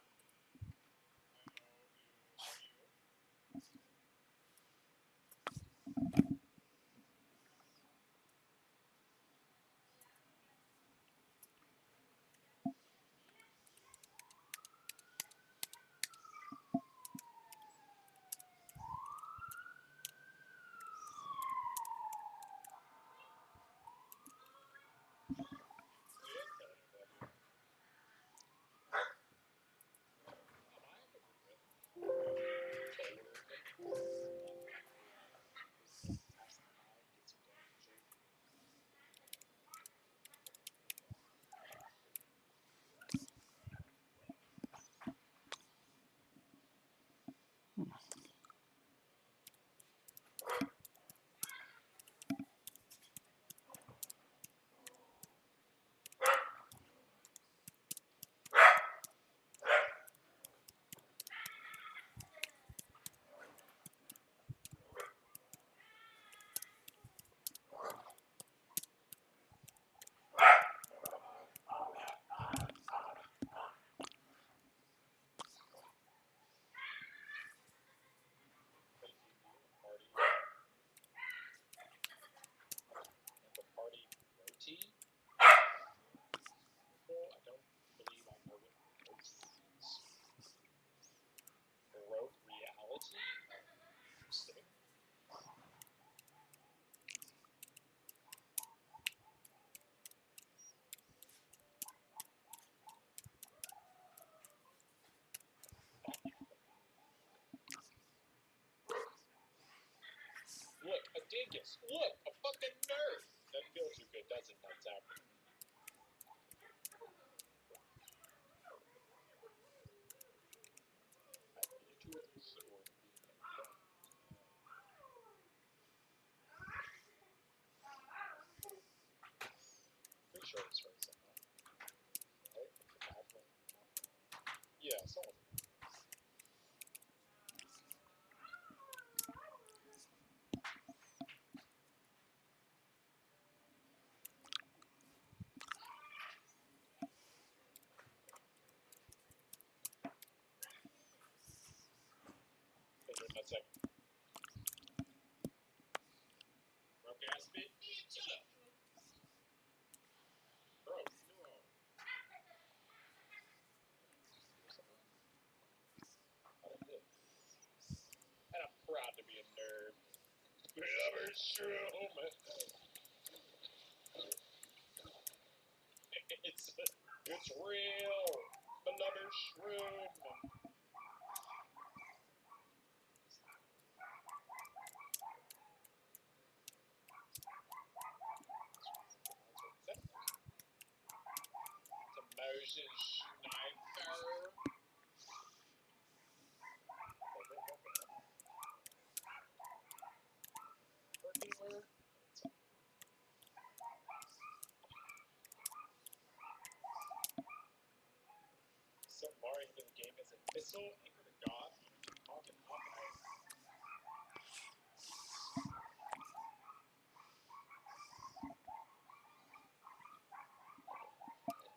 Angus, look, a fucking nerd. Doesn't feel too good, does it, Nutsakjackson? I beat you with your sword. Pretty sure it's right somehow. Right? Yeah, someone. That's like broke ass bitch. Shut up. Bro, no. And I'm proud to be a nerd. Never shroom. It's real. Another shroom. It's a motion sniper. Anywhere. So Mario into the game as a missile anchor to God. Talking up.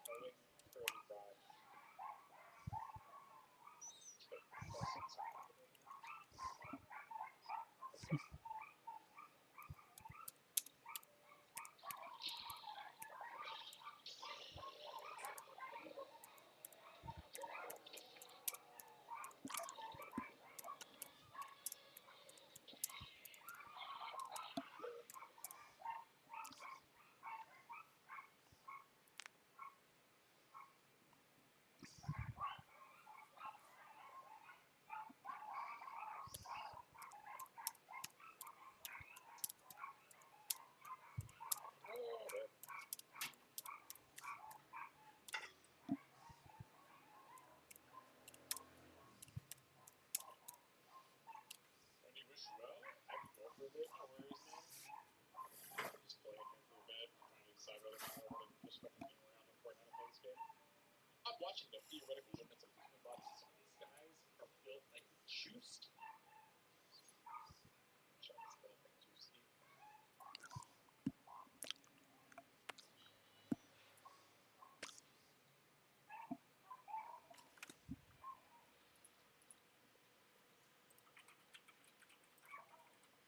Curly fries. I can go for a bit, no worries, man. Just play it here for a bit, trying to decide whether or not I want to just fucking hang around and Fortnite and play this game. I'm watching the theoretical limits of human bodies. Some of these guys are built like juiced.